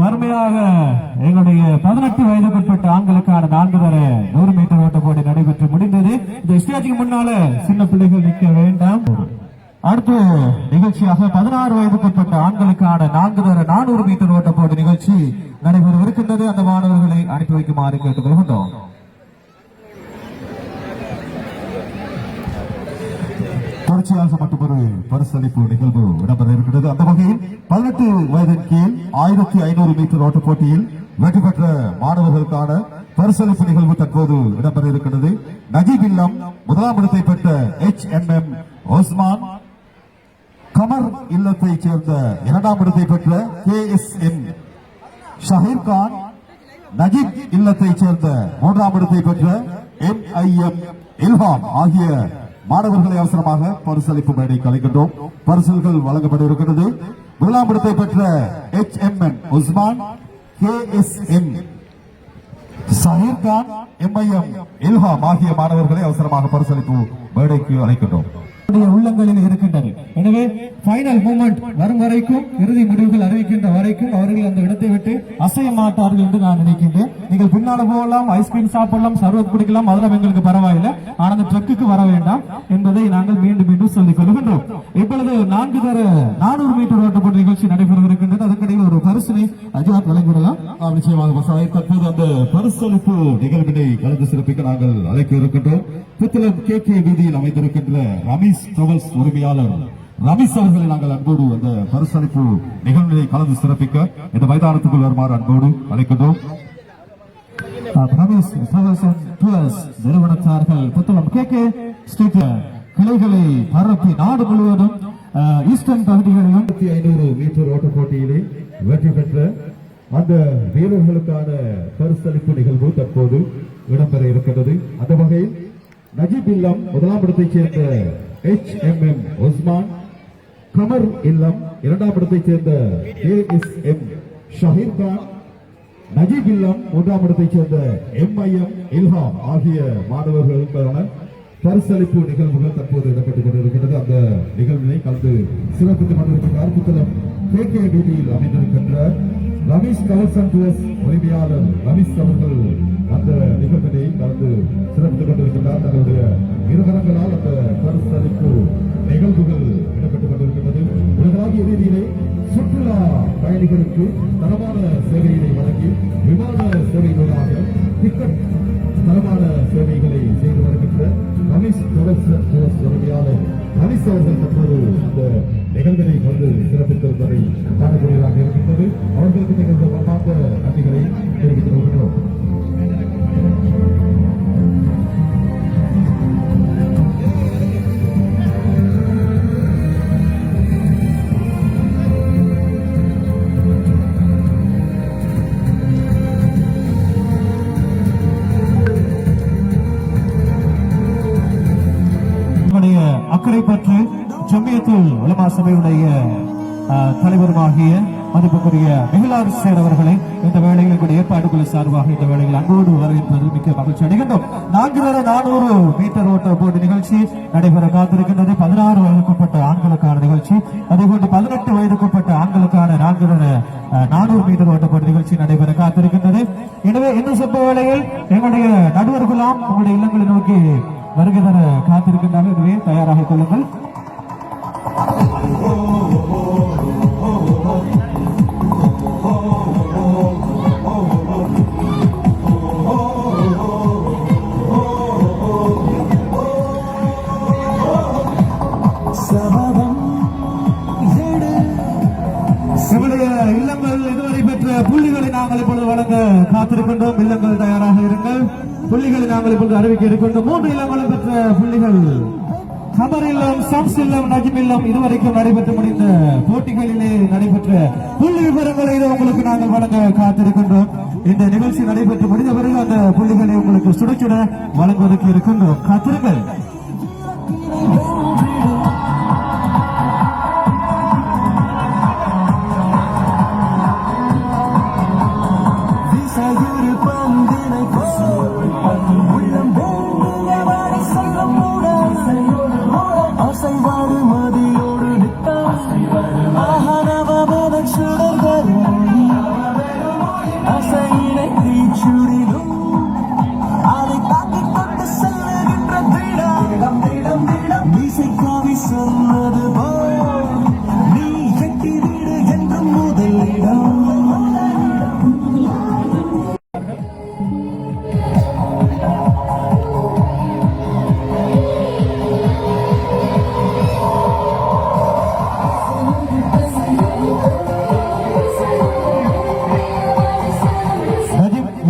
வறுமையாக எங்களுடைய 18 வயதுக்குட்பட்ட ஆண்களுக்கான 4 தர 100 மீட்டர் ஓட்ட போட்டி நடைபெற்று முடிந்தது. இந்த ஸ்டேஜுக்கு முன்னால சின்ன பிள்ளைகள் நிற்க வேண்டாம். அடுத்த நிகழ்ச்சியாக 16 வயதுக்குட்பட்ட ஆண்களுக்கான 4 தர 400 மீட்டர் ஓட்ட போட்டி நிகழ்ச்சி நடைபெறவிருக்கின்றது. அந்த மாணவர்களை அனுப்பி வைக்குமாறு கேட்டுக்கொள்கின்றோம். தொடர்ச்சியாக மற்றொரு பரிசளிப்பு நிகழ்வு இடம்பெற இருக்கிறது. அந்த வகையில் 18 வயதின் கீழ் 1500 மீட்டர் ஓட்ட போட்டியில் வெற்றி பெற்ற மாணவர்களுக்கான பரிசளிப்பு நிகழ்வு தற்போது இடம்பெற இருக்கிறது. நஜீப் இல்லம் முதலாம் இடத்தை பெற்ற HMM ஒஸ்மான், கமர் இல்லத்தை சேர்ந்த 2ஆம் இடத்தை பெற்ற KSN ஷஹீர் கான், நஜீப் இல்லத்தை சேர்ந்த 3ஆம் இடத்தை பெற்ற MIM இல்ஹாம் ஆகிய மாணவர்களை அவசரமாக பரிசளிப்பு மேடை கலைக்கின்றோம். பரிசல்கள் வழங்கப்பட இருக்கிறது. முதலாம் இடத்தை பெற்ற HMN Usman, KSN Sahir Khan, MIM Ilham ஆகிய மாணவர்களை அவசரமாக பரிசளிப்பு மேடைக்கு அழைக்கின்றோம். உள்ளங்களில் இருக்கின்றது. எனவே ஃபைனல் மூமெண்ட் வரும் வரைக்கும், இறுதி முடிவுகள் அறிவிக்கின்ற வரைக்கும் அவர்கள் அந்த இடத்தை விட்டு அசைய மாட்டார்கள் என்று நான் நினைக்கின்றேன். நீங்கள் பின்னால போகலாம், ஐஸ்கிரீம் சாப்பிடலாம், சர்வத் குடிக்கலாம், அதெல்லாம் எங்களுக்கு பரவாயில்லை. ஆனால் அந்த ட்ரக்குக்கு வர வேண்டாம் என்பதை நாங்கள் மீண்டும் மீண்டும் சொல்லிக் கொள்கின்றோம். இப்பொழுது 4 தர 400 மீட்டர் ஓட்டப்பட்ட நிகழ்ச்சி நடைபெற இருக்கின்றது. அதற்கிடையில் ஒரு பரிசினை அஜாத் வழங்கிவிடலாம். நிச்சயமாக தற்போது அந்த பரிசளிப்பு நிகழ்வினை கலந்து சிறப்பிக்க நாங்கள் அழைக்க இருக்கின்றோம். புத்தளம் KK வீதியில் அமைந்திருக்கின்ற ரமேஷ் டிராவல்ஸ் உரிமையாளர் ரமேஷ் அவர்களை நாங்கள் அன்போடு அந்த பரிசளிப்பு நிகழ்வினை கலந்து சிறப்பிக்க இந்த மைதானத்துக்குள் வருமாறு அன்போடு அழைக்கின்றோம். ரமேஷ் டிராவல்ஸ் அண்ட் டூர்ஸ் நிறுவனத்தார்கள் புத்தளம் KK ஸ்ட்ரீட் கிளைகளை பரப்பி நாடு முழுவதும் ஈஸ்டர்ன் பகுதிகளிலும் 1500 மீட்டர் ஓட்ட போட்டியிலே வெற்றி பெற்ற அந்த வீரர்களுக்கான பரிசளிப்பு நிகழ்வு தற்போது இடம்பெற இருக்கிறது. அந்த வகையில் நஜீப் இல்லம் முதலாம் இடத்தைச் சேர்ந்த HMM ஒஸ்மான், கமர் இல்லம் 2ஆம் இடத்தைச் சேர்ந்த KSN ஷஹீர் கான், நஜீப் இல்லம் 3ஆம் இடத்தைச் சேர்ந்த MIM இல்ஹாம் ஆகிய மாணவர்களுக்கான பரிசளிப்பு நிகழ்வுகள் தற்போது இடம்பெற்றுக் கொண்டிருக்கிறது. அந்த நிகழ்வினை கலந்து சிறப்பித்துக் கொண்டிருக்கின்ற புத்தளம் KK வீதியில் அமைந்திருக்கின்ற ரமேஷ் டிராவல்ஸ் அண்ட் டூர்ஸ் உரிமையாளர் ரமேஷ் அவர்கள் அந்த நிகழ்வினை கலந்து சிறப்பித்துக் கொண்டிருக்கின்றார். தங்களுடைய இருகரங்களால் அந்த பரிசளிப்பு நிகழ்வுகள் இடம்பெற்றுக் கொண்டிருக்கின்றது. உலகளாவிய ரீதியிலே சுற்றுலா பயணிகளுக்கு தரமான சேவையினை வழங்கி விமான சேவைகளாக டிக்கெட் தரமான சேவைகளை செய்து வருகின்ற ரமேஷ் டிராவல்ஸ் அண்ட் டூர்ஸ் உரிமையாளர் ரமேஷ் அவர்கள் தற்போது இந்த நிகழ்வினை கொண்டு சிறப்பித்திருப்பதை காணக்கூடியதாக இருக்கின்றது. அவர்களுக்கு நிகழ்ந்த வரலாற்று நன்றிகளை தெரிவித்துக் கொள்கிறோம். அக்கரைப்பற்று ஜம்மியத்துல் உலமா சபையுடைய தலைவருமாகிய மதிப்புக்குரிய மிகிலார் சேர் அவர்களை இந்த வேளையில் எங்களுடைய ஏற்பாடுகள் சார்பாக இந்த வேளையில் அன்போடு வரவேற்பதில் மிக்க மகிழ்ச்சி அடைகின்றோம். 4 தர 400 மீட்டர் ஓட்ட போட்டி நிகழ்ச்சி நடைபெற காத்திருக்கின்றது. 16 வயதுக்குட்பட்ட ஆண்களுக்கான நிகழ்ச்சி, அதேபோன்று 18 வயதுக்குட்பட்ட ஆண்களுக்கான 4 தர 400 மீட்டர் ஓட்ட போட்டி நிகழ்ச்சி நடைபெற காத்திருக்கின்றது. எனவே இந்த சொற்ப வேளையில் எங்களுடைய நடுவர்களாம் உங்களுடைய இல்லங்களை நோக்கி வருகை தர காத்திருக்கின்றார்கள். எனவே தயாராக கொள்ளுங்கள். இல்லங்கள் இதுவரை பெற்ற புள்ளிகளை நாங்கள் இப்பொழுது வழங்க காத்திருக்கின்றோம். இல்லங்கள் தயாராக இருங்கள். புள்ளிகளை நாங்கள் இப்பொழுது அறிவிக்க இருக்கின்றோம். 3 இல்லங்களும் பெற்ற புள்ளிகள் கமர் இல்லம், சம்ஸ் இல்லம், நஜீப் இல்லம் இதுவரைக்கும் நடைபெற்று முடிந்த போட்டிகளிலே நடைபெற்ற புள்ளி விவரங்களை உங்களுக்கு நாங்கள் வழங்க காத்திருக்கின்றோம். இந்த நிகழ்ச்சி நடைபெற்று முடிந்த பிறகு அந்த புள்ளிகளை உங்களுக்கு சுட வழங்குவதற்கு இருக்கின்றோம். காத்திருங்கள். ஆசைவாடு மதியோடு ஆஹனவ சுடர்கள் சூடிலும் அதை தாக்கிக் கொண்டு செல்லுகின்ற திடம் திடம் திடம் மீசை காவி சொன்னது போல் நீ வெட்டி வீடு என்றும் முதலிடம்.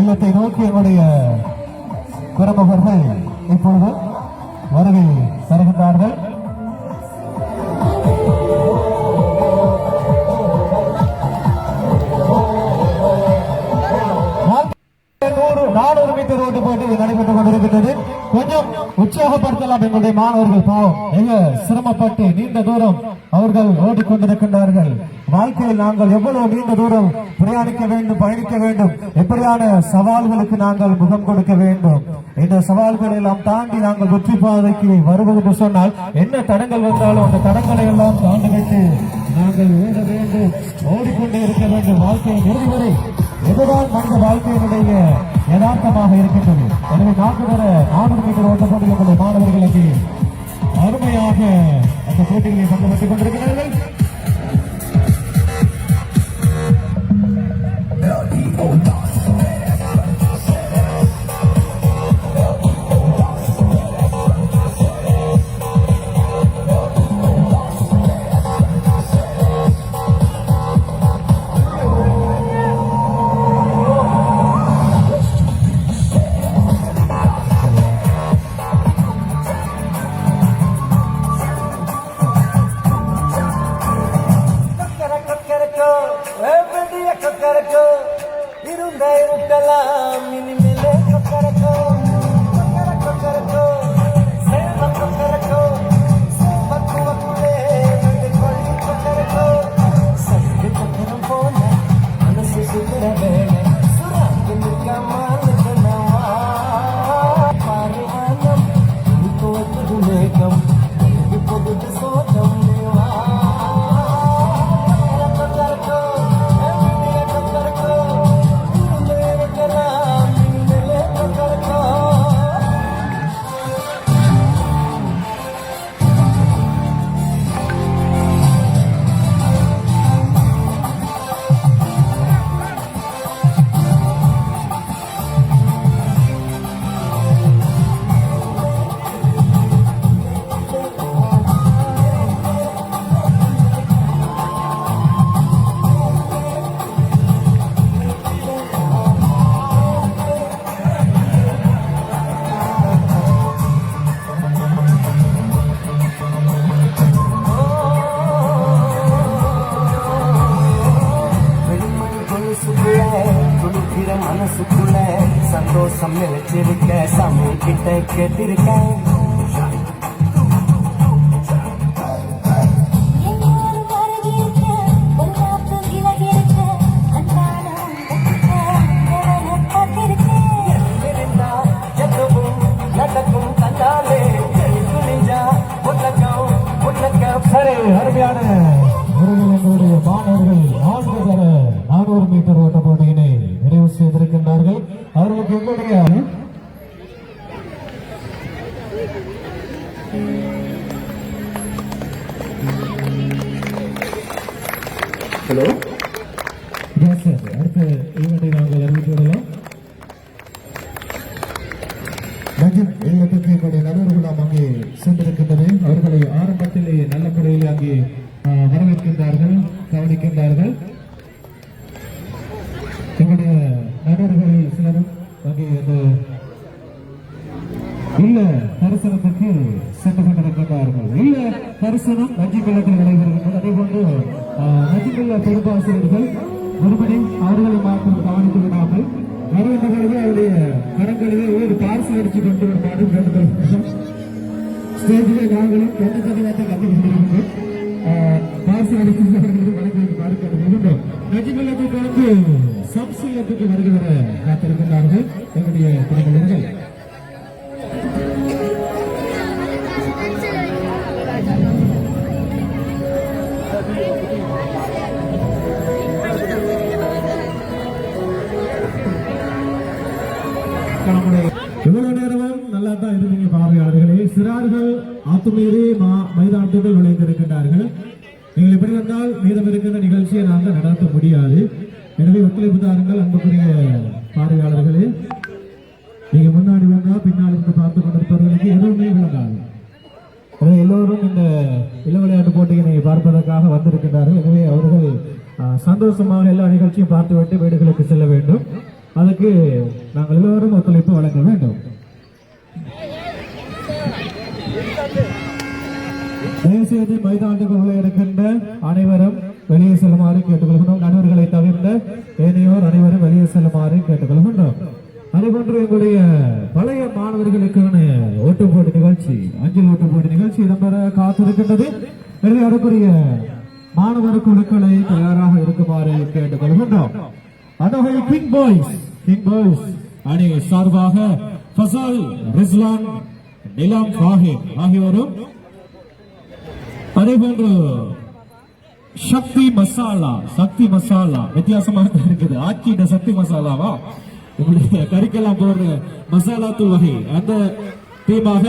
இல்லத்தை நோக்கி என்னுடைய பிரமுகர்கள் இப்பொழுது வருகை தருகின்றார்கள். மீட்டர் ஓட்டு போட்டி நடைபெற்றுக் கொண்டிருக்கின்றது. கொஞ்சம் உற்சாகப்படுத்தலாம் எங்களுடைய மாணவர்கள். பாவம் மிக சிரமப்பட்டு நீண்ட தூரம் அவர்கள் ஓடிக்கொண்டிருக்கின்றார்கள். வாழ்க்கையில் நாங்கள் எவ்வளவு நீண்ட தூரம் பிரயாணிக்க வேண்டும், பயணிக்க வேண்டும், எப்படியான சவால்களுக்கு நாங்கள் முகம் கொடுக்க வேண்டும். இந்த சவால்களை எல்லாம் தாண்டி நாங்கள் வெற்றி பாதைக்கு வருவது என்று சொன்னால் என்ன தடங்கள் வந்தாலும் அந்த தடங்களை எல்லாம் தாண்டிவிட்டு நாங்கள் ஓட வேண்டும், ஓடிக்கொண்டே இருக்க வேண்டும். வாழ்க்கையின் இறுதி வரை இதுதான் மனித வாழ்க்கையினுடைய யதார்த்தமாக இருக்கின்றது. எனவே 400 மீட்டர் ஓட்டப்போட்டி எங்களுடைய மாணவர்களுக்கு அருமையாக அந்த போட்டிகளை பங்கு பெற்றுக் கொண்டிருக்கிறார்கள். மனசுக்குள்ள சந்தோஷம் நினைச்சிருக்க சாமி கிட்ட கேட்டிருக்கேன். சரி, அருமையான எங்களுடைய மாணவர்கள் 400 மீட்டர் ஓட்ட போட்டியினை நிறைவு செய்திருக்கின்றார்கள். அவர்களுக்கு எங்களுடைய ஹலோ அடுத்த ஈவெண்டை நாங்கள் அறிவித்துவிடலாம். இல்லத்துக்கு எங்களுடைய நண்பர்கள் அங்கே சென்றிருக்கின்றனர். அவர்களை ஆரம்பத்திலே நல்ல முறையில் அங்கே வரவேற்கின்றார்கள், கவனிக்கின்றார்கள். எங்களுடைய நண்பர்கள் சிலரும் அங்கே இல்ல தரிசனத்துக்கு சென்று கொண்டிருக்கின்றார்கள். இல்ல தரிசனம் நஞ்சிமில்லத்தில் நடைபெறுகின்றது. அதே போன்று நஞ்சிமில்ல பொறுப்பாசிரியர்கள் ஒருபடி அவர்களை மாற்றம் கவனித்து விடாமல் வருகின்றவர்கள் அவருடைய கரங்களிலே ஒரு பார்சல் அடிச்சு கொண்டு ஒரு பாடம் கேட்டுக்கொள்கிறோம். ஸ்டேஜிலே நாங்களும் எந்த தனியாக கற்றுக் கொண்டிருக்கிறோம். பார்சல் அடிக்கிறவர்களுக்கு வழங்குவது பாடம் கேட்டுக்கொள்கின்றோம். நஞ்சிமில்லத்துக்கு வந்து சம்சயத்துக்கு வருகிற காத்திருக்கின்றார்கள் எங்களுடைய குடும்பங்கள். இவ்வளவு நேரமும் நல்லா தான் இருந்தீங்க பார்வையாளர்களே. சிறார்கள் ஆத்துமீறி மைதானத்துக்குள் நுழைந்திருக்கின்றார்கள். நீங்கள் எப்படி வந்தால் மீதம் இருக்கின்ற நிகழ்ச்சியை நாங்கள் நடத்த முடியாது. எனவே ஒத்துழைப்பு தாருங்கள் அன்புக்குரிய பார்வையாளர்களே. நீங்க முன்னாடி வந்தா பின்னால் இருந்து பார்த்து கொண்டிருப்பவர்களுக்கு எதுவுமே விளங்காது. எனவே எல்லோரும் இந்த இள விளையாட்டு போட்டியினை பார்ப்பதற்காக வந்திருக்கின்றார்கள். எனவே அவர்கள் சந்தோஷமாக எல்லா நிகழ்ச்சியும் பார்த்துவிட்டு வீடுகளுக்கு செல்ல வேண்டும். அதுக்கு நாங்கள் எல்லோரும் ஒத்துழைப்பு வழங்க வேண்டும். தேசியது மைதானத்துக்குள்ளே இருக்கின்ற அனைவரும் வெளியே செல்லுமாறு கேட்டுக்கொள்கின்றோம். நடுவர்களை தவிர்த்த ஏனையோர் அனைவரும் வெளியே செல்லுமாறு கேட்டுக்கொள்கின்றோம். அதேபோன்று எங்களுடைய பழைய மாணவர்களுக்கான ஓட்டு போட்டி நிகழ்ச்சி, அஞ்சல் ஓட்டு போட்டி நிகழ்ச்சி இடம்பெற காத்திருக்கின்றது. எனவே அதற்குரிய மாணவர் குழுக்களை தயாராக இருக்குமாறு கேட்டுக்கொள்கின்றோம். அதோகை கிங் பாய்ஸ் அணி சார்பாக ஃபசால், ரிஸ்லான், நிலாம் ஃபாஹிம் ஆகியோரும், அதேபோன்று சக்தி மசாலா வித்தியாசமாக இருக்குது. ஆட்சியிட சக்தி மசாலாவா உங்களுடைய கறிக்கெல்லாம் போடுற மசாலா தூள் வகை அந்த டீமாக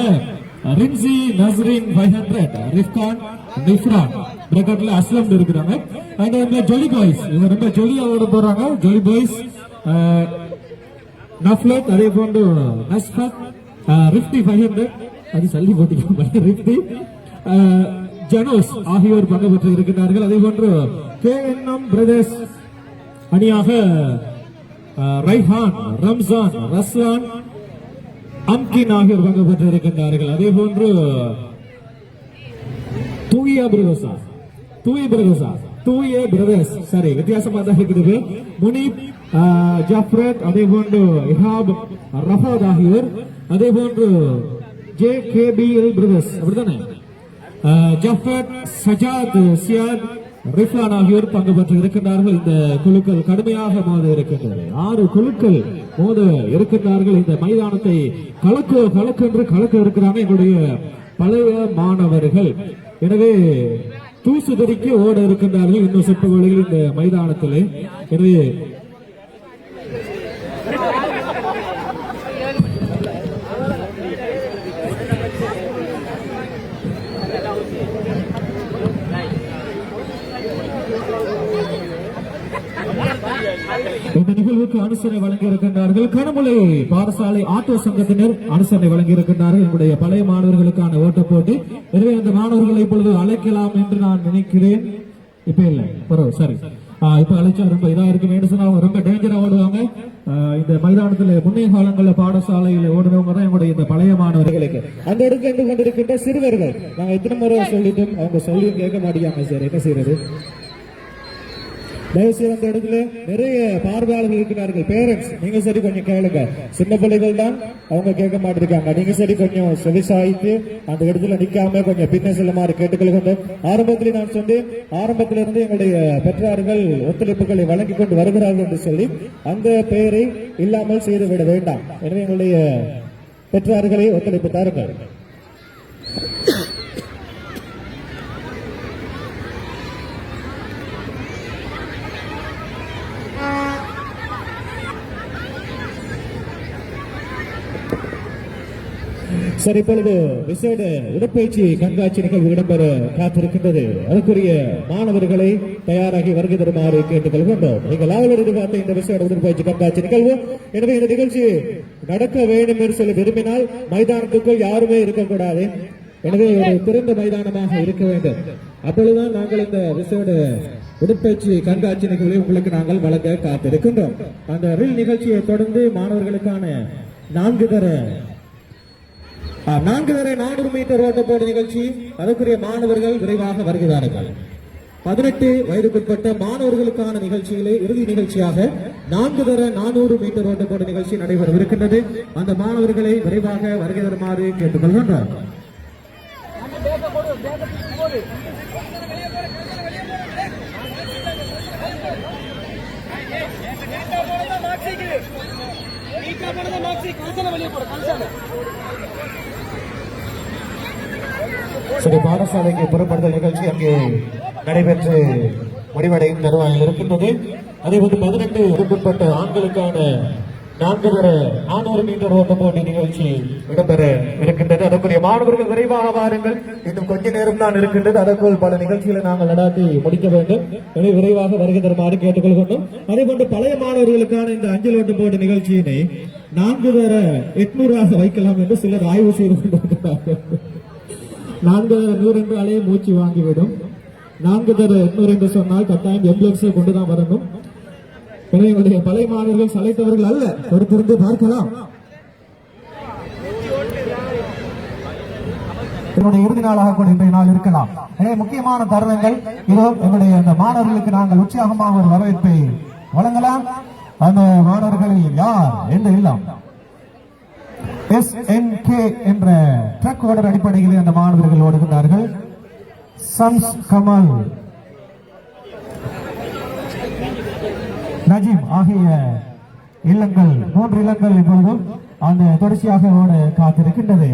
ரின்சி, நஸ்ரின் 500, ரிஃப்கான், நிஃப்ரான் பிரகட்ல அஸ்லம் இருக்கிறாங்க. அண்ட் ஜொலி பாய்ஸ் இவங்க ரொம்ப ஜொலியா ஓட போறாங்க. ஜொலி பாய்ஸ் நஃப்லத், அதே போன்று நஸ்பத், ரிஃப்டி 500 அது சல்லி போட்டிக்க ரிஃப்டி, ஜனோஸ் ஆகியோர் பங்கு பெற்று இருக்கிறார்கள். அதே போன்று KNM பிரதர்ஸ் அணியாக ரைஹான், ரம்ஜான், ரஸ்லான், அம்கின் ஆகியோர் பங்கு பெற்று இருக்கின்றார்கள். அதே போன்று தூய பிரதர்ஸ் சரி வித்தியாசமாக தான் இருக்குது. முனீப், ஜாஃப்ரத், அதே போன்று இஹாப், ரஃபாத் ஆகியோர், அதே போன்று JKBL பிரதர்ஸ் அப்படித்தானே ஜாஃபர், சஜாத், சியாத், ரிஃப்லான் ஆகியோர் பங்கு பெற்று இருக்கின்றார்கள். இந்த குழுக்கள் கடுமையாக மோத இருக்கின்றது. 6 குழுக்கள் மோத இருக்கின்றார்கள். இந்த மைதானத்தை கலக்க இருக்கிறாங்க எங்களுடைய பழைய மாணவர்கள். எனவே தூசு தெறிக்கு ஓட இருக்கின்றார்கள் இன்னும் சுற்று வழியில் இந்த மைதானத்திலே. எனவே இந்த நிகழ்வுக்கு அனுசரணை வழங்கி இருக்கின்றார்கள் கனமுலை பாடசாலை ஆட்டோ சங்கத்தினர் அனுசரணை வழங்கி இருக்கின்றார்கள். என்னுடைய பழைய மாணவர்களுக்கான ஓட்ட போட்டி. எனவே அந்த மாணவர்களை இப்பொழுது அழைக்கலாம் என்று நான் நினைக்கிறேன். இப்ப இல்ல பரவாயில்ல, சரி இப்ப அழைச்சா ரொம்ப இதா இருக்கும். ரொம்ப டேஞ்சரா ஓடுவாங்க. இந்த மைதானத்துல முன்னைய காலங்களில் பாடசாலையில் ஓடுறவங்க தான் என்னுடைய இந்த பழைய மாணவர்களுக்கு. அந்த இடத்துல இருந்து கொண்டிருக்கின்ற சிறுவர்கள் நாங்க எத்தனை முறை சொல்லிட்டோம், அவங்க சொல்லி கேட்க மாட்டேங்காங்க. சார் என்ன செய்யறது? தயவுசெய்து அந்த இடத்துல நிறைய பார்வையாளர்கள் இருக்கிறார்கள். பேரண்ட்ஸ் நீங்க சரி கொஞ்சம் கேளுங்க. சின்ன பிள்ளைகள் தான் அவங்க கேட்க மாட்டிருக்காங்க. நீங்க சரி கொஞ்சம் செவிசாய்த்து அந்த இடத்துல நிக்காம கொஞ்சம் பின்ன செல்லுமாறு கேட்டுக்கொள்கின்றோம். ஆரம்பத்தில் நான் சொன்னேன், ஆரம்பத்திலிருந்து எங்களுடைய பெற்றார்கள் ஒத்துழைப்புகளை வழங்கி கொண்டு வருகிறார்கள் என்று சொல்லி அந்த பெயரை இல்லாமல் செய்துவிட வேண்டாம். எனவே எங்களுடைய பெற்றார்களை ஒத்துழைப்பு தாருங்கள். சரி, இப்பொழுது விசேட உடற்பயிற்சி கண்காட்சி நிகழ்வு இடம்பெற காத்திருக்கின்றது. அதற்குரிய மாணவர்களை தயாராகி வருகை தருமாறு கேட்டுக்கொள்கின்றோம். நீங்கள் ஆவலோடு எதிர்பார்த்த இந்த விசேட உடற்பயிற்சி கண்காட்சி நிகழ்வு. எனவே இந்த நிகழ்ச்சி நடக்க வேண்டும் என்று சொல்லி விரும்பினால் மைதானத்துக்குள் யாருமே இருக்கக்கூடாது. எனவே ஒரு திறந்த மைதானமாக இருக்க வேண்டும். அப்பொழுதுதான் நாங்கள் இந்த விசேட உடற்பயிற்சி கண்காட்சி நிகழ்வை உங்களுக்கு நாங்கள் வழங்க காத்திருக்கின்றோம். அந்த ரீல் நிகழ்ச்சியை தொடர்ந்து மாணவர்களுக்கான 4 தர 400 மீட்டர் ஓட்டப்போட்டி நிகழ்ச்சி. அதற்குரிய மாணவர்கள் விரைவாக வருகிறார்கள். 18 வயதுக்குட்பட்ட மாணவர்களுக்கான நிகழ்ச்சியிலே இறுதி நிகழ்ச்சியாக 400 மீட்டர் ஓட்டப்போட்டி நிகழ்ச்சி நடைபெறவிருக்கின்றது. அந்த மாணவர்களை விரைவாக வருகை தருமாறு கேட்டுக்கொள்கின்றனர். சரி, பாடசாலைக்கு புறப்படுதல் நிகழ்ச்சி அங்கே நடைபெற்று முடிவடையும் தருவாயில் இருக்கின்றது. அதே போன்று 18 வயதுக்குட்பட்ட ஆண்களுக்கான 4 தர 400 மீட்டர் ஓட்ட போட்டி நிகழ்ச்சி இடம்பெற இருக்கின்றது. அதற்குரிய மாணவர்கள் விரைவாக வாருங்கள். இன்னும் கொஞ்ச நேரம் தான் இருக்கின்றது. அதற்குள் பல நிகழ்ச்சிகளை நாங்கள் நடாத்தி முடிக்க வேண்டும். எனவே விரைவாக வருகை தருமாறு கேட்டுக்கொள்கின்றோம். அதே போன்று பழைய மாணவர்களுக்கான இந்த அஞ்சல் ஓட்ட போட்டி நிகழ்ச்சியினை 4 தர 800 வைக்கலாம் என்று சிலர் ஆய்வு செய்து கொண்டிருக்கிறார்கள். 4 தர 100 என்று அலைய மூச்சு வாங்கிவிடும். 4 தர 800 என்று சொன்னால் கட்டாயம் எம்புலன்ஸை கொண்டுதான் வரணும். எனவே பழைய மாணவர்கள் சளைத்தவர்கள் அல்ல, பொறுத்திருந்து பார்க்கலாம். என்னுடைய இறுதி நாளாக கூட இன்றைய நாள் இருக்கலாம். எனவே முக்கியமான தருணங்கள் இதோ எங்களுடைய அந்த மாணவர்களுக்கு நாங்கள் உற்சாகமாக ஒரு வரவேற்பை வழங்கலாம். அந்த மாணவர்களில் யார் என்று எல்லாம் SNK என்ற ட்ரக் ஓடர் அடிப்படையில் அந்த மாணவர்கள் ஓடுகிறார்கள். சம்ஸ் கமல், நஜீம் ஆகிய இல்லங்கள் 3 இல்லங்கள் இப்பொழுதும் அந்த தொடர்ச்சியாக ஓட காத்திருக்கின்றது.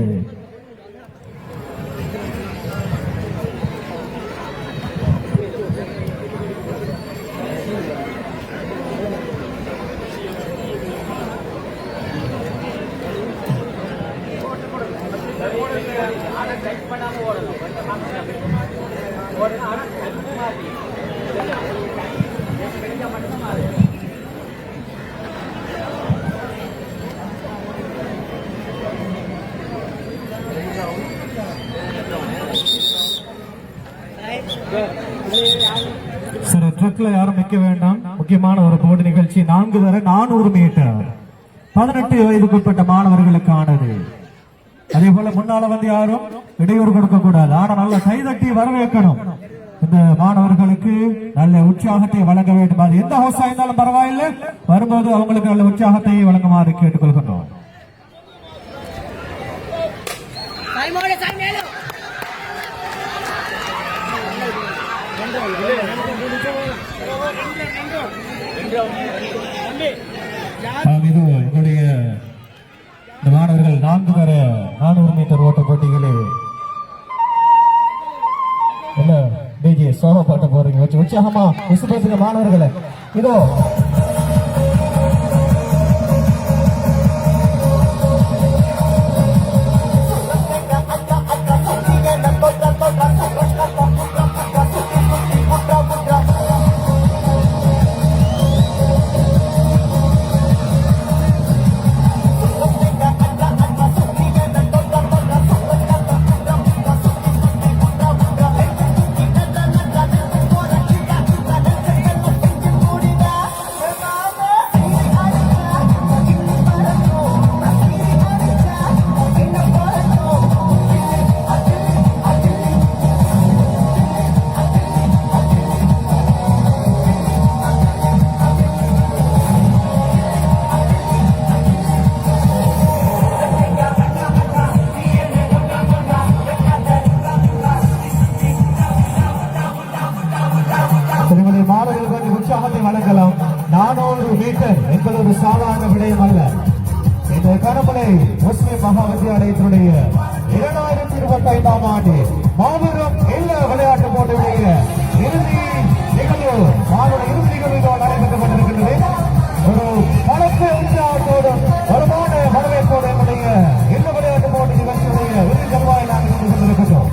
சரி, ட்ரக்ல யாரும் நிற்க வேண்டாம். முக்கியமான ஒரு போட்டி நிகழ்ச்சி. 4 தர 400 மீட்டர் 18 வயதுக்குட்பட்ட மாணவர்களுக்கானது. அதே போல முன்னால வந்து யாரும் இடையூறு கொடுக்க கூடாது. ஆனா நல்ல கைதட்டி வரவேற்கணும். இந்த மாணவர்களுக்கு நல்ல உற்சாகத்தை வழங்க வேண்டும். அது எந்த ஹவுஸா இருந்தாலும் பரவாயில்லை, வரும்போது அவங்களுக்கு நல்ல உற்சாகத்தை வழங்குமாறு கேட்டுக்கொள்கின்றோம். இது எங்களுடைய இந்த மாணவர்கள் 4 தர 400 மீட்டர் ஓட்ட போட்டிகளே என்ன டிஜே சோக பாட்ட போறீங்க வச்சு உற்சாகமா விசுவாசிக்க மாணவர்களை இதோ மாணவர்களுக்கு உற்சாகத்தை வழங்கலாம். 400 மீட்டர் என்பது ஒரு சாதாரண விடயம் அல்ல. இந்த கரமலை முஸ்லிம் மகா வித்தியாலயத்தினுடைய 2025ஆம் ஆண்டு மாபெரும் எல்லா விளையாட்டு போட்டியுடைய இறுதி நிகழ்வு நடைபெற்றுக் கொண்டிருக்கின்றது. ஒரு பலத்த உற்சாகத்தோடும் வருமான வரவேற்போடு என்னுடைய இந்த விளையாட்டு போட்டி நிகழ்ச்சியுடைய இறுதி தருவாயை நாங்கள் கொண்டிருக்கின்றோம்.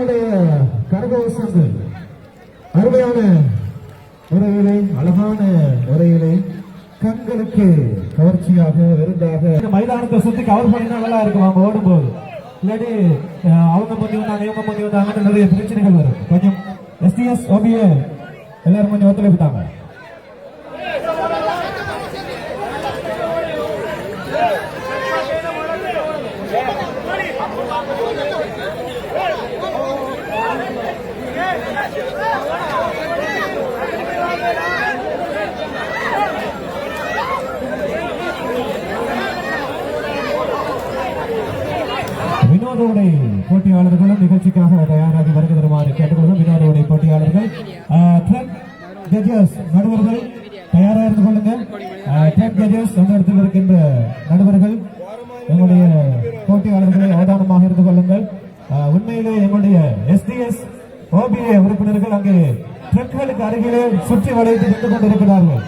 அவர்களுடைய கரகோஷங்கள் அருமையான உரையிலே, அழகான உரையிலே, கண்களுக்கு கவர்ச்சியாக விருந்தாக இந்த மைதானத்தை சுத்தி கவர் பண்ணினா நல்லா இருக்கும் அவங்க ஓடும்போது. இல்லாட்டி அவங்க முந்தி வந்தாங்க இவங்க முந்தி வந்தாங்கன்னு நிறைய பிரச்சனைகள் வரும். கொஞ்சம் எஸ்டிஎஸ் ஓபிஏ எல்லாரும் கொஞ்சம் ஒத்துழைப்புட்டாங்க. வினோதோடை போட்டியாளர்களும் நிகழ்ச்சிக்காக தயாராகி வருகை தருமாறு கேட்டுக்கொள்ளும். வினோதோடை போட்டியாளர்கள் நடுவர்கள் தயாராக இருந்து கொள்ளுங்க. அந்த இடத்தில் இருக்கின்ற நடுவர்கள் எங்களுடைய போட்டியாளர்களை அவதானமாக இருந்து கொள்ளுங்கள். உண்மையிலே எங்களுடைய எஸ்டிஎஸ் ஓபிஏ உறுப்பினர்கள் அங்கே ட்ரக்குகளுக்கு அருகிலே சுற்றி வளைத்து நின்று கொண்டிருக்கிறார்கள்.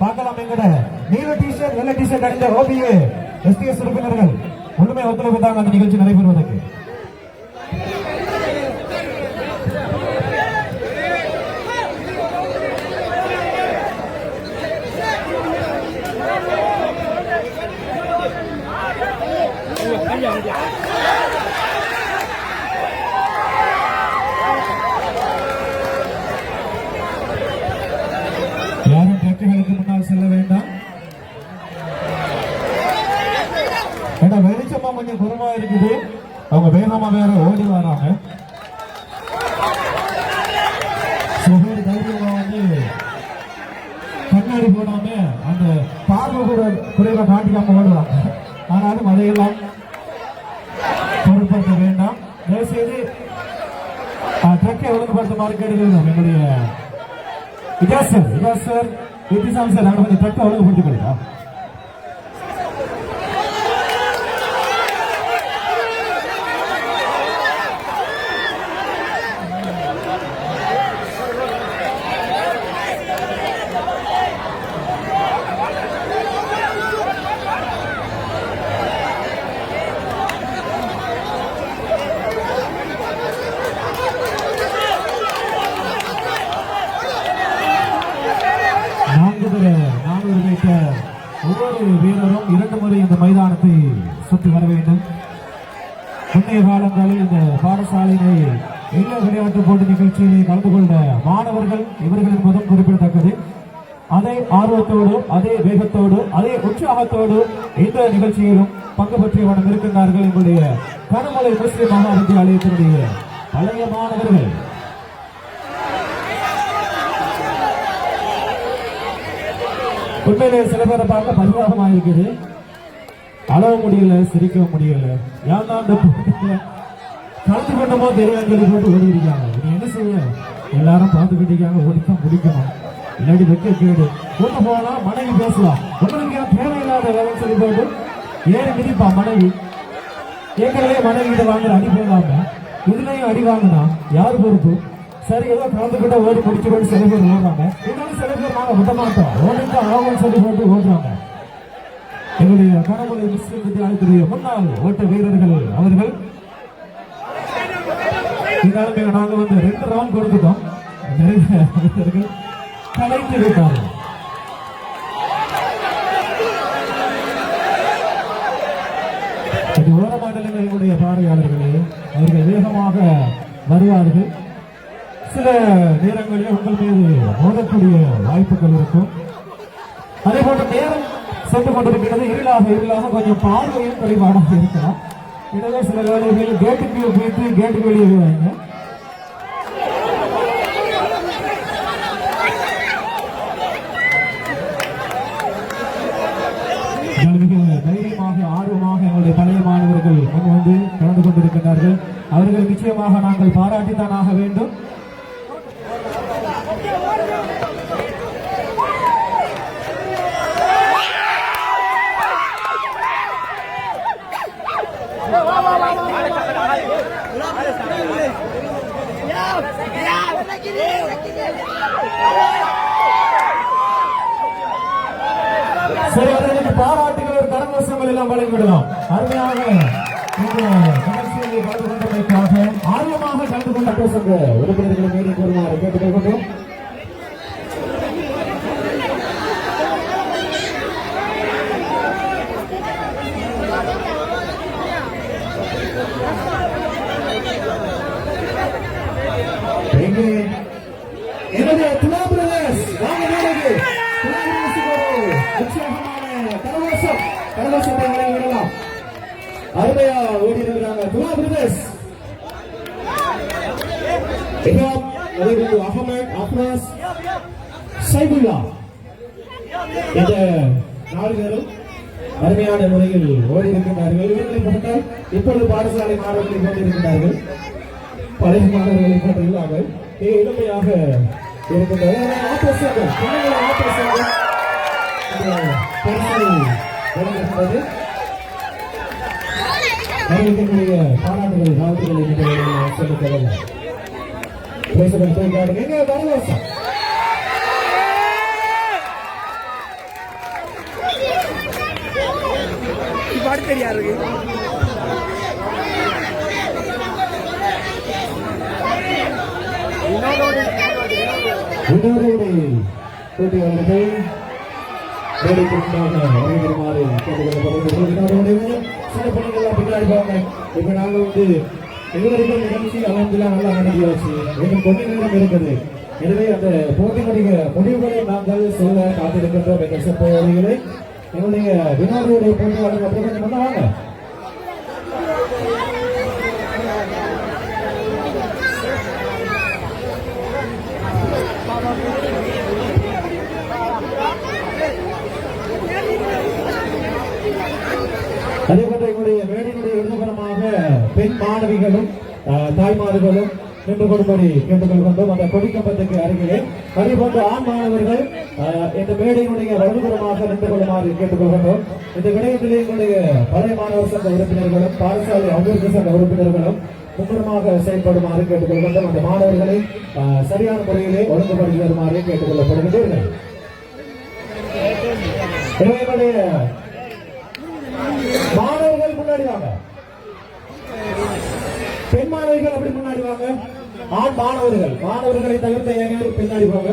பார்க்கலாம் எங்கட நீல டிஷர்ட் வெள்ளை டிஷர்ட் அணிந்த ஓபிஏ எஸ்டிஎஸ் உறுப்பினர்கள் முழுமை ஒத்துழைப்பு தான் அந்த நிகழ்ச்சி நடைபெறுவதற்கு. யாரும் ட்ரக்குகளுக்கு முன்னால் செல்ல வேண்டாம். வெளிச்சமா கொஞ்சம் குறைவா இருக்குது. அவங்க வேகமா வேற ஓடி வராங்க. தைரியமா வந்து கண்ணாடி போடாம அந்த பார்வை கூட குறைவா காட்டிக்காம ஓடுவாங்க. ஆனாலும் அதையெல்லாம் பொருட்படுத்த வேண்டாம். தயவுசெய்து ட்ரக்கை ஒழுங்குபடுத்துமாறு கேட்டுக்கிறோம். எங்களுடைய விகாஸ் சார் வித்திசாமி சார் நாங்கள் கொஞ்சம் ட்ரக்கை ஒழுங்குபடுத்திக் கொடுத்தோம். ஒவ்வொரு வீரரும் 2 முறை இந்த மைதானத்தை சுற்றி வர வேண்டும். முன்னைய காலங்களில் இந்த பாடசாலையை இல்ல விளையாட்டு போட்டி நிகழ்ச்சியில் கலந்து கொண்ட மாணவர்கள் இவர்களின் முதல் குறிப்பிடத்தக்கது. அதே ஆர்வத்தோடு, அதே வேகத்தோடு, அதே உற்சாகத்தோடு இந்த நிகழ்ச்சியிலும் பங்கு பற்றிய வண்ணம் இருக்கின்றார்கள். எங்களுடைய கருமலை முஸ்லிம் மகா வித்தியாலயத்தினுடைய பழைய மாணவர்கள். உண்மையிலே சில பேரை பார்க்க பரிதாபமாக இருக்குது. அழக முடியல, சிரிக்க முடியல. ஏன் தான் அந்த கலந்து கொண்டமோ தெரியும் சொல்லி போட்டு ஓடி இருக்காங்க. நீ என்ன செய்ய? எல்லாரும் பார்த்துக்கிட்டு இருக்காங்க. ஓடித்தான் முடிக்கணும், இல்லாட்டி வெக்க கேடு. கொண்டு போகலாம், மனைவி பேசலாம். உங்களுக்கு ஏன் தேவையில்லாத வேலை சொல்லி போட்டு ஏறி மிதிப்பா மனைவி. ஏற்கனவே மனைவி கிட்ட வாங்குற அடி போடாம இதுலயும் அடி வாங்கினா யாரு பொறுப்பு? சரி, ஏதோ கலந்துக்கிட்ட ஓடி முடிச்சுக்கொண்டு சில பேர் ஓடுறாங்க. இருந்தாலும் சில பேர் நாங்க விட மாட்டோம், ஓடிட்டு ஆகும் சொல்லி போட்டு ஓடுறாங்க. எங்களுடைய கனமொழி முஸ்லிம் வித்தியாலயத்துடைய முன்னாள் ஓட்ட வீரர்கள் அவர்கள் இதனால நாங்க வந்து 2 ரவுண்ட் கொடுத்துட்டோம். நிறைய வீரர்கள் கலைத்து விட்டார்கள். இது ஓரமாடலில் எங்களுடைய பார்வையாளர்களே, அவர்கள் வேகமாக வருவார்கள். சில நேரங்களில் உங்கள் மீது மோதக்கூடிய வாய்ப்புகள் இருக்கும். அதே போன்ற நேரம் சென்று கொண்டிருக்கிறது. இருளாக கொஞ்சம் பார்வையும் குறைபாடாக இருக்கலாம். எனவே சில வேலைகளில் கேட்டுக்கு போயிட்டு கேட்டுக்கு வெளியே வருவாங்க. தைரியமாக ஆர்வமாக எங்களுடைய பழைய மாணவர்கள் அங்கு வந்து கலந்து கொண்டிருக்கிறார்கள். அவர்கள் நிச்சயமாக நாங்கள் பாராட்டித்தான் ஆக வேண்டும். சரி, அவர்களுக்கு பாராட்டுகள் ஒரு கரங்கோஷங்கள் எல்லாம் வழங்கிவிடலாம். அருமையாக இந்த நிகழ்ச்சியை கலந்து கொண்டமைக்காக, ஆர்வமாக கலந்து கொண்ட ஆட்டோ சங்க உறுப்பினர்களை மீறி கூறுமாறு கேட்டுக்கொள்கிறோம். என்னுடைய துலா பிரதர்ஸ் வாங்க மேடைக்கு. துலா பிரதர்ஸுக்கு ஒரு உற்சாகமான கரகோஷத்தை வழங்கிடலாம். அருமையா ஓடி இருக்கிறாங்க துலா பிரதர்ஸ். அகமது அப்ராஸ் சைபுல்லா இந்த 4 பேரும் அருமையான முறையில் ஓடி இருக்கின்றார்கள். இவர்களை பார்த்தால் இப்பொழுது பாடசாலை மாணவர்களை கொண்டிருக்கிறார்கள். பழைய மாணவர்களை போன்று இல்லாமல் இளமையாக இருக்கின்றது. அறிவிக்கக்கூடிய பாராட்டுகள் வாழ்த்துக்களை சொல்லித் தரலாம். எங்க வரலாசம் போட்டியாளர்கள் வேலைக்குண்டாக வருமாறு கேட்டுக்கொள்ளப்படுகிறது. சில பணிகள்லாம் பின்னாடி போவாங்க. இப்ப நாங்க எங்களுக்கும் நிகழ்ச்சி அலமதுல்லாம் நல்லா நடத்தியாச்சு. எங்களுக்கு கொஞ்ச நேரம் இருக்குது. எனவே அந்த போட்டியினுடைய முடிவுகளை நாங்கள் சொல்ல காத்திருக்கின்றோம். எங்கள் செப்பவர்களை எங்களுடைய வினாடியுடைய போட்டியாளர்கள் அப்படி கொஞ்சம் பண்ணுவாங்க. அதே போன்ற எங்களுடைய மேடையினுடைய இடதுபுறமாக பெண் மாணவிகளும் தாய்மார்களும் நின்று கொடுப்பதை கேட்டுக்கொள்கின்றோம். அந்த கொடிக்கம்பத்துக்கு அருகிலே அதே போன்ற ஆண் மாணவர்கள் இந்த மேடையினுடைய வலதுபுறமாக நின்று கொள்ளுமாறு கேட்டுக்கொள்கின்றோம். இந்த விடயத்திலே எங்களுடைய பழைய மாணவர் சங்க உறுப்பினர்களும் பாடசாலை அபிவிருத்தி சங்க உறுப்பினர்களும் மும்முரமாக செயல்படுமாறு கேட்டுக்கொள்கின்றோம். அந்த மாணவர்களை சரியான முறையிலே ஒழுங்குபடுத்தி வருமாறு கேட்டுக்கொள்ளப்படுகின்றீர்கள். எங்களுடைய மாணவர்கள் முன்னாடி வாங்க. பெண் மாணவிகள் அப்படி முன்னாடி வாங்க. ஆண் மாணவர்களை தவிர்த்த ஏனையோர் பின்னாடி வாங்க.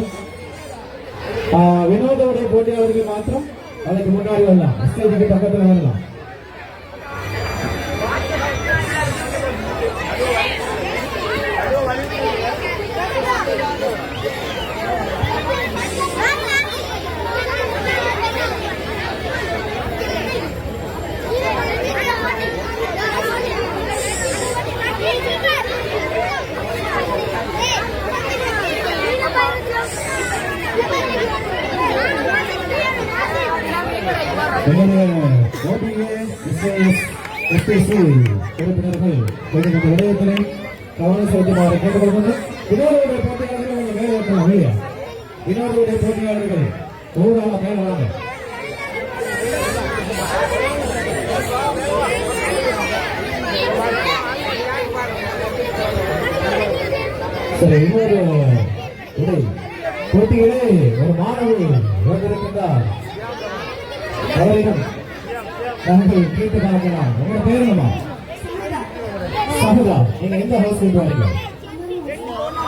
வினோதவுடைய போட்டியாளர்கள் மாத்திரம் அதுக்கு முன்னாடி வரலாம். ஸ்டேஜுக்கு பக்கத்தில் வரலாம். உறுப்பினர்கள் இந்த விடயத்திலே கவனம் செலுத்துமாறு கேட்டுக்கொள்கின்றோம். வினோதவுடைய போட்டியாளர்கள் மேலே ஏற்றலாம். வினோதவுடைய போட்டியாளர்கள் ஊராக மேல வாங்க. சரி, இன்னொரு போட்டியிலே ஒரு மாணவி வந்திருக்கின்றார். அவரிடம் நாங்கள் கேட்டு பார்க்கலாம். உங்க பேர் என்னமா? சகுதா. நீங்க எந்த ஹவுஸ் வரீங்க?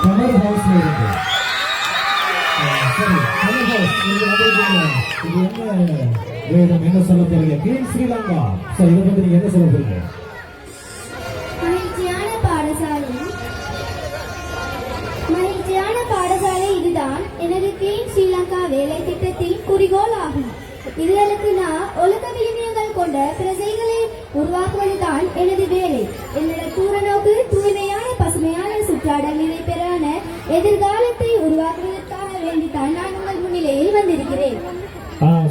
கமர் ஹவுஸ்ல இருக்கு. சரி, கமர் ஹவுஸ் நீங்க வந்திருக்கீங்க. இது என்ன வேணும், என்ன சொல்ல போறீங்க? கிளீன் ஸ்ரீலங்கா. சரி, இதை பத்தி நீங்க என்ன சொல்ல போறீங்க? மகிழ்ச்சியான பாடசாலை இதுதான் எனது கிளீன் ஸ்ரீலங்கா வேலை திட்டத்தின் குறிக்கோள் ஆகும். இதுகளுக்கு நான் ஒழுக்க விழுமியங்கள் கொண்ட பிரஜைகளை உருவாக்குவதுதான் எனது வேலை. என்னோட தூரநோக்கு தூய்மையான பசுமையான சுற்றாடல் நிறைபெறான எதிர்காலத்தை உருவாக்குவதற்காக வேண்டித்தான் நான் உங்கள் முன்னிலையில் வந்திருக்கிறேன்.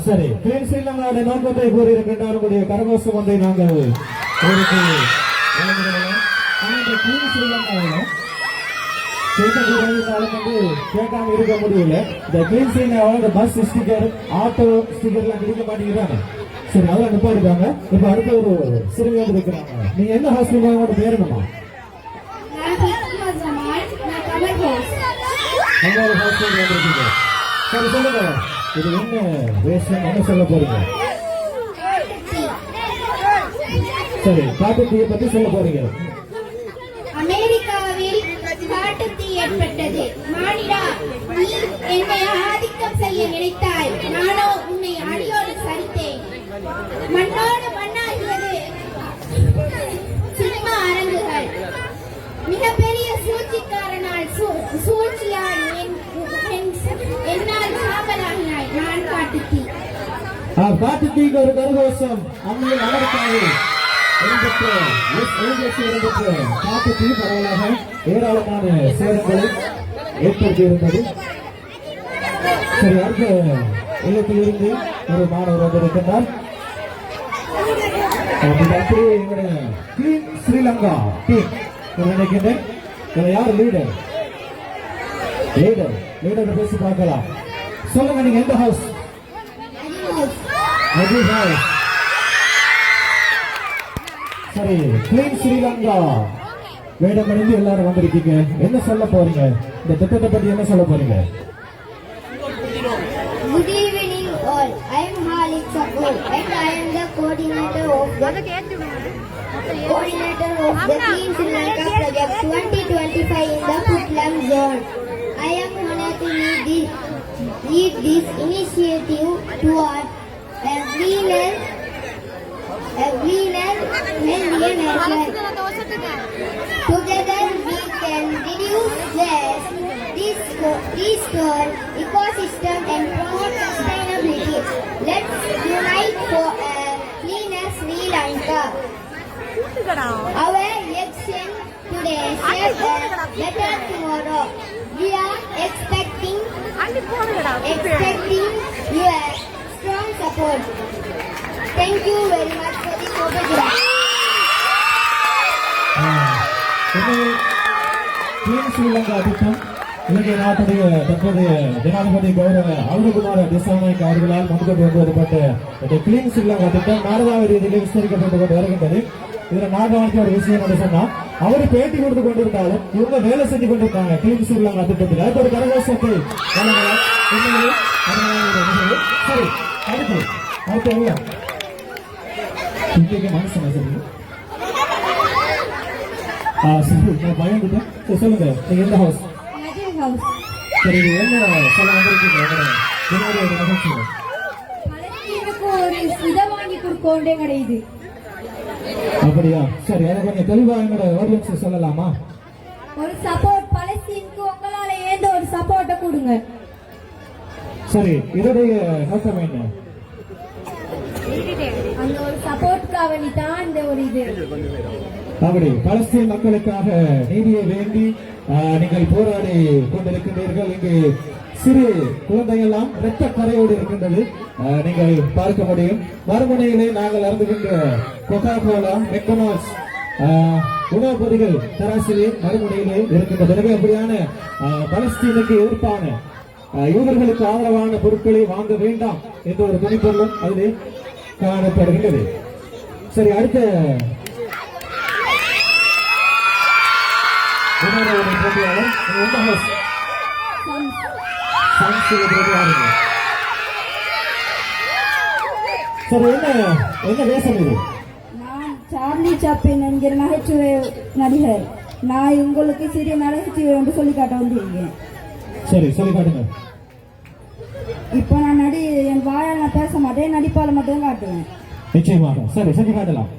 சரி, கிளீன் ஸ்ரீலங்காவுடைய நோக்கத்தை கூறியிருக்கின்றார். உங்களுடைய கரகோஷம் ஒன்றை நாங்கள் கிளீன் ஸ்ரீலங்காவில் கேட்காம இருக்க முடியல. இந்த கிளீன் ஸ்ரீலங்காவில் பஸ் ஸ்டிக்கர், ஆட்டோ ஸ்டிக்கர் எல்லாம் கிடைக்க மாட்டேங்கிறாங்க. சரி, அதெல்லாம் நிப்பாடுறாங்க. இப்ப அடுத்த ஒரு சிறுமி இருக்கிறாங்க. நீங்க என்ன ஹாஸ்பிட்டலோட பேர் என்னமா? சரி, சொல்லுங்க. இது என்ன வேஷம், என்ன சொல்ல போறீங்க? சரி, காட்டுத்தீயை பத்தி சொல்ல போறீங்க. அமெரிக்காவில் காட்டுத்தீ ஏற்பட்டது. மானிடா, நீ என்னை ஆதிக்கம் செய்ய நினைத்தாய், நானோ உன்னை அடியோடு சரித்தேன். மண்ணோடு மண்ணாகியது சினிமா அரங்குகள். மிகப்பெரிய சூழ்ச்சிக்காரனால் சூழ்ச்சியால் என்னால் சாம்பலாகினாய். நான் காட்டுத்தீ. காட்டுத்தீக்கு ஒரு கரகோஷம் அம்மையில் அமர்த்தாது காட்டுத்தீ பரவலாக ஏராளமான சேதங்களை ஏற்படுத்தி இருந்தது. சரி, அடுத்த இல்லத்திலிருந்து ஒரு மாணவர் வந்திருக்கின்றார். அப்படியே எங்களுடைய கிளீன் ஸ்ரீலங்கா டீம் நினைக்கின்றேன். யார் லீடர்? லீடர் பேசி பார்க்கலாம். சொல்லுங்க, நீங்க எந்த ஹவுஸ்? சரி, கிளீன் ஸ்ரீலங்கா வேடமணிந்து எல்லாரும் வந்திருக்கீங்க. என்ன சொல்ல போறீங்க? இந்த திட்டத்தை பத்தி என்ன சொல்ல போறீங்க? Good evening all. I am Halik Kapoor and I am the coordinator of the Clean Sri Lanka Project 2025 in the Putlam zone. I am honored to lead this initiative toward a cleaner, healthier nation. Together we can reduce waste, restore ecosystem and promote sustainability. Let's unite for a cleaner Sri Lanka. Our action today shapes a better tomorrow. We are expecting your strong support. Thank you very much for this opportunity. Clean Sri Lanka திட்டம் இலங்கை நாட்டுடைய தற்போதைய ஜனாதிபதி கௌரவ அருண்குமார் திசாநாயக் அவர்களால் முன்கொண்டு வருவதப்பட்ட இந்த clean Sri Lanka திட்டம் நாடகாவை ரீதியில் விஸ்தரிக்கப்பட்டு கொண்டு வருகின்றது. இதுல நாடகமான ஒரு விஷயம் என்று சொன்னா, அவரு பேட்டி கொடுத்து கொண்டிருந்தாலும் இவங்க வேலை செஞ்சு கொண்டிருக்காங்க கிளீன் ஸ்ரீலங்கா திட்டத்தில். அதுக்கு ஒரு கரகோஷத்தை வழங்கலாம். சரி, அடுத்து மனுஷன் சரி பயந்துட்டேன். சொல்லுங்க, நீங்க எந்த ஹவுஸ்? சரி, இது என்ன சொல்ல வந்திருக்கீங்க? ஒரு இதை வாங்கி கொடுக்கோண்டே கிடையாது. அப்படியா? சரி, அதை கொஞ்சம் தெளிவா என்னோட ஆடியன்ஸ் சொல்லலாமா? ஒரு சப்போர்ட் பலஸ்தீனுக்கு உங்களால ஏந்த ஒரு சப்போர்ட்டை கொடுங்க. சரி, இதோடைய நோக்கம் என்ன? அந்த ஒரு சப்போர்ட்காக தான் இந்த ஒரு இது. அப்படி பலஸ்தீன் மக்களுக்காக நீதியை வேண்டி நீங்கள் போராடி கொண்டிருக்கின்றீர்கள். இங்கு சிறு குழந்தையெல்லாம் இரத்த கரையோடு இருக்கின்றது, நீங்கள் பார்க்க முடியும். மறுமுனையிலே நாங்கள் அருந்துகின்ற கொக்கா கோலா, மெக்டொனால்ட்ஸ் உணவுப் பொருட்கள் தராசிலே மறுமுனையிலே இருக்கின்றது. எனவே அப்படியான பலஸ்தீனுக்கு எதிர்ப்பான யூதர்களுக்கு ஆதரவான பொருட்களை வாங்க வேண்டாம் என்ற ஒரு துணிப்பொருளும் அதிலே காணப்படுகின்றது. சரி, அடுத்த போட்டியாளர் எந்த ஹவுஸ்? சரி, என்ன வேஷம் இது? நான் சார்லி சாப்பின் என்கிற நகைச்சுவை நடிகர். நான் உங்களுக்கு சிறிய நகைச்சுவை என்று சொல்லி காட்ட வந்திருக்கேன். சரி, சொல்லி காட்டுங்க. இப்போ நான் என் வாயால் நான் பேச மாட்டேன், நடிப்பால் மட்டும் காட்டுவேன். நிச்சயமாக. சரி, செஞ்சு காட்டலாம்.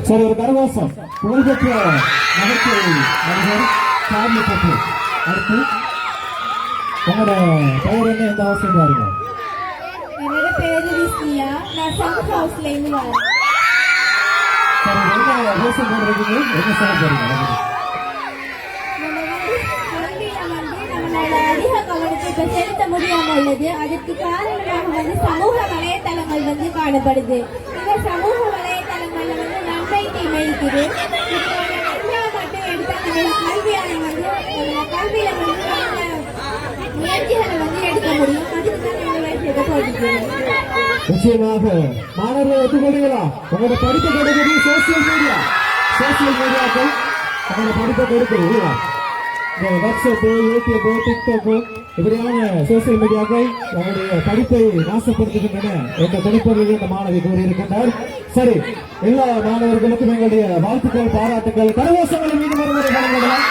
சரி, ஒரு கரகோஷம் புகழ்பெற்ற நகைச்சுவை நடிகர் சார்லி கபூர். அடுத்து உங்களோட பெயர் என்ன, எந்த ஹவுஸ் பாருங்க? என்னோட பேரு விஸ்னியா, நான் சவுத் ஹவுஸ்ல இருந்து வரேன். சரி, என்ன வேஷம் போடுறீங்க, என்ன சொல்ல போறீங்க? அதிக கவனத்தை இப்ப செலுத்த முடியாம உள்ளது. அதற்கு காரணமாக சமூக வலைத்தளங்கள் காணப்படுது. இந்த சமூக வலைத்தளங்கள்ல நன்மை தீமை இருக்குது. மட்டும் எடுத்து கல்வியாளர் வந்து கல்வியில வந்து முயற்சிகளை வந்து எடுக்க முடியும். அதுக்கு தான் போட்டுக்கிறோம். நிச்சயமாக மாணவர்கள் ஒத்துக்கொள்கிறீங்களா? உங்களோட படிப்பை கொடுக்கிறது சோசியல் மீடியாக்கள் உங்களோட படிப்பை கொடுக்கிறது இந்த வாட்ஸ்அப்பு, யூடியூப், டிக்டாக் இப்படியான சோசியல் மீடியாக்கள் அவருடைய படிப்பை நாசப்படுத்துகின்றன என்ற துணைப்பொருளில் இந்த மாணவி கூறியிருக்கின்றார். சரி, எல்லா மாணவர்களுக்கும் எங்களுடைய வாழ்த்துக்கள், பாராட்டுக்கள், கரகோஷங்களை மீண்டும் ஒருமுறை வழங்கலாம்.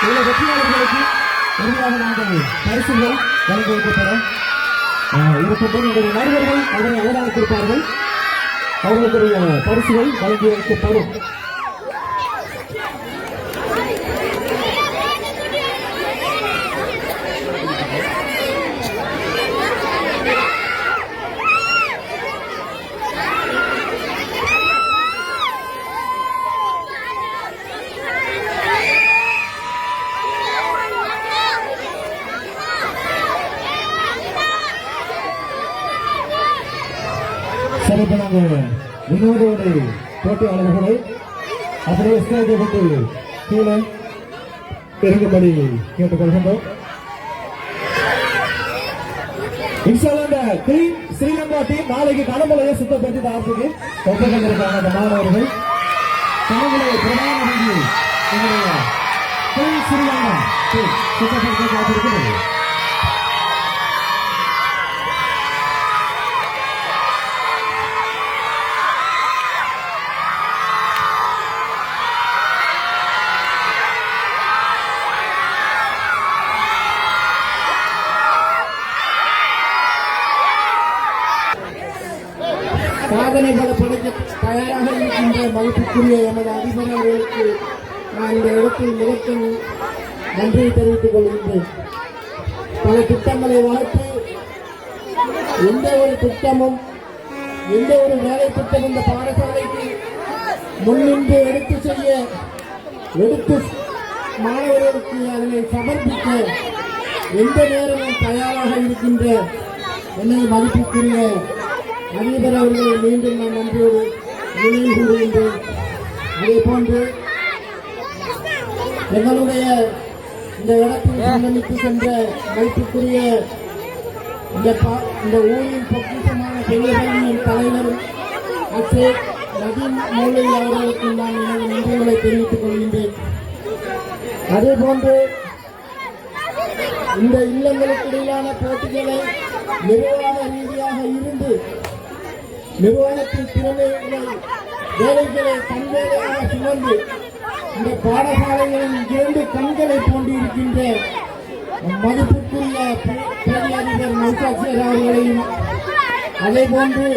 இவ்வளவு வெற்றியாளர்களுக்கு உறுதியாக நாங்கள் பரிசுகள் வழங்கி வைக்கப்பட இருக்கும். எங்களுடைய நண்பர்கள் அதனை அவதானித்திருப்பார்கள். அவர்களுடைய பரிசுகள் வழங்கி வைக்கப்படும். சரி, இப்ப நாங்கள் வினோதோடு போட்டியாளர்களை அப்படியே ஸ்டேஜை விட்டு கீழே இறங்கும்படி கேட்டுக்கொள்கின்றோம். இன்ஷால்லா கிளீன் ஸ்ரீலங்கா டீம் நாளைக்கு கடமலையை சுத்தப்படுத்தி தாரத்துக்கு ஒப்பந்தங்களுக்கான அந்த மாணவர்கள் கடமலை பிரதான ரீதியில் கிளீன் ஸ்ரீலங்கா டீம் சுத்தப்படுத்தி காத்திருக்கிறது. சாதனை பல படைக்க தயாராக இருக்கின்ற மதிப்புக்குரிய எமது அதிபர் அவர்களுக்கு நான் இந்த இடத்தில் மிகவும் நன்றியை தெரிவித்துக் கொள்கின்றேன். பல திட்டங்களை வளர்த்து எந்த ஒரு திட்டமும் எந்த ஒரு வேலை திட்டம் இந்த பாடசாலைக்கு முன்னின்று எடுத்து மாணவர்களுக்கு அதனை சமர்ப்பிக்க எந்த நேரமும் தயாராக இருக்கின்ற எனது மதிப்புக்குரிய அதிபர் அவர்களை மீண்டும் நான் நன்றியோடு நினைவு கூறுகின்றேன். அதே போன்று எங்களுடைய இந்த இடத்தில் சங்கமித்து சென்ற மதிப்புக்குரிய இந்த ஊரின் பொக்கிஷமான பெரியபள்ளியின் தலைவரும் நதீம் மௌலவி அவர்களுக்கு நான் எனது நன்றிகளை தெரிவித்துக் கொள்கின்றேன். அதே போன்று இந்த இல்லங்களுக்கு இடையிலான போட்டிகளை நிர்வாக ரீதியாக இருந்து நிறுவனத்தின் திறமைகளை வேலைகளை தன்வேலையாக சுமந்து இந்த பாடசாலைகளின் 2 கண்களை போன்றிருக்கின்ற மதிப்புக்குரிய பேரதிபர் மல்காட்சியர் அவர்களையும் அதே போன்று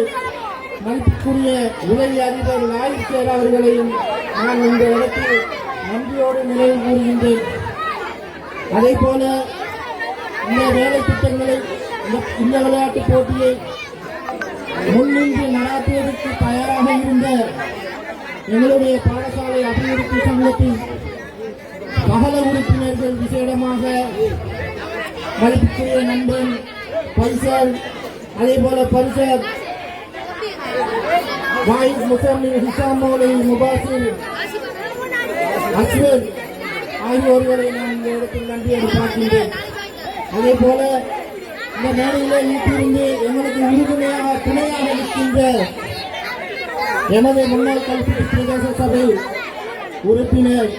மதிப்புக்குரிய உதவி அதிபர் நாயிக் அவர்களையும் நான் இந்த இடத்தில் நன்றியோடு நினைவு கூறுகின்றேன். அதே போல இந்த வேலை திட்டங்களை இந்த விளையாட்டுப் போட்டியை முன்னின்று நடாத்துவதற்கு தயாராக இருந்த எங்களுடைய பாடசாலை அபிவிருத்தி சங்கத்தின் சகல உறுப்பினர்கள், விசேடமாக மதிப்புக்குரிய நண்பன் பரிசல், அதே போல பரிசல் வாயிஸ் முசம்மில் ஹிசாம் மௌலவி முபாசிர் அஸ்வர் ஆகியோர்களை நான் இந்த இடத்தில் நன்றியை பார்க்கின்றேன். அதே போல இந்த மேடையிலே வீட்டிலிருந்து எங்களுக்கு உறுதுணையாக துணையாக இருக்கின்ற எமது முன்னாள் கல்வி பிரதேச சபை உறுப்பினர்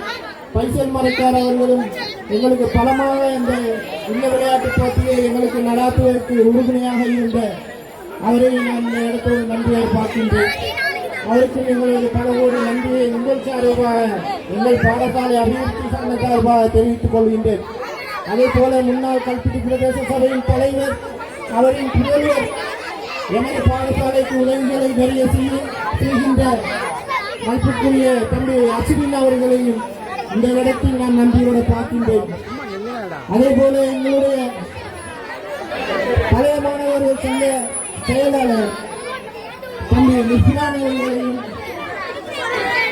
பைசல் மரக்கார் அவர்களும் எங்களுக்கு பலமாக இந்த விளையாட்டுப் போட்டியை எங்களுக்கு நடாத்துவதற்கு உறுதுணையாக இருந்த அவரை நான் இந்த இடத்தோடு நன்றியை பார்க்கின்றேன். அவருக்கு எங்களது பல கோடி நன்றியை உங்கள் சார்பாக எங்கள் பாடசாலை அபிவிருத்தி சங்க சார்பாக தெரிவித்துக் கொள்கின்றேன். அதே போல முன்னாள் கல்வி பிரதேச சபையின் தலைவர், அவரின் புதல்வர், எமது பாடசாலைக்கு உதவிகளை நிறைய செய்கின்ற மதிப்புக்குரிய தம்பி அசுவின் அவர்களையும் இந்த இடத்தில் நான் நன்றியோடு பார்க்கின்றேன். அதே போல எங்களுடைய பழைய மாணவர்கள் சங்க செயலாளர் தம்பி நிஸ்லான் அவர்களையும்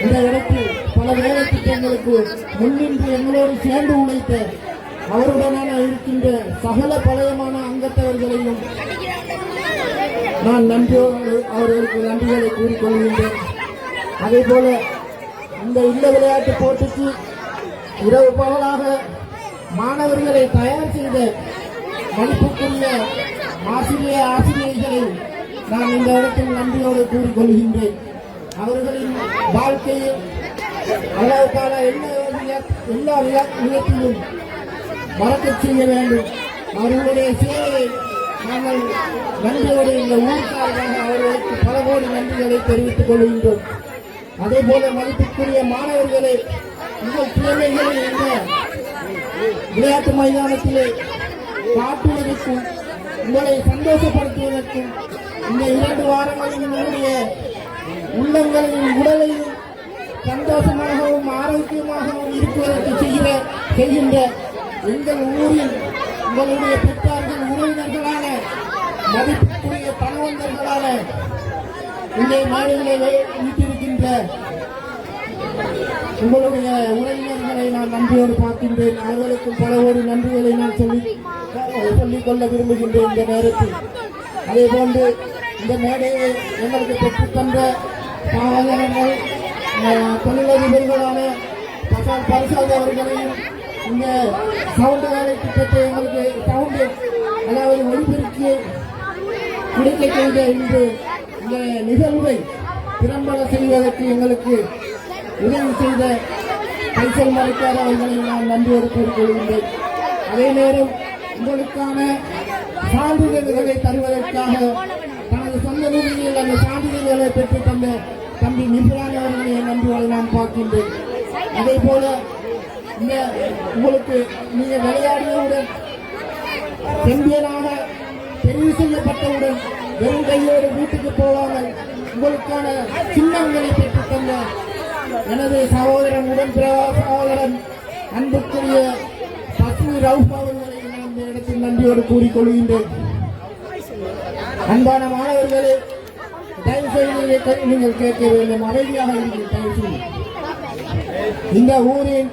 இந்த இடத்தில் பல வேலை திட்டங்களுக்கு முன்னின்று எங்களோடு சேர்ந்து உழைத்த அவருடனான இருக்கின்ற சகல பழையமான அங்கத்தவர்களையும் நான் நன்றியோடு அவர்களுக்கு நன்றிகளை கூறிக்கொள்கின்றேன். அதே போல இந்த விளையாட்டு போட்டிக்கு இரவு பகலாக மாணவர்களை தயார் செய்த மதிப்புக்குரிய ஆசிரியர்களை நான் இந்த இடத்தில் நன்றியோடு கூறிக்கொள்கின்றேன். அவர்களின் வாழ்க்கையில் அல்லாஹ்வுத்தாலா எல்லா விதத்திலும் மறக்கச் செய்ய வேண்டும். அவர்களுடைய சேவையை நாங்கள் நன்றியோடு இந்த ஊருக்காரராக அவர்களுக்கு பல கோடி நன்றிகளை தெரிவித்துக் கொள்கின்றோம். அதே போல மதிப்புக்குரிய மாணவர்களை உங்கள் திறமைகளை இந்த விளையாட்டு மைதானத்திலே காட்டுவதற்கும் உங்களை சந்தோஷப்படுத்துவதற்கும் இந்த 2 வாரங்களில் உங்களுடைய உள்ளங்களையும் உடலையும் சந்தோஷமாகவும் ஆரோக்கியமாகவும் இருக்குவதற்கு செய்கின்ற எங்கள் ஊரில் உங்களுடைய பெற்றார்கள் உறவினர்களான மதிப்புக்குரிய பணவந்தர்களான இந்த நாடுகளிலே வீட்டிருக்கின்ற உங்களுடைய உறவினர்களை நான் நன்றியோடு பார்க்கின்றேன். அவர்களுக்கும் பல ஒரு நன்றிகளை நான் சொல்லிக் கொள்ள விரும்புகின்றேன் இந்த நேரத்தில். அதே போன்று இந்த மேடையை எங்களுக்கு பெற்றுத் தந்த சாதனங்கள் தொழிலதிபர்களான பரிசால் அவர்களையும் இந்த சவுண்டு வேலை திட்டத்தை எங்களுக்கு சவுண்டு அதாவது ஒளிபெருக்கி கிடைக்க செய்த இன்று இந்த நிகழ்வை திறம்பட செய்வதற்கு எங்களுக்கு உதவி செய்த பைசல் மலைக்கார அவர்களை நான் நன்றியோடு கூறிக்கொள்கின்றேன். அதே நேரம் உங்களுக்கான சான்றிதழ்களை தருவதற்காக தனது சொந்த நிலையில் அந்த சான்றிதழ்களை பெற்று தந்த தம்பி நிபுணான் அவர்களை நன்றியோடு நான் பார்க்கின்றேன். அதே போல இந்த உங்களுக்கு நீங்க விளையாடியவுடன் செம்பியனாக தெரிவு செய்யப்பட்டவுடன் வெறும் கையோடு வீட்டுக்கு போவாமல் உங்களுக்கான சின்னங்களை பெற்றுத் தந்த எனது சகோதரன் சகோதரன் அன்புக்குரிய பசுமி ரவுப் அவர்களை நான் இந்த இடத்தில் நன்றியோடு கூறிக்கொள்கின்றேன். அன்பான மாணவர்களே, தயவு செய்து நீங்கள் கேட்க வேண்டும், அமைதியாக இருக்கிற தயவு செய்து. இந்த ஊரின்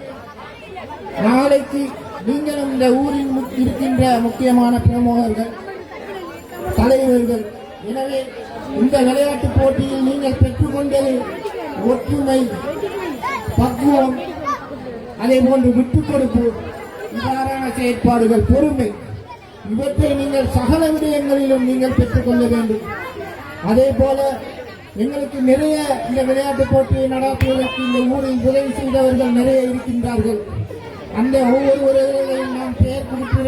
நாளைக்கு நீங்களும் இந்த ஊரில் இருக்கின்ற முக்கியமான பிரமுகர்கள் தலைவர்கள். எனவே இந்த விளையாட்டு போட்டியில் நீங்கள் பெற்றுக்கொண்டது ஒற்றுமை, பக்குவம், அதே போன்று விட்டுக் கொடுப்பு, இவ்வாறான செயற்பாடுகள், பொறுமை, இவற்றை நீங்கள் சகல விடயங்களிலும் நீங்கள் பெற்றுக்கொள்ள வேண்டும். அதே போல எங்களுக்கு நிறைய இந்த விளையாட்டு போட்டியை நடத்துவதற்கு இந்த ஊரில் உதவி செய்தவர்கள் நிறைய இருக்கின்றார்கள். அந்த ஒவ்வொருவர்களையும் நாம் பெயர் குறிப்பிட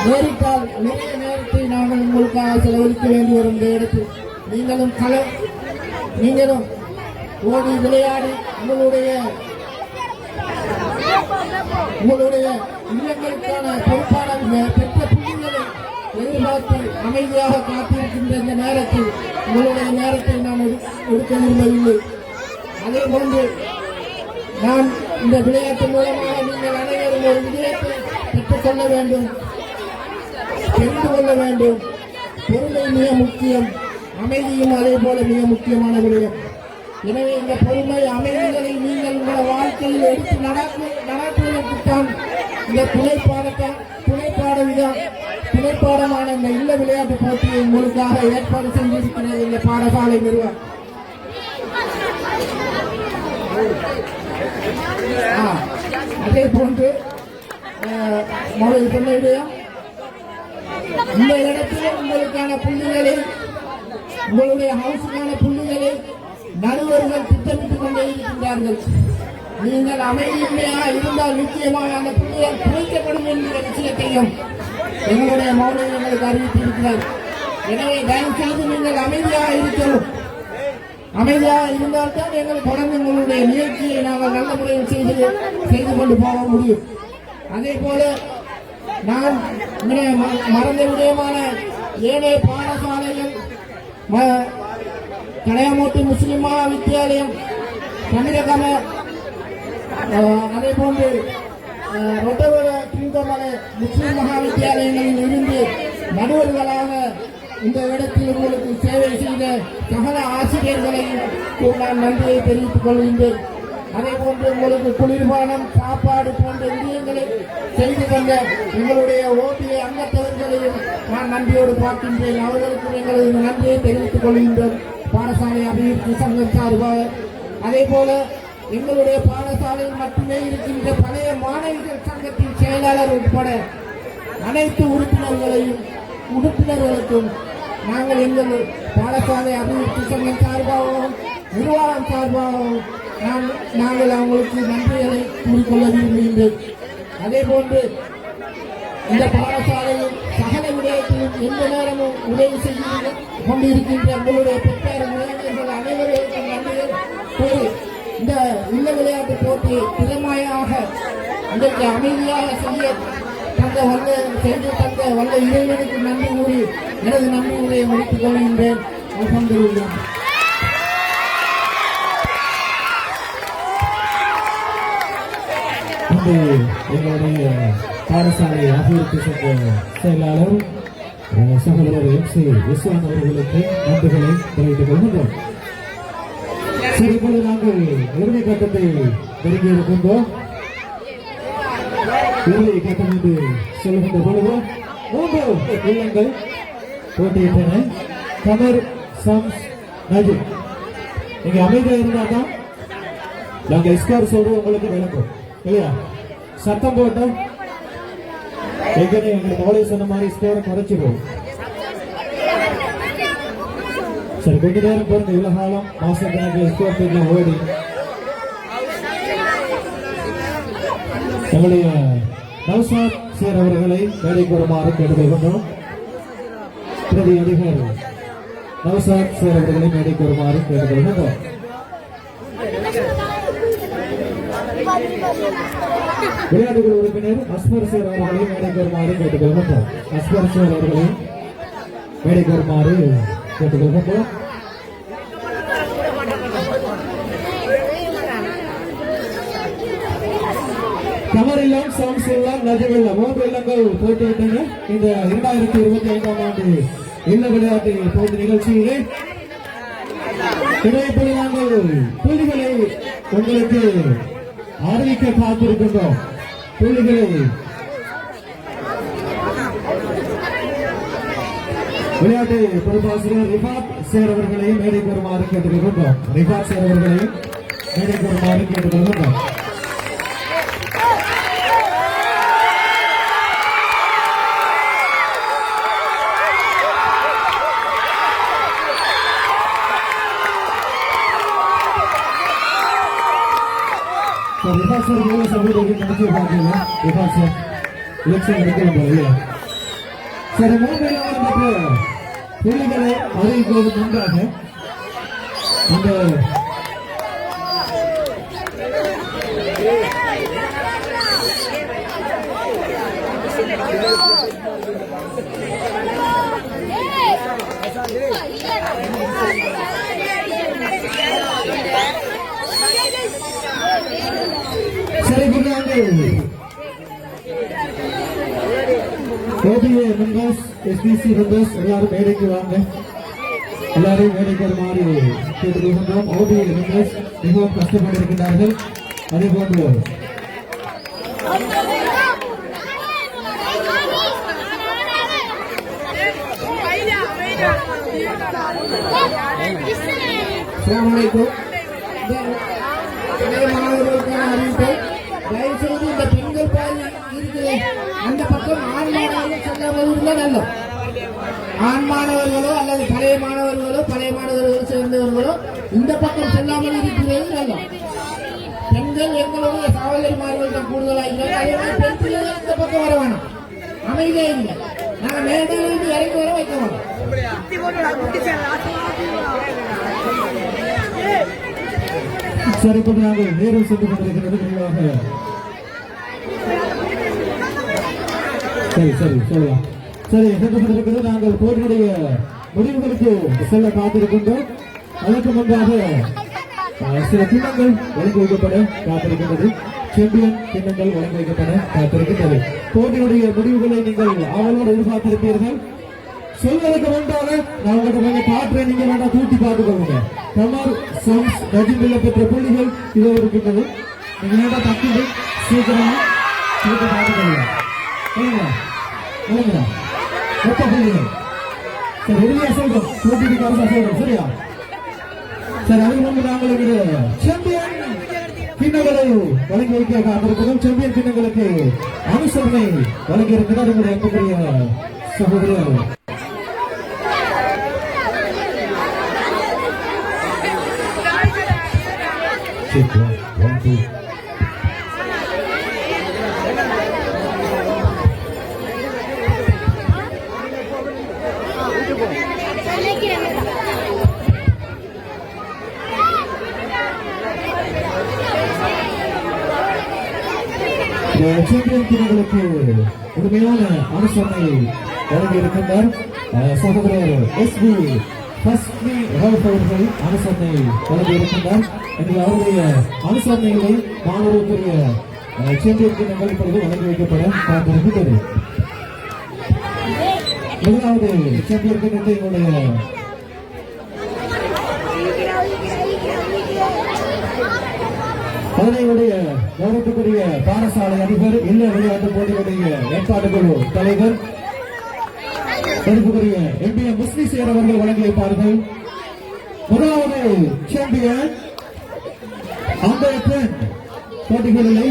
நேரிட்டால் நிறைய நேரத்தை நாங்கள் உங்களுக்காக செலவழிக்க வேண்டி வரும். இந்த இடத்தில் நீங்களும் ஓடி விளையாடி உங்களுடைய இல்லங்களுக்கான பொறுப்பான பெற்ற புள்ளிகளை எதிர்பார்த்து அமைதியாக காத்திருக்கின்ற இந்த நேரத்தில் உங்களுடைய நேரத்தை நான் எடுக்க விரும்பவில்லை. அதே போன்று நான் இந்த விளையாட்டு மூலமாக நீங்கள் அனைவரும் ஒரு விஜயத்தை பெற்றுக் கொள்ள வேண்டும், தெரிந்து கொள்ள வேண்டும். பொறுமை மிக முக்கியம், அமைதியும் அதே போல மிக முக்கியமான விடயம். எனவே இந்த பொறுமை அமைதிகளை நீங்கள் உங்கள் வாழ்க்கையில் எடுத்து நடத்துவதற்குத்தான் இந்த துணைப்பாடமான இந்த இல்ல விளையாட்டு போட்டியை உங்களுக்காக ஏற்பாடு செய்திருக்கிறது இந்த பாடசாலை நிறுவனம். அதே போன்று சொன்ன விடயம், இந்த இடத்திலே உங்களுக்கான புள்ளிகளை, உங்களுடைய ஹவுஸுக்கான புள்ளிகளை நடுவர்கள் திட்டமிட்டுக் கொண்டே இருக்கின்றார்கள். நீங்கள் அமைதியின்மையாக இருந்தால் நிச்சயமாக அந்த புள்ளிகள் குறைக்கப்படும் என்கிற விஷயத்தையும் எங்களுடைய மௌனம் எங்களுக்கு அறிவித்திருக்கிறார். எனவே தயவு செய்து நீங்கள் அமைதியாக இருக்கணும். அமைதியாக இருந்தால்தான் எங்கள் தொடர்ந்து உங்களுடைய நிகழ்ச்சியை நாங்கள் நல்ல முறையில் செய்து கொண்டு போக முடியும். அதே போல நான் மறந்த விடயமான ஏனைய பாடசாலைகள், கடையாமூட்டி முஸ்லிம் மகா வித்தியாலயம், தமிழகம, அதே போன்று ரொட்டவர கிங்கமல முஸ்லிம் மகா வித்தியாலயங்களில் இருந்து நடுவர்களாக இந்த இடத்தில் உங்களுக்கு சேவை செய்த சகல ஆசிரியர்களையும் நான் நன்றியை தெரிவித்துக் கொள்கின்றேன். அதே போன்று உங்களுக்கு குளிர்பானம், சாப்பாடு போன்ற விடயங்களை செய்து தந்த எங்களுடைய ஓபிஏ அங்கத்தவர்களையும் நான் நன்றியோடு பார்க்கின்றேன். அவர்களுக்கு எங்களது நன்றியை தெரிவித்துக் கொள்கின்றோம் பாடசாலை அபிவிருத்தி சங்கம் சார்பாக. அதே போல எங்களுடைய பாடசாலையில் மட்டுமே இருக்கின்ற பழைய மாணவிகள் சங்கத்தின் செயலாளர் உட்பட அனைத்து உறுப்பினர்களுக்கும் நாங்கள் எங்கள் பாடசாலை அபிவிருத்தி சங்கம் சார்பாகவும் நிர்வாகம் சார்பாகவும் நாங்கள் அவங்களுக்கு நன்றிகளை கூறிக்கொள்ள விரும்புகின்றோம். அதே போன்று இந்த பாடசாலையில் சகல விடயத்திலும் எந்த நேரமும் உதவி செய்து கொண்டிருக்கின்ற எங்களுடைய பெற்றார் இளைஞர்கள் அனைவருக்கும் நன்றிகள் கூறி இந்த இல்ல விளையாட்டு போட்டியை திறமையாக இதற்கு அமைதியாக செய்து தந்த வல்ல இறைவனுக்கு நன்றி கூறி எனது நன்றி உரையை முடித்துக் கொள்கின்றேன். அல்ஹம்துலில்லாஹ். எங்களுடைய பாடசாலை அபிவிருத்தி சங்க செயலாளர் சகோதரர் MC விஸ்வான் அவர்களுக்கு நன்றிகளை தெரிவித்துக் கொள்கின்றோம். சரி, இப்போது நாங்கள் இறுதி கட்டத்தை நெருங்கி இருக்கின்றோம். இறுதி கட்டம் என்று சொல்லுகின்ற பொழுது 3 உள்ளங்கள் போட்டியிட்டன. Qamar, sums, Najib. நீங்க அமைதியா இருந்தா தான் நாங்க ஸ்கோர் சொல்றோம், உங்களுக்கு விளங்கும் இல்லையா? சத்தம் போட்டோம் எங்களுக்கு மோளை சொன்ன மாதிரி ஸ்கோரை குறைச்சிடும். சரி, கொஞ்ச நேரம் போறது இவ்வளவு காலம் மாசம் கணக்கில் ஸ்கோர் பண்ண ஓடி எங்களுடைய நவ்சாத் சேர் அவர்களை வேலைக்கு வருமாறு கேட்டுக்கொள்கின்றோம். பிரதி அதிகாரி நவ்சாத் சேர் அவர்களை மேடைக்கு வருமாறு கேட்டுக்கொள்கின்றோம். விளையாட்டுகள் உறுப்பினர் அஸ்மர் சேர் அவர்களையும் மேடைக்கு வருமாறு கேட்டுக்கொள்கின்றோம். அஸ்மர் சேர் அவர்களையும் மேடைக்கு வருமாறு கேட்டுக்கொள்கின்றோம். கமரெல்லாம் சாங்ஸ் எல்லாம் நஜமெல்லாம் 3 இல்லங்கள் போட்டியிட்டன. இந்த 2025ஆம் ஆண்டு இல்ல விளையாட்டு போட்டி நிகழ்ச்சியிலே இடைப்படி நாங்கள் புள்ளிகளை உங்களுக்கு அறிவிக்க காத்திருக்கின்றோம். புள்ளிகளை விளையாட்டு பொறுப்பாசிரியர் ரிஃபாத் சேர் அவர்களையும் மேடைக்கு வருமாறு கேட்டுக்கொள்கின்றோம். ரிஃபாத் சேர் அவர்களையும் மேடைக்கு வருமாறு கேட்டுக்கொள்கின்றோம். ரிஃபாத் சார் வேலை சகோதரிக்கு நடத்தி பார்க்கல. ரிஃபாத் சார் எலெக்ஷன் எடுக்கலாம் இல்லையா? சரி, 3 புள்ளிகளை அறிவிப்பது முன்பாக இந்த சரி OBA மெம்பர்ஸ், SBC மெம்பர்ஸ் எல்லாரும் மேடைக்கு வாங்க. எல்லாரையும் மேடைக்கு வருமாறு கேட்டுக்கொள்கின்றோம். OBA மெம்பர்ஸ் மிகவும் கஷ்டப்பட்டு இருக்கின்றார்கள். அதே போன்று மாணவர்களுக்கான அறிவிப்பை தயவு செய்து இந்த பெண்கள் பால் இருக்குது அந்த பக்கம் ஆண் மாணவர்கள் செல்லாமல் இருந்தால் நல்ல ஆண் மாணவர்களோ அல்லது பழைய மாணவர்களோ சேர்ந்தவர்களோ இந்த பக்கம் செல்லாமல் இருக்கிறது நல்ல. பெண்கள் எங்களுடைய காவலர்மார்கள் தான் கூடுதலாக இல்லை. அதே மாதிரி பெண் பிள்ளைகள் இந்த பக்கம் வர வேணாம், அமைதியே இல்லை. நாங்கள் மேடையிலிருந்து இறங்கி வர வைக்க வேணும். சரி, இப்ப நாங்கள் நேரம் சென்று கொண்டிருக்கிறது விரிவாக. சரி சொல்லலாம். சரி, சென்று கொண்டிருக்கிறது. நாங்கள் போட்டியுடைய முடிவுகளுக்கு செல்ல காத்திருக்கின்றோம். அதற்கு முன்பாக சில கிண்ணங்கள் வழங்கி வைக்கப்பட காத்திருக்கின்றது. சாம்பியன் கிண்ணங்கள் வழங்கி வைக்கப்பட காத்திருக்கின்றது. போட்டியுடைய முடிவுகளை நீங்கள் அவளோடு எதிர்பார்த்திருப்பீர்கள். சொல்வதற்கு முன்பாக நான் உங்களுக்கு கொஞ்சம் காட்டுறேன், நீங்க வேண்டாம் கூட்டி பார்த்துக்கோங்க. கமர், சம்ஸ், நஜிபில் பெற்ற புள்ளிகள் இதோ இருக்கின்றது. நீங்க வேண்டாம் தக்குது சீக்கிரமா கூட்டி பார்த்துக்கோங்க. மொத்த புள்ளிகள் சரி வெளியே சொல்றோம், கூட்டிட்டு சொல்றோம். சரியா? சரி, அதுக்கு முன்பு நாங்கள் சாம்பியன் கிண்ணங்களை வழங்கி வைக்க காத்திருக்கிறோம். சாம்பியன் கிண்ணங்களுக்கு அனுசரணை வழங்கி இருக்கிறார் எங்களுடைய அன்புக்குரிய சகோதரர் சாம்பியன் கிண்ணங்களுக்கு உண்மையான அனுசரணை வழங்கி இருக்கின்றார் சகோதரர் எஸ்பி பஸ்மி ரவுப் அவர்கள் அனுசரணை வழங்கி இருக்கின்றார். அவருடைய அனுசரணைகளை மாணவர்களுக்குரிய சாம்பியன் கிண்ணங்கள் இப்பொழுது வழங்கி வைக்கப்பட காத்திருக்கின்றது. முதலாவது சாம்பியன் கிண்ணத்தை எங்களுடைய அதனையுடைய கௌரவத்துக்குரிய பாடசாலை அதிபர் இல்ல விளையாட்டு போட்டியுடைய ஏற்பாடு குழு தலைவர் பெருமைக்குரிய எம்பிஎம் முஸ்லி சேர் அவர்கள் வழங்கி வைப்பார்கள். முதலாவது சாம்பியன் அம்பேத்கர் போட்டிகளிலே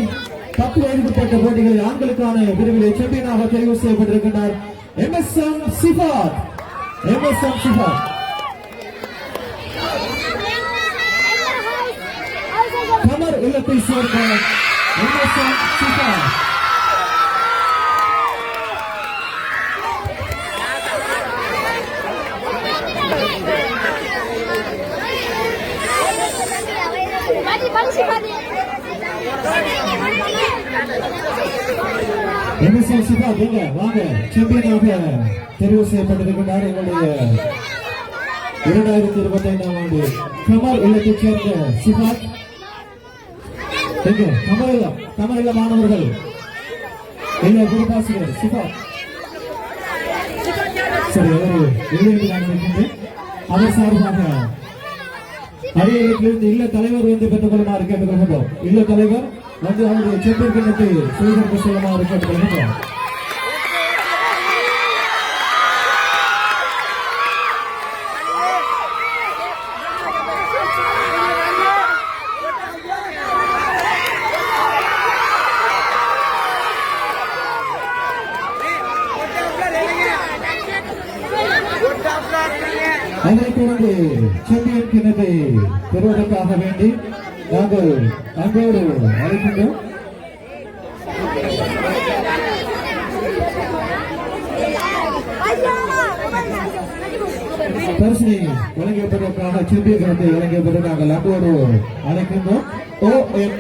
10 வயதுக்குட்பட்ட போட்டிகளில் ஆண்களுக்கான பிரிவிலே சாம்பியனாக தெரிவு செய்யப்பட்டிருக்கின்றார் MSM சிஃபாத். கமர் இல்லத்தை சேர்ந்த MSM சிஃபாத். MSM சிஃபாத் வாங்க சாம்பியனாக தெரிவு செய்யப்பட்டிருக்கின்றார். எங்களுடைய 2025ஆம் ஆண்டு கமர் இல்லத்தைச் சேர்ந்த சிஃபாத். தமிழக மாணவர்கள் குருபாசிரியர் சிஃபாத் சரி அவர் சார்பாக அரியலூரிலிருந்து இல்ல தலைவர் வந்து பெற்றுக் கொள்ளுமாறு கேட்டுக்கொள்கின்றோம். இல்ல தலைவர் வந்து அவருடைய சாம்பியன் கிண்ணத்தை சுவீகரிக்க சொல்லுமாறு கேட்டுக்கொள்கின்றோம். அதனைத் தொடர்ந்து சாம்பியன் கிண்ணத்தை பெறுவதற்காக வேண்டி நாங்கள் அன்போடு அழைக்கின்றோம். பரிசினை வழங்கியதற்காக சாம்பியன் கிண்ணத்தை வழங்கியதற்கு நாங்கள் அன்போடு அழைக்கின்றோம். OM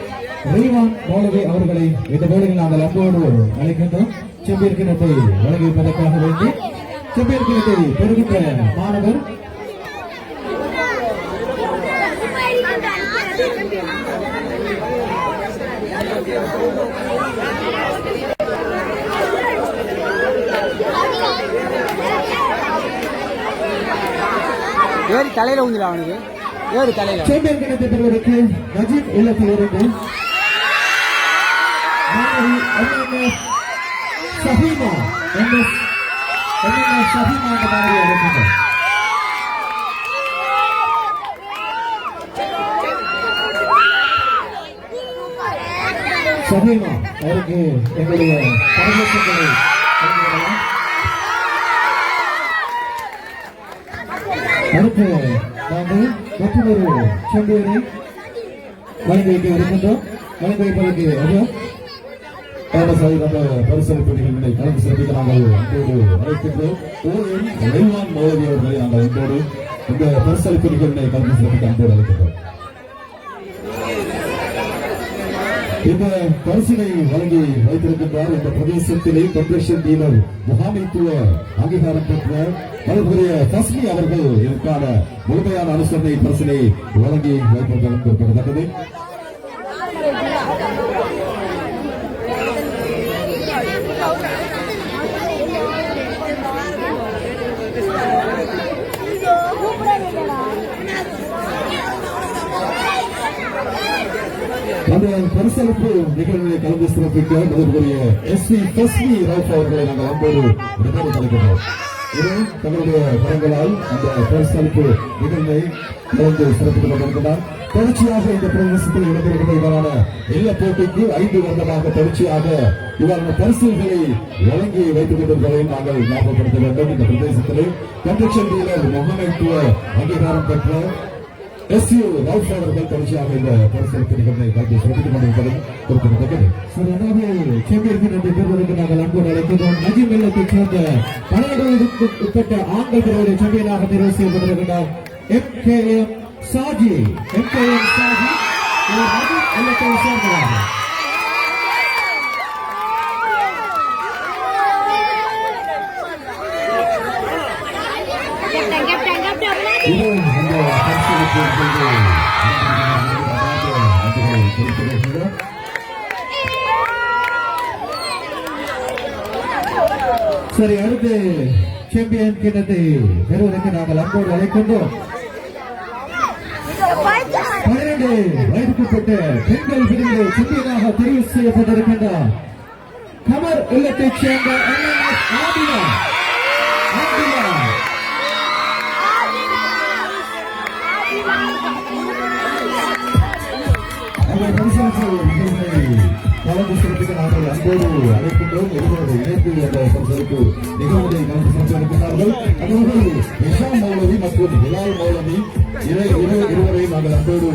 ரீவான் மௌலவி அவர்களை இந்த போலில் நாங்கள் அன்போடு அழைக்கின்றோம். சாம்பியன் கிண்ணத்தை வழங்கியதற்காக வேண்டி சாம்பியன் கிண்ணத்தை பெறுகின்ற மாணவர் ஏறி தலையில ஊந்துடா அவனுக்கு ஏறி தலையில சாம்பியன் கிண்ணத்தை பெறுவதற்கு நஜீப் இல்லத்தில் இருந்து ஷஹீமா ஷஹீமா என்ற மாதிரி அழைக்கின்றோம். ஷஹீமா அவருக்கு எங்களுடைய பாராட்டுக்களை அடுத்து நாங்கள் மற்றொரு சாம்பியனை வழங்கி வைக்க இருக்கின்றோம். வழங்கி வைப்பதற்கு பாடசாலை பரிசளிப்பு நிகழ்வினை கலந்து சிறப்பிக்க நாங்கள் அன்போடு அழைக்கின்றோம். ரஹ்மான் மௌலவி அவர்களை நாங்கள் அன்போடு இந்த பரிசளிப்பு நிகழ்வினை கலந்து சிறப்பிக்க அன்போடு அழைக்கின்றோம். இந்த பரிசினை வழங்கி வைத்திருக்கின்றார். இந்த பிரதேசத்திலே கன்வென்ஷன் டீலர் முகாமைத்துவ அங்கீகாரம் பெற்ற மதிப்புரிய பஸ்மி அவர்கள் இதற்கான முழுமையான அனுசரணை பரிசினை வழங்கி வைத்திருப்பது. அந்த பரிசளிப்பு நிகழ்வுகளை கலந்து சிறப்பிக்க மதிப்புரிய எஸ்பி பஸ்மி ரவுப் அவர்களை நாங்கள் அன்போடு அழைக்கின்றோம். இது தங்களுடைய படங்களால் அந்த பரிசளிப்பு நிகழ்வை கலந்து சிறப்பித்துக் கொண்டிருக்கிறார். தொடர்ச்சியாக இந்த பிரதேசத்தில் இடம்பெறுகின்ற இவ்வாறான எல்லா போட்டிக்கு 5 வருடமாக தொடர்ச்சியாக இவ்வாறான பரிசுகளை வழங்கி வைத்துக் கொண்டிருப்பதை நாங்கள் ஞாபகப்படுத்த வேண்டும். இந்த பிரதேசத்திலே கன்ஸ்ட்ரக்ஷன் டீலர் முகமைத்துவ அங்கீகாரம் பெற்ற SU ரவுஃப் அவர்கள் தொடர்ச்சியாக இந்த பரிசளிப்பு நிகழ்வை கல்வி சிறப்பித்துக் கொண்டிருப்பதும் குறிப்பிடத்தக்கது. சாம்பியன் பெறுவதற்கு நாங்கள் அன்போடு அழைக்கிறோம். நஜீம் இல்லத்தைச் சேர்ந்த 12 வயதுக்கு உட்பட்ட ஆண்கள் பிரிவில் சாம்பியனாக தேர்வு செய்யப்பட்டிருக்கிறார் MKM சாஜி. MKM சாஜி இவர் நஜீம் இல்லத்தை சேர்ந்தவர். இது இந்த பரிசளிப்பு குறிப்பிடுகிறது. சரி, அடுத்து சாம்பியன் கிண்ணத்தை பெறுவதற்கு நாங்கள் அன்போடு அழைக்கின்றோம். 12 வயதுக்குட்பட்ட பெண்கள் பிரிவில் சாம்பியனாக தெரிவு செய்யப்பட்டிருக்கின்றார் கமர் இல்லத்தைச் சேர்ந்த ஆதிலா. அந்த பரிசளிப்பு நிகழ்வை கலந்து சிறப்பிக்க நாங்கள் அன்போடு அழைக்கின்றோம். இருவரோடு இணைந்து அந்த பரிசளிப்பு நிகழ்வுகளை கலந்து சிறப்பிருக்கிறார்கள். அவர்கள் இஷாம் மௌலவி மற்றும் ஹிலால் மௌலவி இருவரையும் நாங்கள் அன்போடு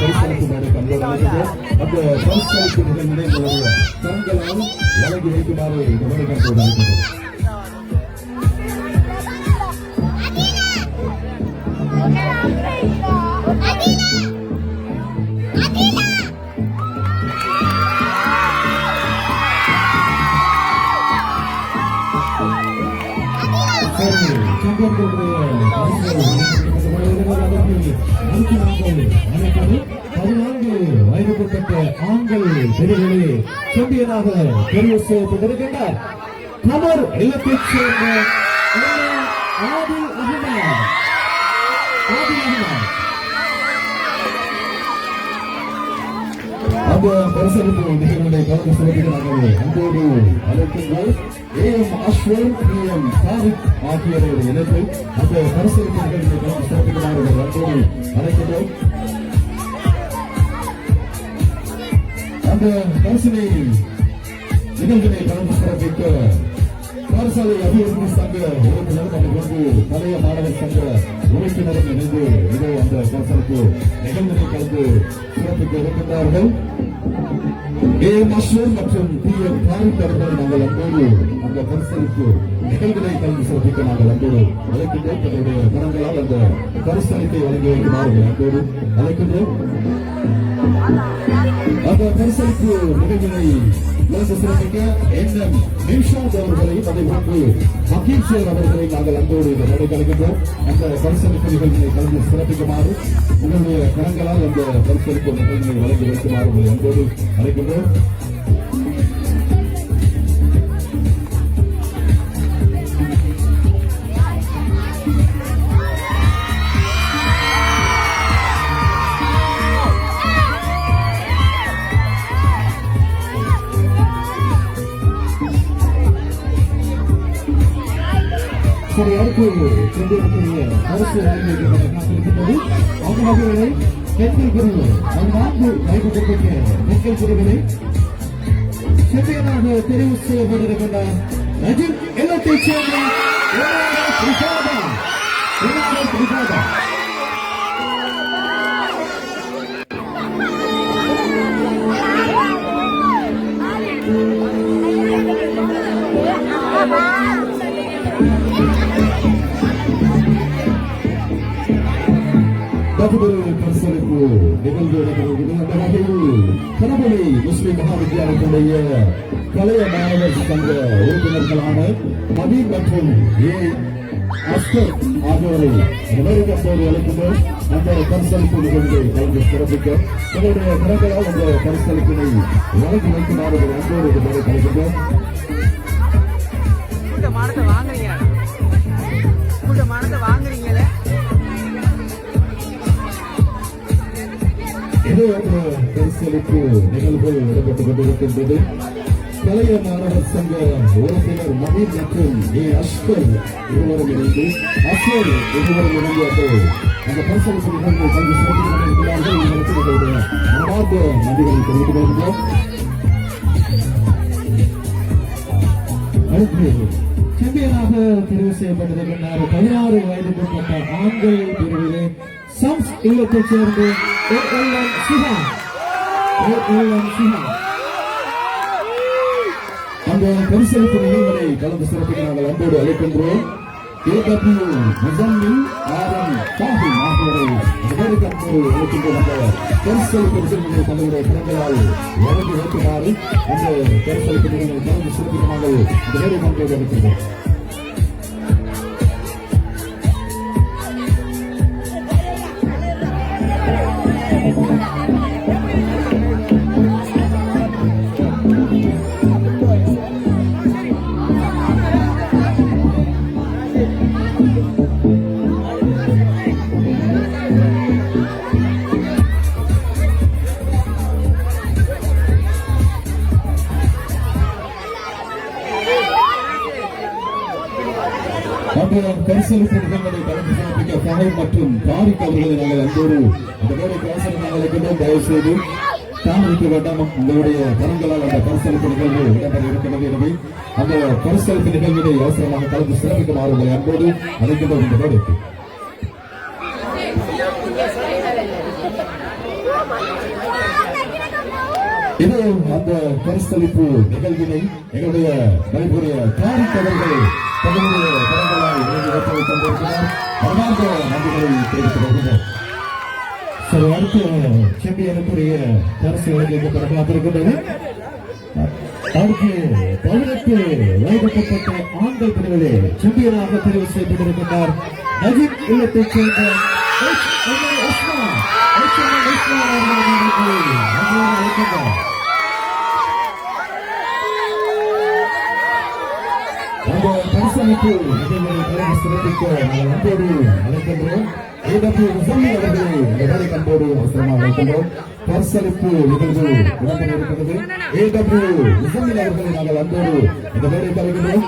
பரிசளிப்பு மேடைக்கு அன்போடு அழைக்கின்றோம். அந்த பரிசளிப்பு நிகழ்வினை எங்களுடைய கரங்களால் வழங்கி வைக்குமாறு இந்த மேடைக்கு அன்போடு அழைக்கின்றோம். வயதுக்குட்பட்ட ஆண்கள் பிரிவிலே சாம்பியனாக தெரிவு செய்யப்பட்டிருக்கின்றார் கமர் இல்லத்தைச் சேர்ந்த ஆதில் அஹ்மத். அந்த பரிசளிப்பு நிகழ்வுகளை கலந்து சிறப்பிக்க நாங்கள் அன்போடு அழைக்கின்றோம். AM அஸ்வர், PM சாரிக் ஆகியோருடைய இணைப்பு அந்த பரிசளிப்பு நிகழ்வுகளை கலந்து சிறப்பிக்குமாறு அன்போடு அழைக்கின்றோம். அந்த பரிசனை நிகழ்வினை கலந்து சிறப்பிக்க பாடசாலை அபிவிருத்தி சங்க உறுப்பினர் அதுபோன்று பழைய மாணவர் சங்க உறுப்பினரும் இணைந்து இதோ அந்த பரிசளிப்பு நிகழ்வினை கலந்து சிறப்பிக்க இருக்கின்றார்கள். AM அஸ்வர் மற்றும் PM சாரிக் அவர்கள் நாங்கள் அன்போடு அந்த பரிசளிப்பு நிகழ்வினை கலந்து சிறப்பிக்க நாங்கள் அன்போடு அழைக்கின்றோம். தன்னுடைய கரங்களால் அந்த பரிசளிப்பை வழங்கி வைக்குமாறு அன்போடு அழைக்கின்றோம். அந்த பரிசளிப்பு நிகழ்வினை கலந்து சிறப்பிக்க NM நிம்ஷாத் அவர்களையும் அதை போன்று ஹக்கீம் சேர் அவர்களை நாங்கள் அன்போடு இந்த மேடைக்கு அழைக்கின்றோம். அந்த பரிசளிப்பு நிகழ்வினை கலந்து சிறப்பிக்குமாறு உங்களுடைய கரங்களால் அந்த பரிசளிப்பு நிகழ்வினை வழங்கி வைக்குமாறு உங்களை அன்போடு அழைக்கின்றோம். சரி, அடுத்து கொண்டிருக்கிற அரசு காத்திருக்கின்றது. அந்த வகைகளை பெண்கள் பிரிவு 4 வயதுக்குட்பட்ட பெண்கள் பிரிவினை சாம்பியனாக தெரிவு செய்யப்பட்டிருக்கின்றார் நஜீம் இல்லத்தைச் சேர்ந்த ரிஃபாதா. பரிசளிப்பு நிகழ்வு நடைபெறுகிறது. அந்த வகையில் கனபலி முஸ்லிம் மகாவித்யாலயத்துடைய பழைய மாணவர் சங்க உறுப்பினர்களான மதீப் மற்றும் அஸ்கர் ஆகியோரை அமெரிக்கத்தோடு அழைக்கின்றோம். அந்த பரிசளிப்பு நிகழ்வை கலந்து சிறப்பிக்க எங்களுடைய கரங்களால் அந்த பரிசளிப்பினை வழங்கி வைக்குமாறு அன்போடு இதுவரை கலைக்கின்றோம். இதே பரிசளிப்பு நிகழ்வுகள் நடைபெற்றுக் கொண்டிருக்கின்றது. பழைய மாணவர் சங்க உறுப்பினர் மஹீத் மற்றும் அஸ்கர் இருவரும் இணைந்து அந்த பரிசளிப்பு நிகழ்வு பங்கு சிறப்பிக்கிறார்கள். மனமார்ந்த நன்றிகளை தெரிவித்துக் கொள்கிறோம். அடுத்து சாம்பியனாக தெரிவு செய்யப்பட்டிருக்கின்றார் 16 வயதுக்குட்பட்ட ஆண்கள் பிரிவிலே சம்ஸ் இல்லத்தைச் சேர்ந்து ALM சிஹா. அந்த பரிசளிப்பு நிகழ்வுகளை கலந்து சிறப்பிக்க நாங்கள் அன்போடு அழைக்கின்றோம். AW முசம்மில் ஆரம் காஹிம் ஆகியோரை அமெரிக்கன்போடு அழைக்கின்றோம். அந்த பரிசளிப்பு நிகழ்வுகளை தங்களுடைய பிறந்தநாள் வழங்கி வைக்குமாறு அந்த பரிசளிப்பு நிகழ்வுகளை கலந்து சிறப்பிக்க நாங்கள் அமெரிக்கன்போடு அழைக்கின்றோம். பரிசளிப்பு நிகழ்வுகளை கலந்து சிறப்பிக்க ஃபஹீம் மற்றும் தாரிக் அவர்களை நாங்கள் அன்போடு அந்த வேலை பேசலை நாங்கள் அழைக்கின்றோம். தயவு செய்து தாமதிக்க வேண்டாம். உங்களுடைய கரங்களால் அந்த பரிசளிப்பு நிகழ்வு இடம்பெற இருக்கிறது. எனவே அந்த பரிசளிப்பு நிகழ்வினை அவசரமாக கலந்து சிறப்பிக்குமாறு உங்களை அன்போடு அழைக்கின்றோம். இந்த வேலைக்கு இது அந்த பரிசளிப்பு நிகழ்வினை எங்களுடைய நடைபெறிய தாரிக் அவர்கள் தங்களுடைய கரங்களால் ஏற்படுத்திக் கொண்டிருக்கிறார். மனமார்ந்த நன்றிகளை தெரிவித்துக் கொள்கிறோம். சரி, அடுத்த சாம்பியனுக்குரிய பரிசு வழங்கப்பட காத்திருக்கின்றது. அடுத்து 18 வயதுக்குட்பட்ட ஆண்கள் பிரிவிலே சாம்பியனாக தெரிவு செய்யப்பட்டிருக்கிறார் நஜீப் இல்லத்தைச் சேர்ந்த உஸ்மான் அழைக்கின்றார். அந்த பரிசளிப்பு நிகழ்வுகளை கலந்து சிறப்பிக்க நாங்கள் அன்போடு அழைக்கின்றோம். AW முசம்மில் அவர்களை வேலை கண்போடு அவசரமாக அழைக்கின்றோம். பரிசளிப்பு நிகழ்வு இடம்பெற இருக்கிறது. AW முசம்மில் அவர்களை நாங்கள் அன்போடு இந்த வேலைக்கு அழைக்கின்றோம்.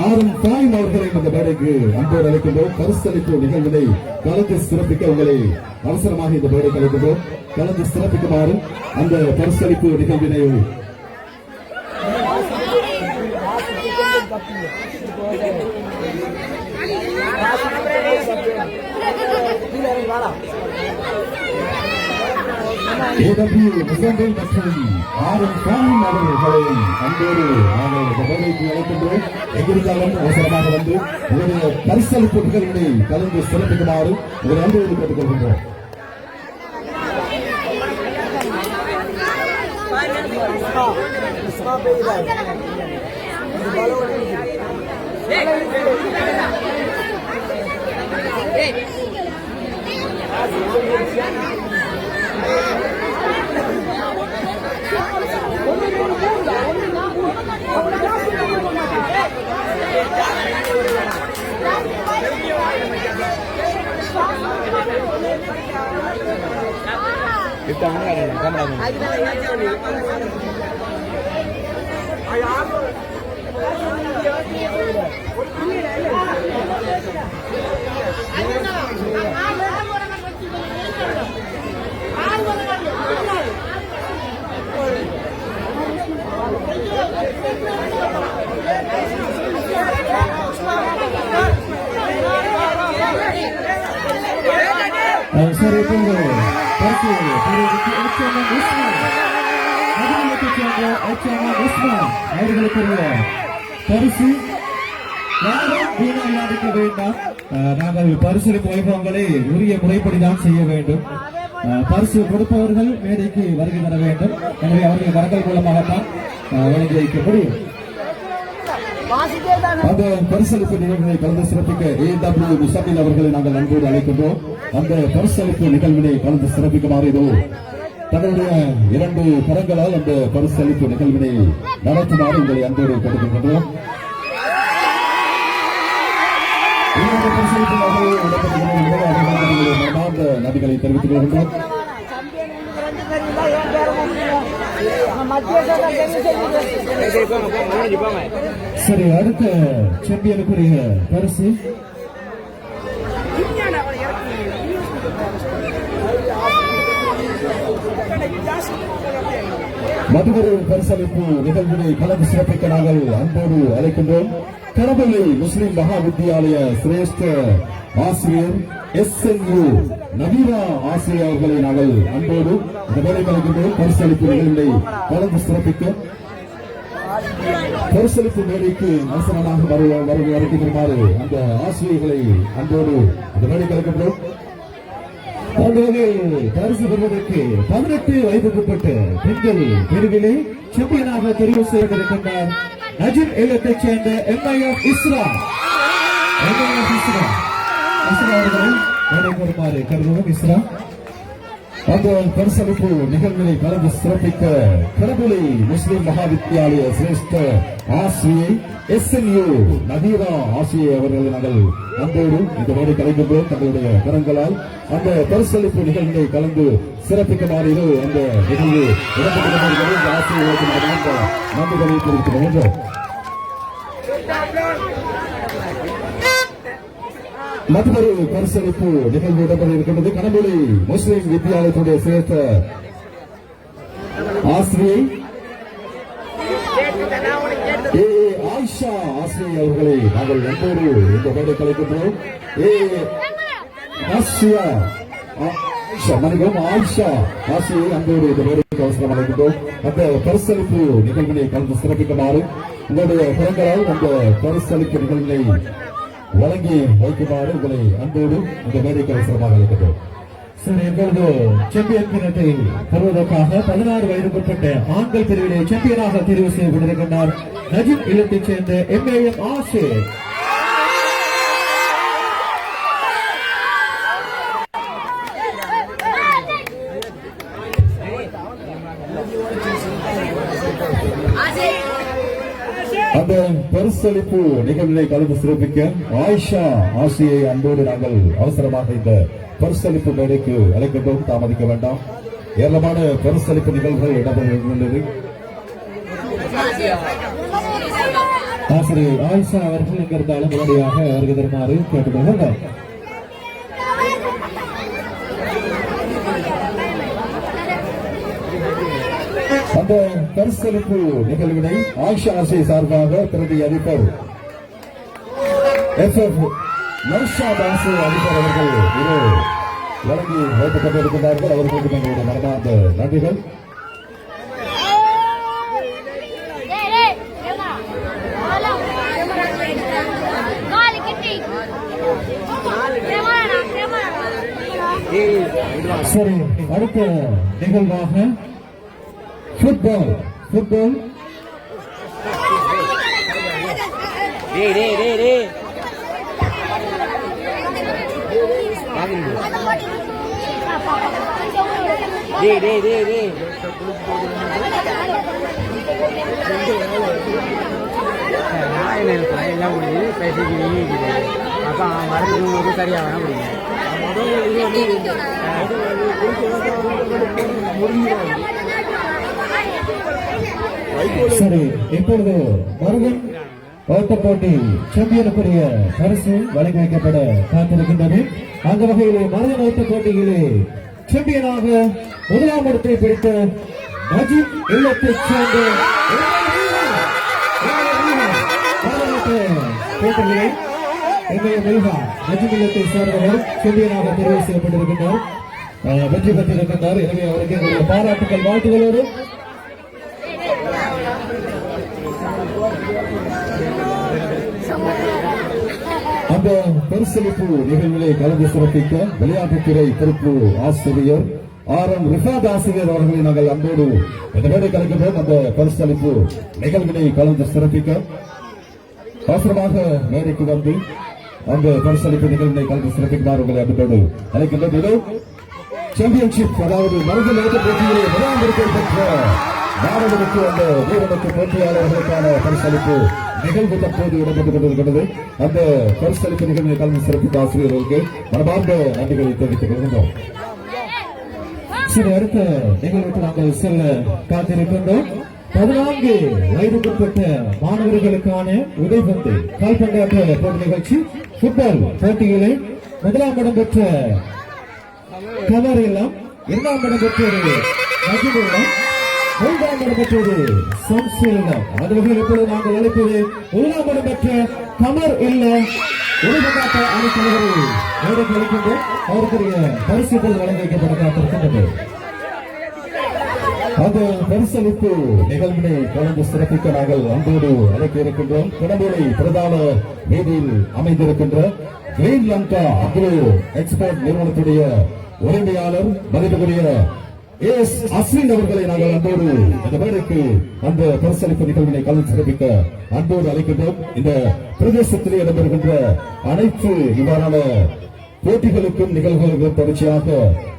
ஆரம் ஃபஹீம் அவர்களை இந்த வேலைக்கு அன்போடு அழைக்கின்றோம். பரிசளிப்பு நிகழ்வினை கலந்து சிறப்பிக்க உங்களை அவசரமாக இந்த வேலைக்கு அழைக்கின்றோம். கலந்து சிறப்பிக்குமாறு அந்த பரிசளிப்பு நிகழ்வினை AW முசம்மில் மற்றும் ஆரம் ஃபஹீம் அவர்களை அன்போடு நாங்கள் இந்த வேலைக்கு அழைக்கின்றோம். எங்கிருந்தாலும் அவசரமாக வந்து உங்களுடைய பரிசளிப்பு நிகழ்வினை கலந்து சிறப்பிக்குமாறு உங்களை அன்போடு கேட்டுக் கொள்கின்றோம். சரி, அவர்களுக்குரிய பரிசு வேண்டாம். நாங்கள் பரிசளிப்பு வைபவங்களை உரிய முறைப்படிதான் செய்ய வேண்டும். பரிசு கொடுப்பவர்கள் மேடைக்கு வருகை தர வேண்டும். எனவே அவர்கள் கரங்கள் மூலமாகத்தான் வழங்கி வைக்க முடியும். அந்த பரிசளிப்பு நிகழ்வினை கலந்து சிறப்பிக்க AW முசம்மில் அவர்களை நாங்கள் அன்போடு அழைக்கின்றோம். அந்த பரிசளிப்பு நிகழ்வினை கலந்து சிறப்பிக்குமாறு இதோ தங்களுடைய 2 கரங்களால் அந்த பரிசளிப்பு நிகழ்வினை நடத்துமாறு உங்களை அன்போடு கேட்டுக்கொள்கின்றோம். நன்றிகளை தெரிவித்துக் கொள்கின்றோம். சரி, அடுத்த சாம்பியனுக்குரிய பரிசு மதுரை பரிசளிப்பு நிகழ்வினை கலந்து சிறப்பிக்க நாங்கள் அன்போடு அழைக்கின்றோம். கரபலி முஸ்லிம் மகா வித்தியாலய சிரேஷ்ட ஆசிரியர் SNU நவீரா ஆசிரியர் அவர்களை நாங்கள் அன்போடு இந்த வேலை கலக்கின்றோம். பரிசளிப்பு நிகழ்வினை கலந்து சிறப்பிக்க பரிசளிப்பு மேடைக்கு அவசரமாக வருமாறு அந்த ஆசிரியர்களை அன்போடு இந்த வேலை கலக்கின்றோம். பரிசு பெறுவதற்கு 18 வயதுக்குட்பட்ட பெண்கள் பிரிவிலே சாம்பியனாக தெரிவு செய்திருக்கின்றார் நஜீப் இல்லத்தைச் சேர்ந்த MIF இஸ்ரா அவர்களை வேலைக்கு வருமாறு கருதுவோம். இஸ்ரா அந்த பரிசளிப்பு நிகழ்வினை கலந்து சிறப்பிக்க கரபலி முஸ்லிம் மகா வித்தியாலய சிரேஷ்ட ஆசிரியை SNU நவீரா ஆசிரியை அவர்களை நாங்கள் அன்போடு இந்த வேலை கலைக்கின்றோம். தங்களுடைய கரங்களால் அந்த பரிசளிப்பு நிகழ்வினை கலந்து சிறப்பிக்குமாறு அந்த நிகழ்வு இடம்பெற்ற ஆசிரியர்களுக்கு நன்றிகளை தெரிவித்துக் கொள்கின்றோம். மற்றொரு பரிசளிப்பு நிகழ்வு இடம்பெற இருக்கின்றது. கனமொழி முஸ்லிம் வித்தியாலயத்துடைய சிரேஷ்ட ஆசிரியை ஆயிஷா ஆசிரியை அவர்களை நாங்கள் நண்போடு இந்த மேடை கலைக்கின்றோம். ஆயிஷா ஆசிரியை அன்போடு இந்த மேடைக்கு அவசரம் அழைக்கின்றோம். அந்த பரிசளிப்பு நிகழ்வினை கலந்து சிறப்பிக்குமாறு உங்களுடைய கரங்களால் அந்த பரிசளிப்பு நிகழ்வினை வழங்கி வைக்குமாறு உங்களை அன்போடு இந்த மேடைக்கு அவசரமாக அழைக்கின்றோம். சரி, இப்பொழுது சாம்பியன் கிண்ணத்தை பெறுவதற்காக 16 வயதுக்குட்பட்ட ஆண்கள் பிரிவிலே சாம்பியனாக தெரிவு செய்யப்பட்டிருக்கின்றார் நஜீப் இல்லத்தைச் சேர்ந்த MIF ஆசிரியர். அந்த பரிசளிப்பு நிகழ்வினை கலந்து சிறப்பிக்க ஆயிஷா ஆசிரியை அன்போடு நாங்கள் அவசரமாக இந்த பரிசளிப்பு மேடைக்கு அழைக்கின்றோம். தாமதிக்க வேண்டாம். ஏராளமான பரிசளிப்பு நிகழ்வுகள் இடம்பெறுகின்றது. ஆசிரியர் ஆயிஷா அவர்கள் எங்கிருந்தாலும் உடனடியாக வருகை தருமாறு கேட்டுக்கொள்கிறார். அந்த பரிசளிப்பு நிகழ்வினை ஆயிஷா ஆசிரியை சார்பாக பிரதி அதிபர் FF நர்ஷாத் ஆசிரியர் அதிபர் அவர்கள் வழங்கி வைத்துக் கொண்டிருக்கிறார்கள். அவர்களுக்கு எங்களுடைய மனமார்ந்த நன்றிகள். சரி, அடுத்த நிகழ்வாக ஃபுட்பால் எல்லாம் முடியுது பேசிக்கிட்டு அப்போ வரது சரியாக வேணா முடியும். சரி, இப்பொழுது மருகன் ஓட்டப் போட்டி சாம்பியனுக்குரிய பரிசு வழங்கி வைக்கப்பட காத்திருக்கின்றது. அந்த வகையிலே மருகன் ஓட்டப் போட்டியிலே சாம்பியனாக முதலாம் இடத்தை பிடித்த நஜீப் இல்லத்தைச் சேர்ந்த போட்டியிலே நஜீப் இல்லத்தை சேர்ந்தவர் சாம்பியனாக தெரிவு செய்யப்பட்டிருக்கின்றார், வெற்றி பெற்றிருக்கின்றார். எனவே அவருக்கு எங்களுடைய பாராட்டுகள், வாழ்த்துகளோடு அந்த பரிசளிப்பு நிகழ்விலே கலந்து சிறப்பிக்க விளையாட்டுத்துறை பொறுப்பு ஆசிரியர் RM ரிஃபாத் ஆசிரியர் அவர்களை நாங்கள் அன்போடு இந்த மேடை கலைக்கின்றோம். அந்த பரிசளிப்பு நிகழ்வினை கலந்து சிறப்பிக்க அவசரமாக மேடைக்கு வந்து அந்த பரிசளிப்பு நிகழ்வினை கலந்து சிறப்பிக்குமாறு உங்களை அன்போடு அழைக்கின்றோம். சாம்பியன்ஷிப், அதாவது மருகல் ஓட்ட போட்டியிலே முதலாம் இடத்தை பெற்ற மாணவர்களுக்கு அந்த வீரனுக்கு போட்டியாளர்களுக்கான பரிசளிப்பு நிகழ்வு தற்போது இடம்பெற்றுக் கொண்டிருக்கிறது. அந்த பரிசளிப்பு நிகழ்வை கலந்து சிறப்பித்த ஆசிரியர்களுக்கு மனமார்ந்த நன்றிகளை தெரிவித்துக் கொள்கின்றோம். சரி, அடுத்த நிகழ்வுக்கு நாங்கள் செல்ல காத்திருக்கின்றோம். 14 வயதுக்குட்பட்ட மாணவர்களுக்கான உதைபந்து கால்பந்தாட்ட போட்டி நிகழ்ச்சி ஃபுட்பால் போட்டியிலே முதலாம் இடம் பெற்ற கவர் எல்லாம், இரண்டாம் இடம் பெற்றது நஜீப் இல்லம், மூன்றாம் இடம் பெற்றது சம்சில் இல்லம். அது வகையில் இப்பொழுது நாங்கள் அழைப்பது முதலாம் இடம் பெற்ற கமர் இல்லம் உதைபந்தாட்ட அணி தலைவரை மேடைக்கு அளிக்கின்றோம். அவருக்குரிய பரிசுகள் வழங்கி வைக்கப்பட காத்திருக்கின்றது. அந்த பரிசளிப்பு நிகழ்வினை கலந்து சிறப்பிக்க நாங்கள் அன்போடு அழைக்க இருக்கின்றோம். கடம்பூரை பிரதான வீதியில் அமைந்திருக்கின்ற கிரீன் லங்கா அக்ரோ எக்ஸ்போர்ட் நிறுவனத்துடைய உரிமையாளர் மதிப்புக்குரிய எஸ் அஸ்வின் அவர்களை நாங்கள் அன்போடு இந்த மேடைக்கு அந்த பரிசளிப்பு நிகழ்வினை கலந்து சிறப்பிக்க அன்போடு அழைக்கின்றோம். இந்த பிரதேசத்திலே இடம்பெறுகின்ற அனைத்து இவ்வாறான போட்டிகளுக்கும் நிகழ்வுகளுக்கும் தொடர்ச்சியாக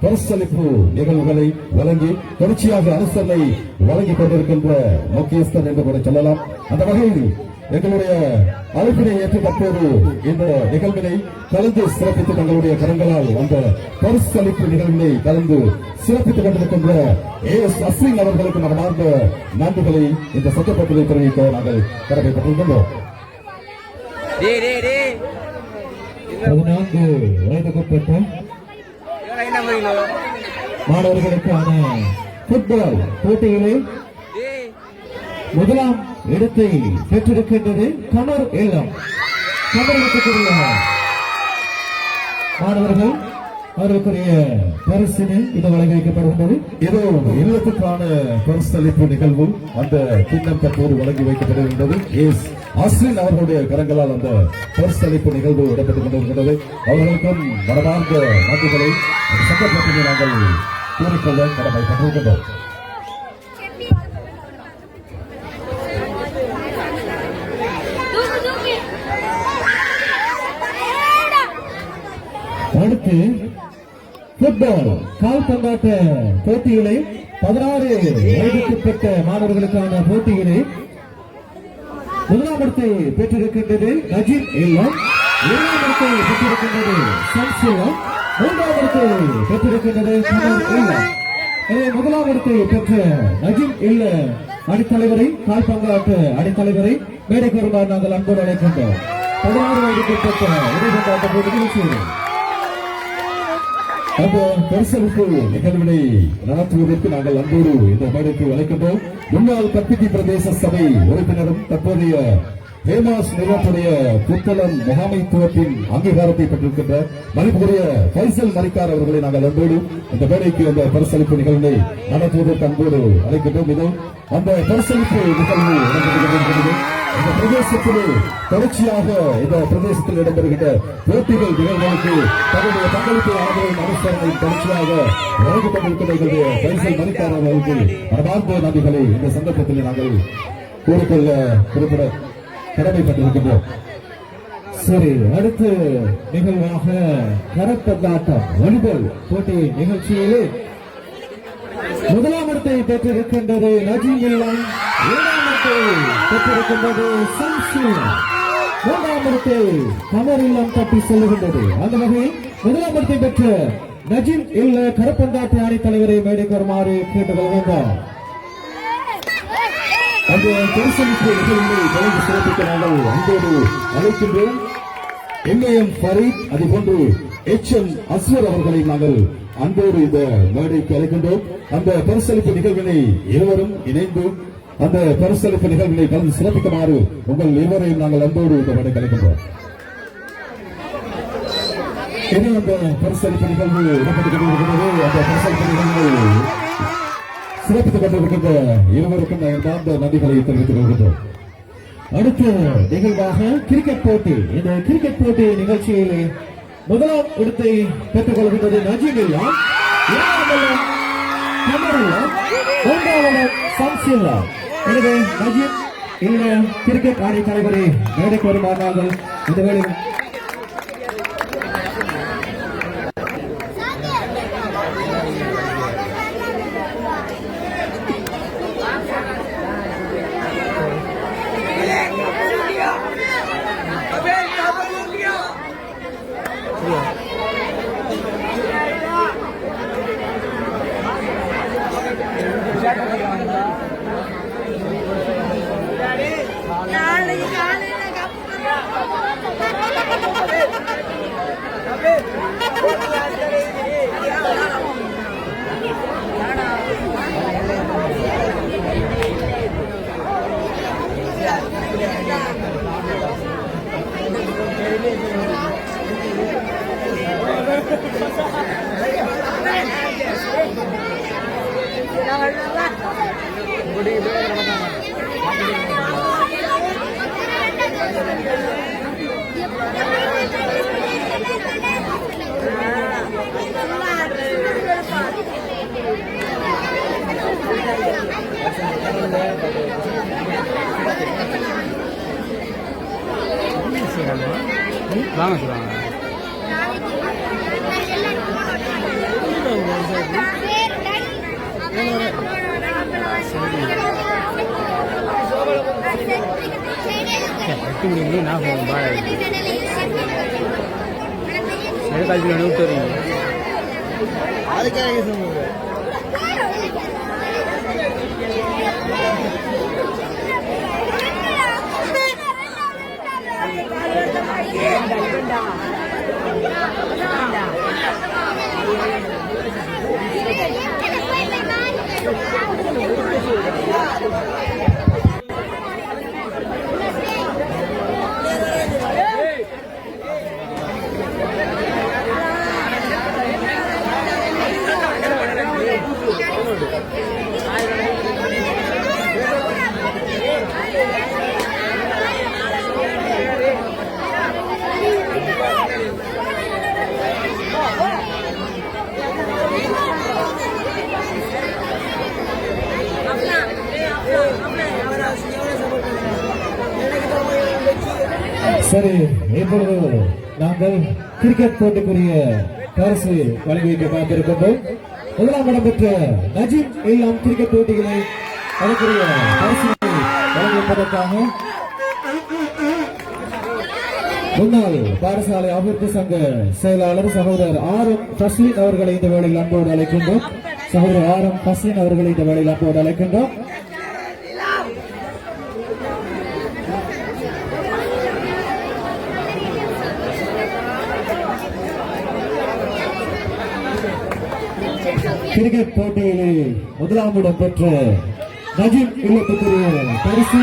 பரிசளிப்பு நிகழ்வுகளை வழங்கி தொடர்ச்சியாக அரசனை வழங்கிக் கொண்டிருக்கின்ற முக்கியஸ்தன் என்று கூட சொல்லலாம். அந்த வகையில் எங்களுடைய அழைப்பினை ஏற்று தற்போது இந்த நிகழ்வினை கலந்து சிறப்பித்து தங்களுடைய கரங்களால் அந்த பரிசளிப்பு நிகழ்வினை கலந்து சிறப்பித்துக் கொண்டிருக்கின்ற எஸ் அஸ்வின் அவர்களுக்கு மனமார்ந்த நன்றிகளை இந்த சட்டப்பட்டியலை தெரிவிக்க நாங்கள் கடமைப்பட்டிருக்கின்றோம். 14 வயதுக்குட்பட்ட மாணவர்களுக்கான ஃபுட்பால் போட்டியிலே முதலாம் இடத்தை பெற்றிருக்கின்றது கமர் இல்லம். கமர் மாணவர்கள் அவர்களுக்குரிய பரிசினை இது வழங்கி வைக்கப்படுகின்றது. இதோ இல்லத்துக்கான பரிசளிப்பு நிகழ்வு அந்த கிண்ணம் தற்போது வழங்கி வைக்கப்படுகின்றது. எஸ் அஸ்வின் அவர்களுடைய கரங்களால் அந்த பரிசளிப்பு நிகழ்வு இடம்பெற்றுக் கொண்டிருக்கின்றது. அவர்களுக்கும் மனமார்ந்த நன்றிகளை சட்டப்பட்டியை நாங்கள் கூறிக்கொள்ள கடமைப்பட்டிருக்கின்றோம். அடுத்து ஃபுட்பால் கால்பந்தாட்ட போட்டிகளை 16 வயதுக்குட்பட்ட மாணவர்களுக்கான போட்டிகளை முதலாம் இடத்தை பெற்றிருக்கின்றது நஜீப் இல்லம், இரண்டாம் இடத்தை பெற்றிருக்கின்றது சம்ஸ் இல்லம், மூன்றாம் இடத்தை பெற்றிருக்கின்றது கமர் இல்லம். எனவே முதலாம் இடத்தை பெற்ற நஜீப் இல்ல அணித்தலைவரை கால்பந்தாட்ட அணித்தலைவரை மேடைக்கு வருமாறு நாங்கள் அன்போடு அழைக்கின்றோம். 16 வயதுக்குட்பட்ட இடைப்பந்தாட்ட போட்டிகள் அந்த பரிசளிப்பு நிகழ்வினை நடத்துவதற்கு நாங்கள் அன்போடு இந்த மேடைக்கு அழைக்கின்றோம். முன்னாள் கற்பித்தி பிரதேச சபை உறுப்பினரும் தற்போதைய ஹேமாஸ் நிறுவனத்துடைய புத்தளம் முகாமைத்துவத்தின் அங்கீகாரத்தை பெற்றிருக்கின்ற மதிப்புக்குரிய பைசல் மரிக்கார் அவர்களை நாங்கள் அன்போடு இந்த மேடைக்கு அந்த பரிசளிப்பு நிகழ்வினை நடத்துவதற்கு அன்போடு அழைக்கின்றோம். இதோ அந்த பரிசளிப்பு நிகழ்வு நடந்து இந்த பிரதேசத்திலே தொடர்ச்சியாக இந்த பிரதேசத்தில் இடம்பெறுகின்ற போட்டிகள் நிகழ்வுகளுக்கு தன்னுடைய பங்களிப்பு ஆதரவு அனுசரணை தொடர்ச்சியாக வழங்கிக் கொண்டிருக்கிற பரிசல் மணிக்கார அவர்களுக்கு மனமார்ந்த நன்றிகளை இந்த சந்தர்ப்பத்தில் நாங்கள் கூறிக்கொள்ள குறிப்பிட கடமைப்பட்டிருக்கின்றோம். சரி, அடுத்த நிகழ்வாக கரப்பந்தாட்டம் வாலிபால் போட்டி நிகழ்ச்சியிலே முதலாம் இடத்தை பெற்றிருக்கின்றது நஜீப் இல்லம், இரண்டாம் இடத்தை பெற்றிருக்கின்றது சம்ஸ் இல்லம், மூன்றாம் இடத்தை கமர் இல்லம் தப்பி செல்லுகின்றது. அந்த வகையில் முதலாம் இடத்தை பெற்ற நஜீப் இல்ல கரப்பந்தாட்ட அணி தலைவரை மேடைக்கு வருமாறு கேட்டுக்கொள்கின்றோம். அந்த பரிசளிப்பு நிகழ்வை கலந்து சிறப்பிக்க நாங்கள் அன்போடு அழைக்கின்றோம். எம்ஏஎம் ஃபரீத் அதுபோன்று எச்எம் அஸ்வர் அவர்களை நாங்கள் அன்போடு இந்த மேடைக்கு அழைக்கின்றோம். அந்த பரிசளிப்பு நிகழ்வினை இருவரும் இணைந்து அந்த பரிசளிப்பு நிகழ்வினை கலந்து சிறப்பிக்குமாறு உங்கள் இருவரையும் நாங்கள் அன்போடு இந்த மேடைக்கு அழைக்கின்றோம். இனி அந்த பரிசளிப்பு நிகழ்வு இடம்பெற்றுக் கொண்டிருக்கிறது. அந்த பரிசளிப்பு நிகழ்வு சிறப்பித்துக் கொண்டிருக்கின்ற இருவருக்கும் நாங்கள் நன்றிகளை தெரிவித்துக் கொள்கின்றோம். அடுத்த நிகழ்வாக கிரிக்கெட் போட்டி. இந்த கிரிக்கெட் போட்டி நிகழ்ச்சியிலே முதலாம் இடத்தை பெற்றுக் கொள்கின்றது நஜீப் இல்லம், இரண்டாம் இடம் கமர் இல்லம், மூன்றாம் இடம் சம்ஸ் இல்லம். எனவே நஜீப் இல்ல கிரிக்கெட் அணி தலைவரை மேடைக்கு வருமாறு இந்த வேளையில் வாங்க சொல்லுவாங்க. எட்டு மணிக்கு நான் போகணும் பாட கல்வி விட்டு வரீங்க. அதுக்காக சொல்லுங்க. சரி, இப்பொழுது நாங்கள் கிரிக்கெட் போட்டிக்குரிய பரிசு வழங்கி வைக்க காத்திருக்கின்றோம். முதலாம் இடம் பெற்ற நஜீம் இல்லாம் கிரிக்கெட் போட்டிகளை அதற்குரிய பரிசுகளை வழங்குவதற்காக முன்னாள் பாடசாலை அபிவிருத்தி சங்க செயலாளர் சகோதரர் ஆர்.எம். ஃபஸ்லின் அவர்களை இந்த வேளையில் அன்போடு அழைக்கின்றோம். சகோதரர் ஆர்.எம். ஃபஸ்லின் அவர்களை இந்த வேளையில் அன்போடு அழைக்கின்றோம். கிரிக்கெட் போட்டியிலே முதலாம் இடம் பெற்ற நஜீம் இல்லத்துக்குரிய பரிசு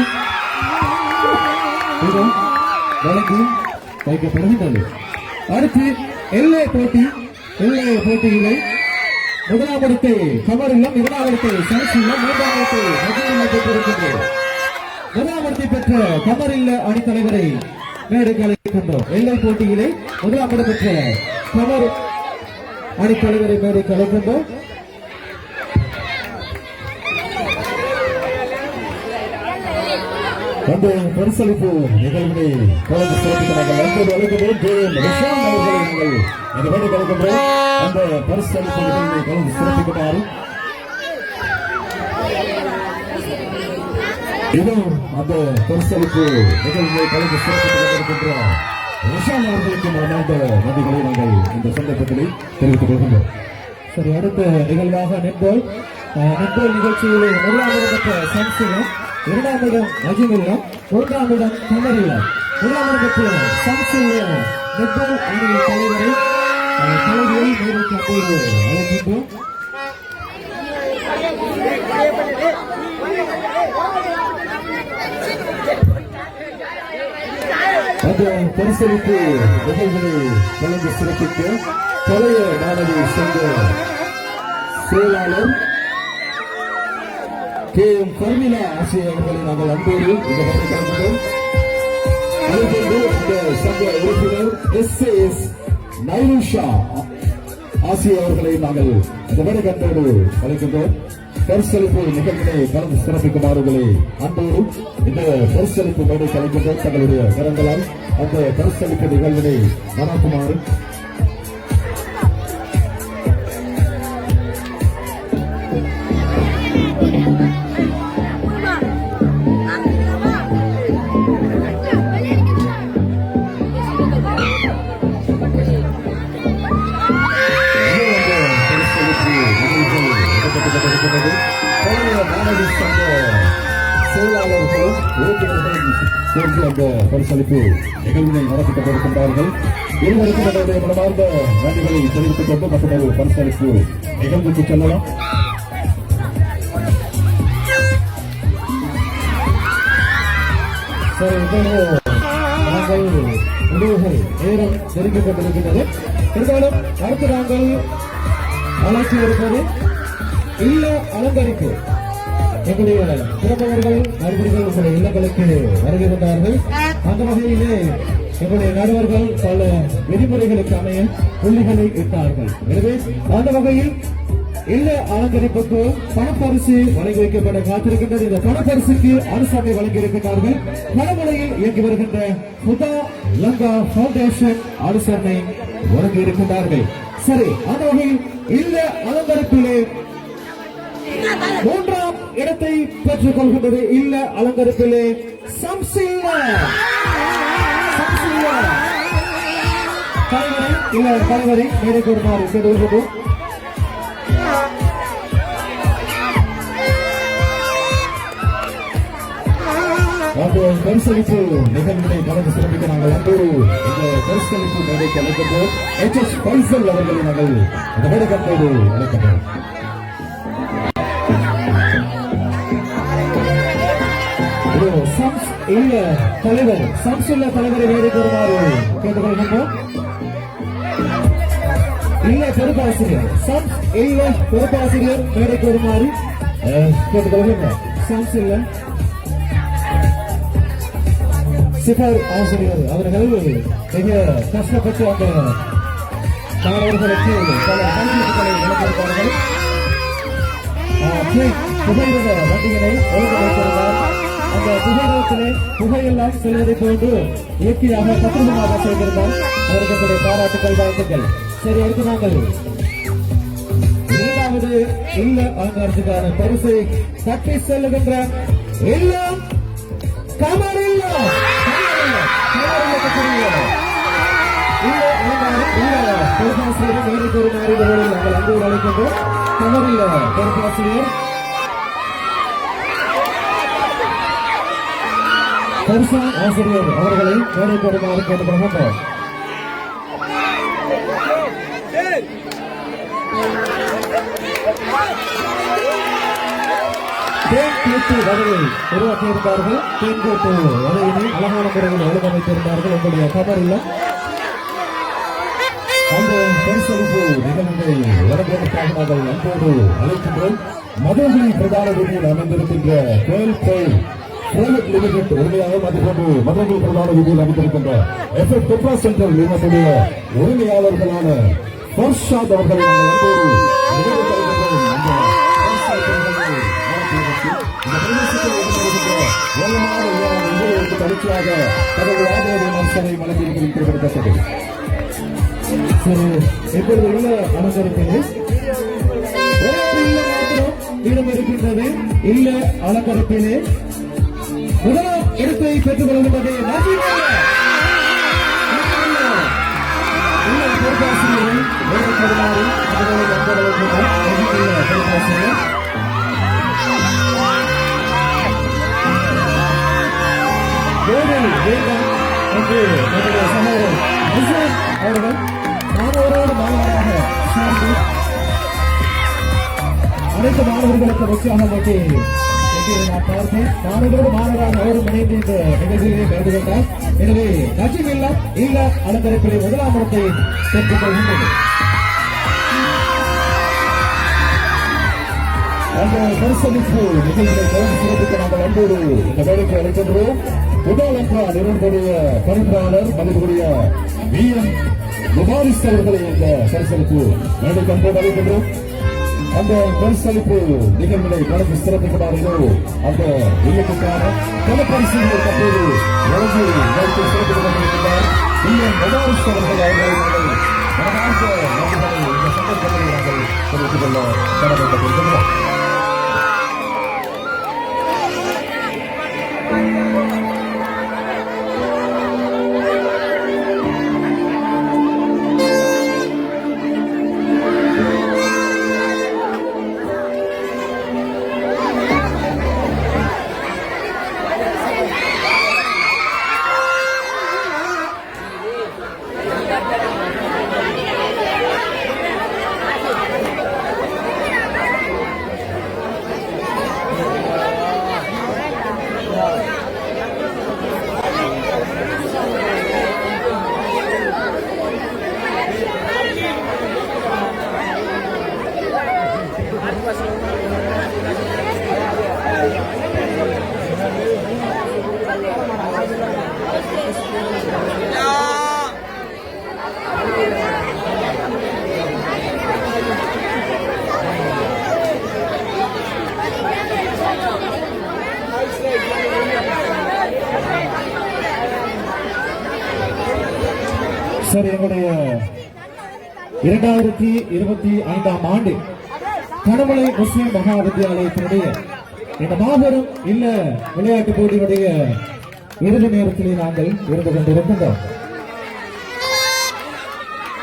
வழங்கி வைக்கப்படுகின்றது. அடுத்து எல்லை போட்டியிலே முதலாம் இடத்தை கமர் இல்லம், இரண்டாம் இடத்தை சரசு இல்லம், மூன்றாம் இடத்தை நஜீம் இல்லம் பெற்றிருக்கின்றது. முதலாம் இடத்தை பெற்ற கமர் இல்ல அணித்தலைவரை மேடைக்கு அழைக்கின்றோம். எல்லை போட்டியிலே முதலாம் இடம் பெற்ற கமர் அணித்தலைவரை மேடைக்கு அழைக்கின்றோம். அந்த பரிசளிப்பு நிகழ்வினை கலந்து சிறப்பிக்கிறார்கள். அன்போடு அழைக்கின்றோம். விஷால் அவர்களை நாங்கள் இந்த வேலை கலக்கின்றோம். அந்த பரிசளிப்பு நிகழ்வினை கலந்து சிறப்பிக்குமாறு இதுவும் அந்த பரிசளிப்பு நிகழ்வினை கலந்து சிறப்பித்துக் கொண்டிருக்கின்ற விஷால் அவர்களுக்கு மனமார்ந்த நன்றிகளை நாங்கள் இந்த சந்தர்ப்பத்திலே தெரிவித்துக் கொள்கின்றோம். சரி, அடுத்த நிகழ்வாக நெட்பால் நிகழ்ச்சியிலே முதலாம் இடம் பெற்ற சம்சிலம், இரண்டாம் இடம் நஜீமுல்லா, மூன்றாம் இடம் கமரில்லா, முதலாம் இடம் பெற்ற சம்சில்லா நெட்பால் அணியின் தலைவரை தலைவியை மேடைக்கு அப்போது அழைக்கின்றோம். அந்த பரிசளிப்பு நிகழ்வினை கலந்து சிறப்பிக்க பழைய மாணவி சங்க செயலாளர் கே.எம். ஃபர்மிலா ஆசிரியர் அவர்களை நாங்கள் அன்போடு இந்த வேலை கலந்துள்ளோம். அதேபோன்று இந்த சங்க உறுப்பினர் எஸ்.எஸ். நைருஷா ஆசிரியர் அவர்களை நாங்கள் இந்த வேலை கலந்தோடு அழைக்கின்றோம். பரிசளிப்பு நிகழ்வினை கலந்து சிறப்பிக்குமாறுகளை அன்போடு இந்த பரிசளிப்பு மேடை கலைக்கின்றோம். தங்களுடைய கரங்களால் அந்த பரிசளிப்பு நிகழ்வினை நடாத்துமாறு பழைய மாணவி சங்க செயலாளர்களும் உறுப்பினர்களும் சேர்ந்து அந்த பரிசளிப்பு நிகழ்வினை நடத்தி கொண்டிருக்கின்றார்கள். இருவருக்கும் என்னுடைய மனமார்ந்த நன்றிகளை தெரிவித்துக் கொண்டு மற்றொரு பரிசளிப்பு நிகழ்வுக்கு செல்லலாம். சரி, நாங்கள் முடிவுகள் நேரம் தெரிவித்துக் கொண்டிருக்கின்றது. இருந்தாலும் அடுத்து நாங்கள் அழைச்சி இருப்பது இல்ல அலங்கரிப்பு. எங்களுடைய பிறந்தவர்கள் நண்பர்கள் உங்களுடைய இல்லங்களுக்கு வருகிறார்கள். அந்த வகையிலே எங்களுடைய நடுவர்கள் பல விதிமுறைகளுக்கு அமைய புள்ளிகளை இட்டார்கள். எனவே அந்த வகையில் இல்ல அலங்கரிப்புக்கு பணப்பரிசு வழங்கி வைக்கப்பட காத்திருக்கின்றது. இந்த பணப்பரிசுக்கு அரசாணை வழங்கியிருக்கிறார்கள். பணமுறையில் இயங்கி வருகின்ற புதா லங்கா பவுண்டேஷன் அரசாணை வழங்கி இருக்கின்றார்கள். சரி, அந்த வகையில் இல்ல அலங்கரிப்பிலே மூன்றாம் இடத்தை பெற்றுக் கொள்கின்றது. இல்ல அலங்கரிப்பிலே சம்சில்லா தலைவரை மேடைக்கு வருமாறு கேட்டுக்கொள்கிறோம். பரிசளிப்பு நிகழ்வினை கலந்து சிறப்பிக்க நாங்கள் அன்போடு இந்த பரிசளிப்பு மேடைக்கு அழைக்கின்றோம். HS பைசல் அவர்களை நாங்கள் இந்த மேடைக்கம்போடு அழைக்கின்றோம். தலைவரை மேடைக்கு வருமாறு கேட்டுக்கொள்கின்றோம். இல்ல பொறுப்பாசிரியர் பொறுப்பாசிரியர் மேடைக்கு வருமாறு கேட்டுக்கொள்கின்றோம். சம்ஸ் இல்ல சிபர் ஆசிரியர் அவர்கள் மிக கஷ்டப்பட்டு அந்த மாணவர்களுக்கு பல கல்விகளை வழங்கியிருப்பார்கள். புகையிரத வண்டிகளை ஒழுங்கு வைத்திருந்தார். அந்த புகையிரத்திலே புகையெல்லாம் செல்வதை போன்று இயற்கையாக தத்துவமாக செய்திருந்தார். அவர்களுடைய பாராட்டுக்கள், வாழ்த்துக்கள். சரி, அடுத்து நாங்கள் இரண்டாவது இல்ல அலங்காரத்துக்கான பரிசை தட்டி செல்லுகின்ற எல்லாம் கமரில்லா பொறுப்பாசிரியர் மேடைக்கு ஒரு மாறிவர்களில் நாங்கள் அன்பு அழைக்கின்றோம். கமரில்ல பொறுப்பாசிரியர் பரிசான் ஆசிரியர் அவர்களை மேடைக்கு வருமாறு கேட்டுக்கொள்கின்றோம். வகையை உருவாக்கியிருந்தார்கள். தேன்கோட்டு வகையினை அழகான முறையில் ஒழுங்கமைத்திருந்தார்கள். உங்களுடைய கமரில் அந்த பரிசளிப்பு நிகழ்வுகளை வழங்குவதற்காக நாங்கள் அன்போடு அழைக்கின்றோம். மதுரை பிரதான வீதியில் அமைந்திருக்கின்ற பிரைவேட் லிமிடெட் உரிமையாளர், அதுபோன்று மதுரை பிரதான வீதியில் அமைந்திருக்கின்ற எஃப்எஃப் டெப்ரா சென்டர் நிறுவனத்துடைய உரிமையாளர்களான ஃபர்ஷாத் அவர்களை நாங்கள் அன்போடு தொடர்ச்சியாக தனது ஆதரவு மனுஷனை வழங்கியிருக்கிறது. இப்பொழுது உள்ள அலங்கரிப்பிலே இடம் இருக்கின்றது. இல்ல அலங்கரிப்பிலே முதலாம் இடத்தை பெற்றுக் கொள்கின்றது. பொறுப்பாசிரியரை பொறுப்பாசிரியர் வேண்டாம் என்று நம்முடைய சகோதரர் அவர்கள் மாணவரோடு மாணவராக சேர்ந்து அனைத்து மாணவர்களுக்கு உற்சாகப்பட்டு நான் பார்த்தேன். மாணவரோடு மாணவராக அவரும் இணைந்து இந்த நிகழ்ச்சியிலே கலந்து கொண்டார். எனவே நச்சிமில்லா இல்ல அலங்கரிப்பிலே முதலாம் இடத்தை பெற்றுக் கொள்கின்றது. அந்த பரிசளிப்பு நிகழ்ச்சியை கலந்து சிறப்பிக்க நாங்கள் அன்போடு இந்த வேலைக்கு அழைக்கின்றோம். முதல் நிறுவனத்துடைய பணிப்பாளர் மதிப்புடைய VM முபாரிஸ் அவர்களை இந்த பரிசளிப்பு மேடைக்கு அன்போடு அழைக்கின்றோம். அந்த பரிசளிப்பு நிகழ்வுகளை கலந்து சிறப்பிக்கிறார்களோ அந்த இல்லத்துக்கான பல பரிசுகளை தற்போது வழங்கி சிறப்பித்துக் கொண்டிருக்கிறார் VM முபாரிஸ் அவர்கள். அவர்களை மனமார்ந்த நன்றிகளை இந்த சந்தர்ப்பங்களை நாங்கள் தெரிவித்துக் கொள்ள கடமைப்பட்டிருக்கிறோம். சரி, எங்களுடைய 2025ஆம் ஆண்டு கணமலை முஸ்லிம் மகா வித்தியாலயத்தினுடைய இந்த மாபெரும் இல்ல விளையாட்டு போட்டியுடைய இறுதி நேரத்திலே நாங்கள் இருந்து கொண்டிருக்கின்றோம்.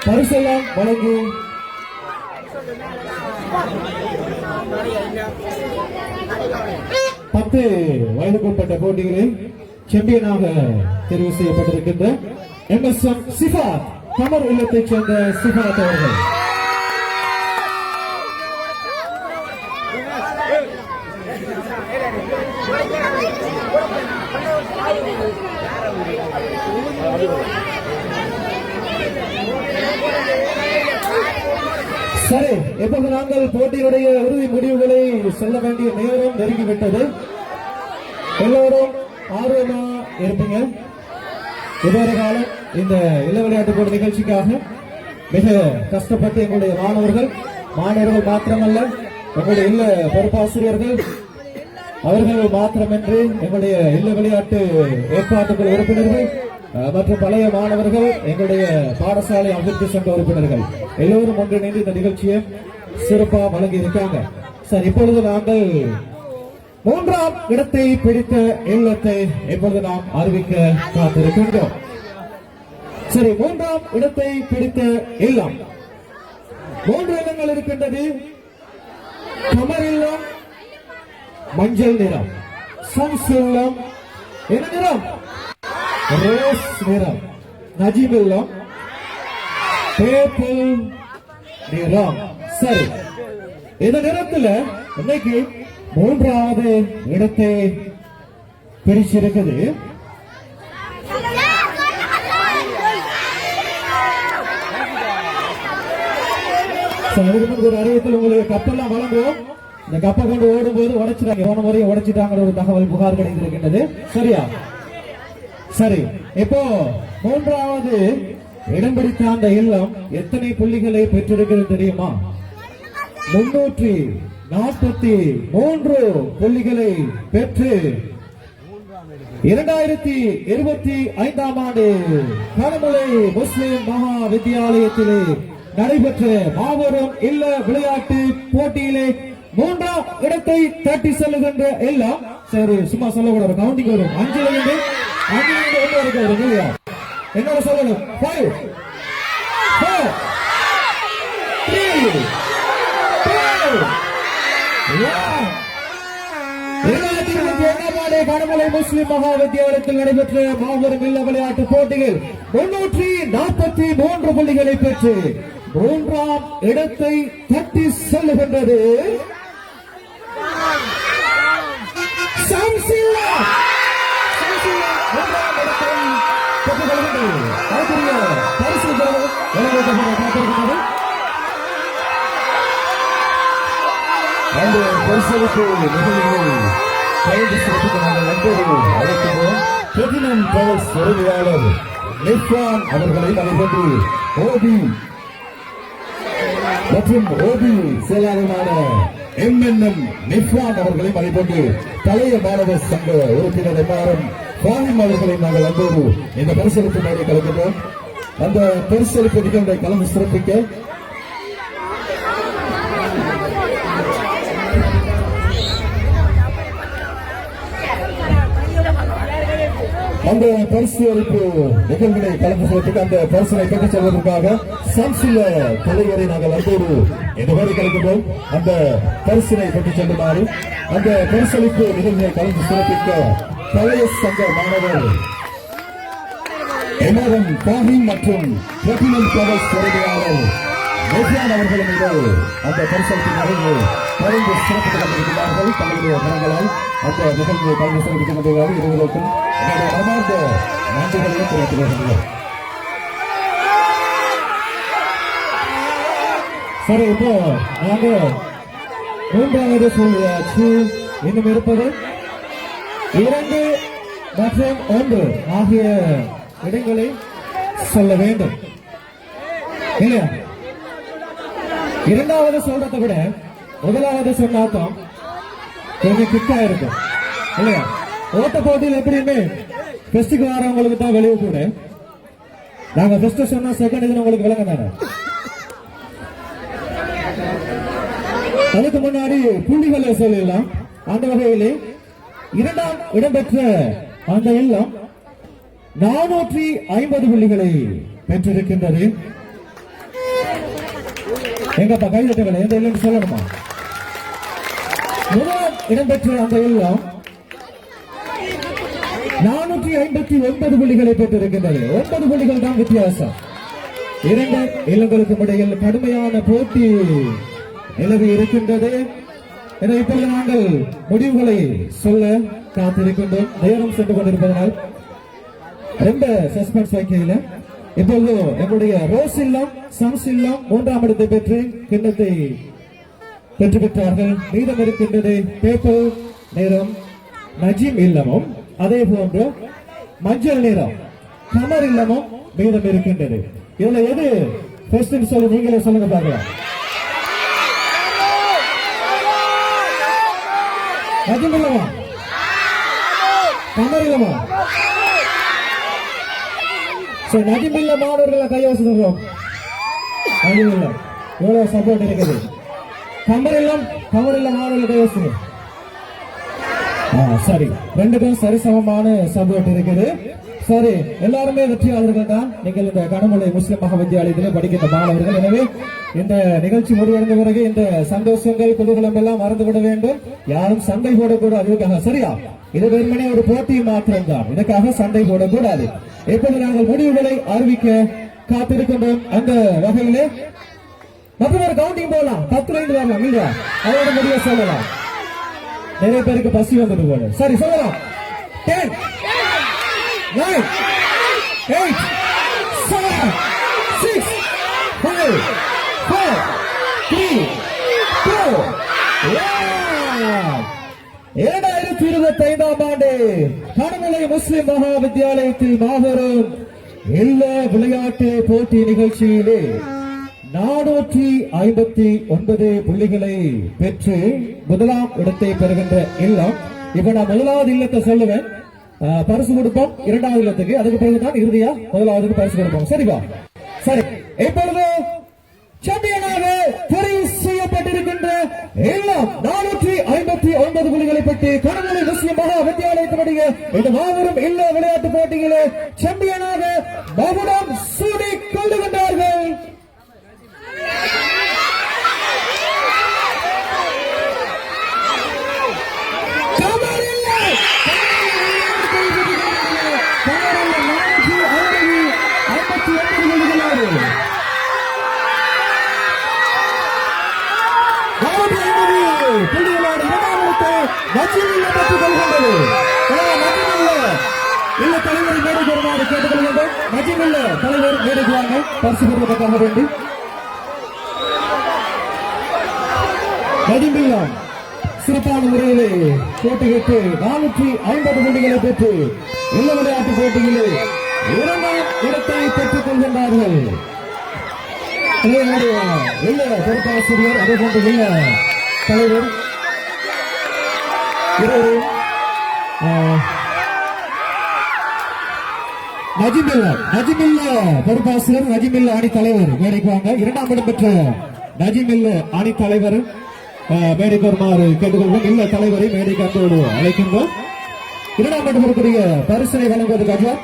பரிசெல்லாம் வழங்கி 10 வயதுக்குட்பட்ட போட்டிகளில் சாம்பியனாக தெரிவு செய்யப்பட்டிருக்கின்ற MSM சிஃபாத் கமர் இல்லத்தைச் சேர்ந்த சிஃபாத் அவர்கள். சரி, இப்போது நாங்கள் போட்டியுடைய இறுதி முடிவுகளை சொல்ல வேண்டிய நேரம் நெருங்கிவிட்டது. எல்லோரும் ஆர்வமா இருப்பீங்க. இதுவரை காலம் இந்த இல்ல விளையாட்டு போட்டி நிகழ்ச்சிக்காக மிக கஷ்டப்பட்டு எங்களுடைய மாணவர்கள் மாத்திரமல்ல, எங்களுடைய இல்ல பொறுப்பாசிரியர்கள் அவர்கள் மாத்திரமின்றி எங்களுடைய இல்ல விளையாட்டு ஏற்பாட்டுக்குள் உறுப்பினர்கள் மற்றும் பழைய மாணவர்கள், எங்களுடைய பாடசாலை அபிவிருத்தி சங்க உறுப்பினர்கள் எல்லோரும் ஒன்றிணைந்து இந்த நிகழ்ச்சியை சிறப்பாக வழங்கி இருக்காங்க. சார், இப்பொழுது நாங்கள் 3ஆம் இடத்தை பிடித்த இல்லத்தை இப்பொழுது நாம் அறிவிக்க காத்திருக்கின்றோம். சரி, 3ஆம் இடத்தை பிடித்த இல்லம் 3 இல்லங்கள் இருக்கின்றது. கமர் இல்லம் மஞ்சள் நிறம், சன்ஸ் இல்லம் என்ன நிறம்? ரோஸ் நிறம், நஜீப் இல்லம் பேர்பிள் நிறம். சரி, இந்த நிறத்துல இன்னைக்கு 3வது இடத்தை பிடிச்சிருக்குது. ஒரு அறிவித்தல் உங்களுக்கு கப்பெல்லாம் வழங்குவோம். இந்த கப்பை கொண்டு ஓடும் போது உடைச்சிட்டாங்க, போன முறையும் உடைச்சிட்டாங்க ஒரு தகவல் புகார் கிடைத்திருக்கின்றது. சரியா? சரி, இப்போ 3வது இடம் பிடித்த அந்த இல்லம் எத்தனை புள்ளிகளை பெற்றிருக்கிறது தெரியுமா? 343 புள்ளிகளை பெற்று 2025ஆம் ஆண்டு கணமலை முஸ்லிம் மகா வித்தியாலயத்திலே நடைபெற்ற மாபெரும் இல்ல விளையாட்டு போட்டியிலே 3ஆம் இடத்தை தட்டி செல்லுகின்ற எல்லாம். சரி, சும்மா சொல்லக்கூடாது, கவுண்டிங் வரும். 5 ஒன்று வரும் இல்லையா? என்னோட சொல்லணும். 5 4 3 2 1 கணமலை முஸ்லிம் மகா வித்தியாலயத்தில் நடைபெற்ற மாபெரும் இல்ல விளையாட்டு போட்டியில் 343 புள்ளிகளை பெற்று 3ஆம் இடத்தை தட்டி செல்லுகின்றது சம்சில்லா. அந்த பரிசளிப்பு நிகழ்வுகளை கைது சிறப்பிக்க நாங்கள் நண்பர்கள் அழைக்கிறோம். பிளாட்டினம் டிராவல்ஸ் உரிமையாளர் நிஃபான் அவர்களை நடைபெற்று ஓபி மற்றும் ஓபி செயலாளரான MNM நிஃபான் அவர்களை நடைபெற்று பழைய மாணவர் சங்க உறுப்பினர் எம்ஆர்எம் ஃபாஹிம் அவர்களை நாங்கள் அன்போடு இந்த பரிசளிப்பு மேலே கலந்துள்ளோம். அந்த பரிசளிப்பு நிகழ்வை கலந்து சிறப்பிக்க அந்த பரிசளிப்பு நிகழ்வினை கலந்து சிறப்பிக்க அந்த பரிசனை பெற்றுச் செல்வதற்காக சம்சில தலைவரை நாங்கள் அன்போடு இந்த மாதிரி கலந்துள்ளோம். அந்த பரிசினை பெற்றுச் செல்லுமாறு அந்த பரிசளிப்பு நிகழ்வினை கலந்து சிறப்பிக்க பழைய சங்க மாணவர் எம்ஆர்எம் ஃபாஹிம் மற்றும் பிளாட்டினம் டிராவல்ஸ் உரிமையாளர் நிஃபான் அவர்கள் மீது அந்த பரிசளிப்பு நிகழ்வு கலந்து சிறப்பித்துக் கொண்டிருக்கிறார்கள். தங்களுடைய கரங்களால் அந்த நிகழ்வை கலந்து சிறப்பித்துக் கொண்டிருக்கிறார்கள். இருவருக்கும் என்னுடைய மனமார்ந்த நன்றிகளையும் தெரிவித்துக் கொள்கின்றோம். சரி, இப்போ நாங்க 3வது சொல்லியாச்சு. இன்னும் இருப்பது 2 மற்றும் 1 ஆகிய இடங்களை சொல்ல வேண்டும் இல்லையா? 2வது சொல்றதை விட 1வது சொன்னாதான் கொஞ்சம் கிக்கா இருக்கும் இல்லையா? ஓட்ட போட்டியில் எப்படியுமே பெஸ்டுக்கு வரவங்களுக்கு தான் வெளியே கூட நாங்க ஃபர்ஸ்ட் சொன்னா செகண்ட் இது உங்களுக்கு விளங்க தானே. அதுக்கு முன்னாடி புள்ளிகளை சொல்லலாம். அந்த வகையிலே இரண்டாம் இடம்பெற்ற அந்த இல்லம் 450 புள்ளிகளை பெற்றிருக்கின்றது. எங்கப்பா கைதட்டுகளை எந்த இல்லம் சொல்லணுமா? முதலாம் இடம்பெற்ற அந்த இல்லம் 459 புள்ளிகளை பெற்றிருக்கின்றது. 9 புள்ளிகள் தான் வித்தியாசம். இரண்டு இல்லங்களுக்கும் இடையில் கடுமையான போட்டி நிலவி இருக்கின்றது. எனவே இப்பொழுது நாங்கள் முடிவுகளை சொல்ல காத்திருக்கின்றோம். நேரம் சென்று கொண்டிருப்பதனால் ரொம்ப சஸ்பென்ஸ் வைக்கையில் இப்பொழுது எங்களுடைய ரோஸ் இல்லம் சம்ஸ் இல்லம் 3ஆம் இடத்தை பெற்று கிண்ணத்தை பெற்று பெற்றார்கள். மீதம் இருக்கின்றது பேப்பர் நிறம் நஜீம் இல்லமும் அதே போன்று மஞ்சள் நிறம் கமர் இல்லமும் மீதம் இருக்கின்றது. இதுல எது ஃபர்ஸ்ட் சொல்லி நீங்களே சொல்லுங்க பார்க்கலாம். நஜீம் இல்லமா கமர் இல்லமா? சரி, நஜீம் இல்ல மாணவர்களை கைவசம் நஜீம் இல்லம் எவ்வளவு சப்போர்ட் இருக்குது. கமர் இல்லம் மாணவர்கள் கைவசம். சரி, ரெண்டுக்கும் சரிசமமான சப்போர்ட் இருக்குது. சரி, எல்லாருமே வெற்றியாளர்கள் தான். நீங்கள் இந்த கனமலை முஸ்லிம் மகா வித்தியாலயத்திலே படிக்கின்ற மாணவர்கள். எனவே இந்த நிகழ்ச்சி முடிவடைந்த பிறகு இந்த சந்தோஷங்கள் குதூகலம் எல்லாம் மறந்துவிட வேண்டும். யாரும் சண்டை போடக்கூடாது. இதுக்காக சரியா? இது வெறுமனே ஒரு போட்டி மாத்திரம் தான். இதுக்காக சண்டை போடக்கூடாது. இப்போது நாங்கள் முடிவுகளை அறிவிக்க காத்திருக்கின்றோம். அந்த வகையிலே மற்றொரு கவுண்டிங் போகலாம். 10 வரலாம் இல்லையா? அதோட முடிவை சொல்லலாம். நிறைய பேருக்கு பசி வந்துட்டு போல. சரி, சொல்லலாம். 10 9 8 7 6 5 4 3 2 2025ஆம் ஆண்டு கனமலை முஸ்லிம் மகா வித்தியாலயத்தில் மாபெரும் இல்ல விளையாட்டு போட்டி நிகழ்ச்சியிலே 459 புள்ளிகளை பெற்று முதலாம் இடத்தை பெறுகின்ற இல்லம். இப்ப நான் முதலாவது இல்லத்தை சொல்லுவேன், பரிசு கொடுப்போம். இரண்டாவது இல்லத்துக்கு அதுக்கு பிறகுதான் இறுதியா முதலாவதுக்கு பரிசு கொடுப்போம். சரிவா? சரி, இப்பொழுது சாம்பியனாக தெரிவு செய்யப்பட்டிருக்கின்ற இல்லம் 459 புள்ளிகளை பெற்று கனமலை முஸ்லிம் மகா வித்தியாலயத்தினுடைய இந்த மாபெரும் இல்ல விளையாட்டு போட்டியிலே சாம்பியனாக மகுடம் சூடிக் கொள்ளுகின்றார்கள். தலைவர் மேடைக்கு வாங்க, பரிசு பெறுவதற்காக வேண்டி. நஜீம் சிறப்பான முறையிலே போட்டியிட்டு 450 புள்ளிகளை பெற்று இல்ல விளையாட்டு போட்டியிலே 2ஆம் இடத்தை பெற்றுக் கொள்கின்றார்கள். இல்ல பொறுப்பாசிரியர் அதே போன்று இல்ல தலைவர் நஜீம் பொறுப்பாசிரியர் நஜீம் அணி தலைவர் மேடைக்கு வாங்க. 2ஆம் இடம் பெற்ற நஜீம் அணி தலைவர் மேடைக்கு வருமாறு கேட்டுக்கொள்வோம். இல்ல தலைவரை மேடைக்கு அன்போடு அழைக்கின்றோம். 2ஆம் இடம் பெறக்கூடிய பரிசனை வழங்குவதற்காக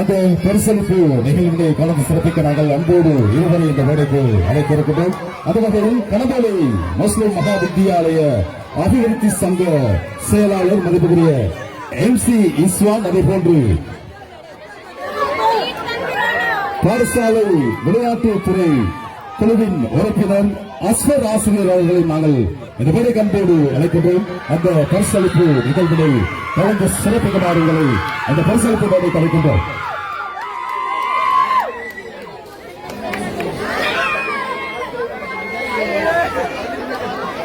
அந்த பரிசளிப்பு நிகழ்வினை கலந்து சிறப்பிக்க நாங்கள் அன்போடு இருவரை இந்த மேடைக்கு அழைக்க இருக்கின்றோம். அந்த வகையில் கனமலை முஸ்லிம் மகா வித்தியாலய அபிவிருத்தி சங்க செயலாளர் மதிப்புக்குரிய MC இஸ்வான், அதே போன்று பாடசாலை விளையாட்டுத்துறை குழுவின் உறுப்பினர் அஸ்வர் ஆசிரியர் அவர்களை நாங்கள் இந்த மேடை கண்டோடு அழைக்கின்றோம். அந்த பரிசளிப்பு நிகழ்வினை கலந்து சிறப்பிக்குமாறு உங்களை அந்த பரிசளிப்பு மேடை அழைக்கின்றோம்.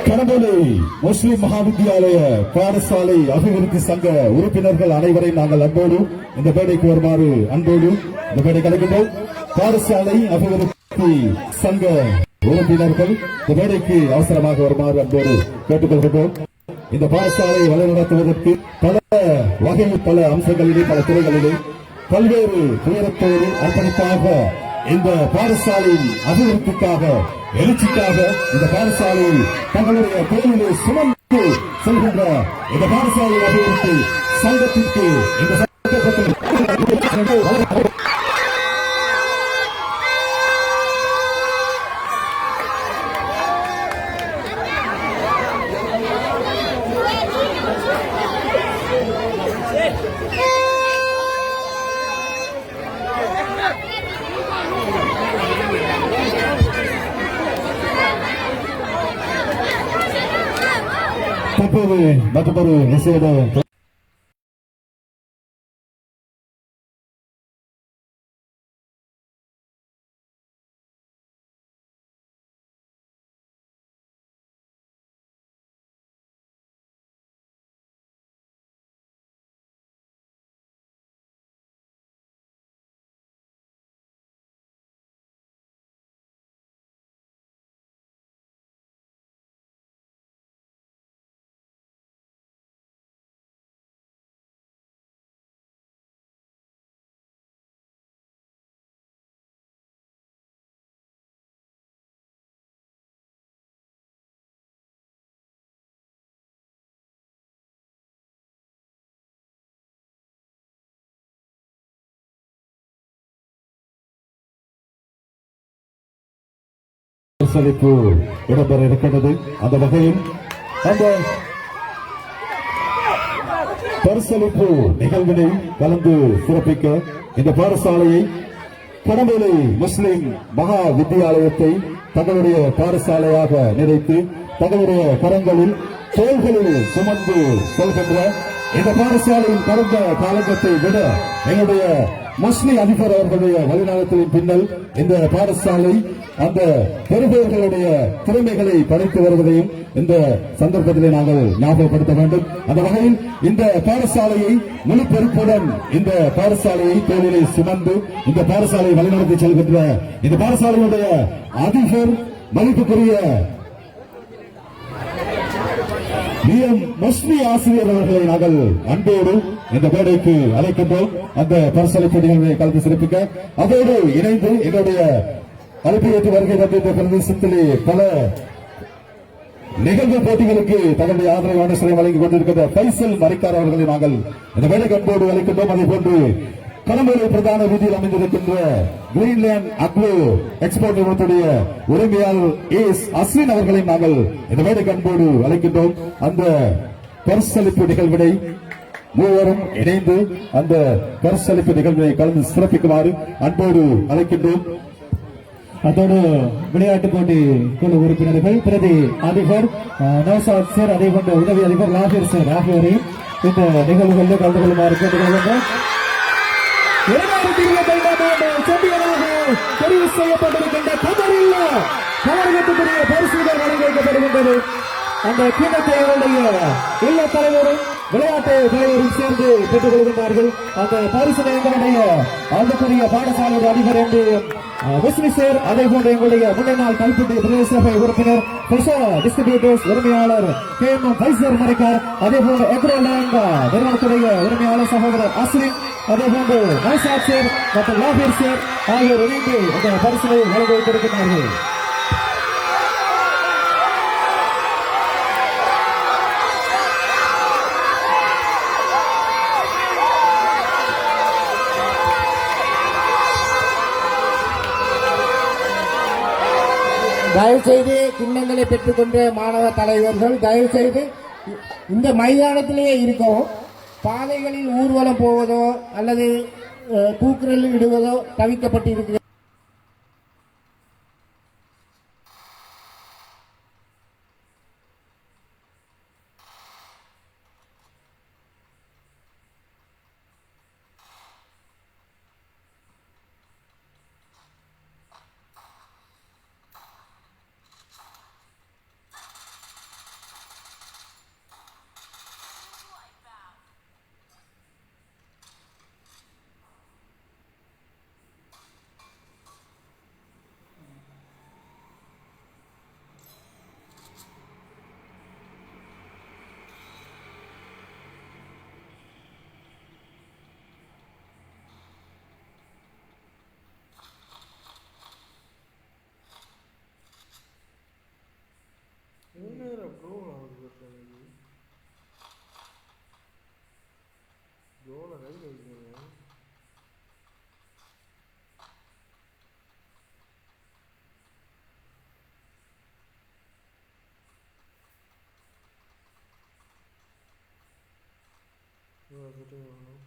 கனமலை முஸ்லிம் மகா வித்தியாலய பாடசாலை அபிவிருத்தி சங்க உறுப்பினர்கள் அனைவரையும் நாங்கள் அன்போடு இந்த மேடைக்கு வருமாறு அன்போடு இந்த மேடை கலைக்கின்றோம். பாடசாலை அபிவிருத்தி சங்க உறுப்பினர்கள் இந்த மேடைக்கு அவசரமாக வருமாறு அன்போடு கேட்டுக்கொள்கின்றோம். இந்த பாடசாலை வழிநடத்துவதற்கு பல வகையில் பல அம்சங்களிலே பல துறைகளிலே பல்வேறு துயரத்தோடு அர்ப்பணிப்பாக இந்த பாடசாலையின் அபிவிருத்திக்காக எழுச்சிக்காக இந்த பாடசாலையை தங்களுடைய தோளிலே சுமந்து செல்கின்ற இந்த பாடசாலை அபிவிருத்தி சங்கத்திற்கு இந்த சங்கத்தில் தற்போது மற்றொரு விசேட பரிசளிப்பு இடம்பெற இருக்கிறது. அந்த வகையில் அந்த பரிசளிப்பு நிகழ்வினை கலந்து சிறப்பிக்க இந்த பாடசாலையை கடம்பேலை முஸ்லிம் மகா வித்தியாலயத்தை தங்களுடைய பாடசாலையாக நினைத்து தங்களுடைய கரங்களில் தோள்களில் சுமந்து செல்கின்ற இந்த பாடசாலையின் கடந்த காலகத்தை விட எங்களுடைய முஸ்லிம் அதிபர் அவர்களுடைய வழிநடத்தலின் பின்னல் இந்த பாடசாலை அந்த பெறுபவர்களுடைய திறமைகளை படைத்து வருவதையும் இந்த சந்தர்ப்பத்திலே நாங்கள் ஞாபகப்படுத்த வேண்டும். அந்த வகையில் இந்த பாடசாலையை முழு பொறுப்புடன் இந்த பாடசாலையை தோளிலே சுமந்து இந்த பாடசாலையை வழிநடத்தி செல்கின்ற இந்த பாடசாலையுடைய அதிபர் மதிப்புக்குரிய முஸ்லி ஆசிரியர் அவர்களை நாங்கள் அன்போடு இந்த மேடைக்கு அழைக்கின்றோம். அந்த பரிசளிப்பு நிகழ்வை கலந்து சிறப்பிக்க அதோடு இணைந்து எங்களுடைய அழைப்பு வருகை தந்த இந்த பிரதேசத்திலே பல நிகழ்வு போட்டிகளுக்கு தங்களுடைய ஆதரவான சிலை வழங்கிக் கொண்டிருக்கின்ற பைசல் மரிக்கார் அவர்களை நாங்கள் இந்த மேடைக்கு அன்போடு அழைக்கின்றோம். அதே போன்று கடம்பேலை பிரதான வீதியில் அமைந்திருக்கின்ற கிரீன்லேண்ட் அக்ரோ எக்ஸ்போர்ட் நிறுவனத்துடைய உரிமையாளர் அஸ்வின் அவர்களை நாங்கள் இந்த மேடைக்கு அன்போடு அழைக்கின்றோம். அந்த பரிசளிப்பு நிகழ்வினை மூவரும் இணைந்து அந்த பரிசளிப்பு நிகழ்வினை கலந்து சிறப்பிக்குமாறு அன்போடு அழைக்கின்றோம். அதோடு விளையாட்டு போட்டி குழு உறுப்பினர்கள் பிரதி அதிபர் நௌசாத் சார், அதே போன்ற உதவி அதிபர் லாபீர் சார் ஆகியோரையும் இந்த நிகழ்வுகளில் கலந்து கொள்ளுமாறு கேட்டுக்கொள்கின்றோம். 2025 சாம்பியனாக தெரிவு செய்யப்பட்டிருக்கின்ற கபரில்லா கவர்கத்துக்குரிய பரிசுகள் வழங்கி வைக்கப்படுகின்றது. அந்த கிண்ணத்தை இல்ல தலைவரும் விளையாட்டு தலைவரும் சேர்ந்து பெற்றுக் கொள்கின்றார்கள். அந்த பரிசு எங்களுடைய ஆண்டுக்குரிய பாடசாலையின் அதிபர் என்று முஸ்லிசர், அதே போன்று எங்களுடைய முன்னாள் கல்பட்டி பிரதேச சபை உறுப்பினர் டிஸ்ட்ரிபியூட்டர்ஸ் உரிமையாளர் KM பைசர் மரிக்கார், அதே போன்று எக்ரோலேண்ட் நிறுவனத்துடைய உரிமையாளர் சகோதரர் அஸ்லின், அதே போன்று நௌசாத் சார் மற்றும் லாபீர் சார் ஆகியோர் இணைந்து இந்த பரிசுகளை வழங்கி வைத்திருக்கிறார்கள். தயவு செய்து கிண்ணங்களை பெற்றுக்கொண்ட மாணவ தலைவர்கள் தயவு செய்து இந்த மைதானத்திலேயே இருக்கவும், பாதைகளில் ஊர்வலம் போவதோ அல்லது தூக்குறலில் இடுவதோ தவிர்க்கப்பட்டிருக்கிறது. ஜோல கையில் வைக்கிறீங்க செட்டிங் ஆகணும்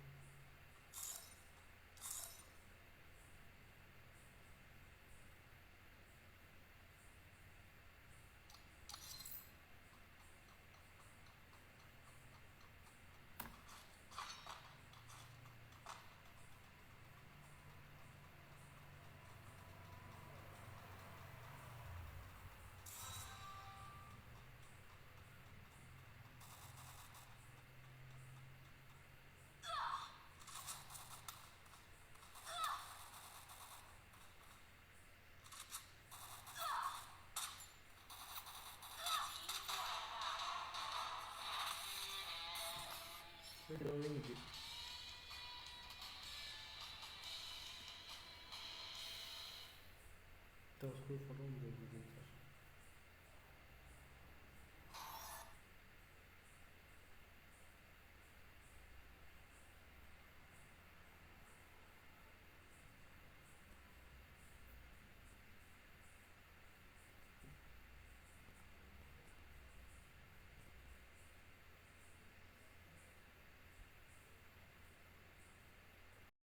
இன்னைக்கு ஸ்கூல் ஃபோட்டோ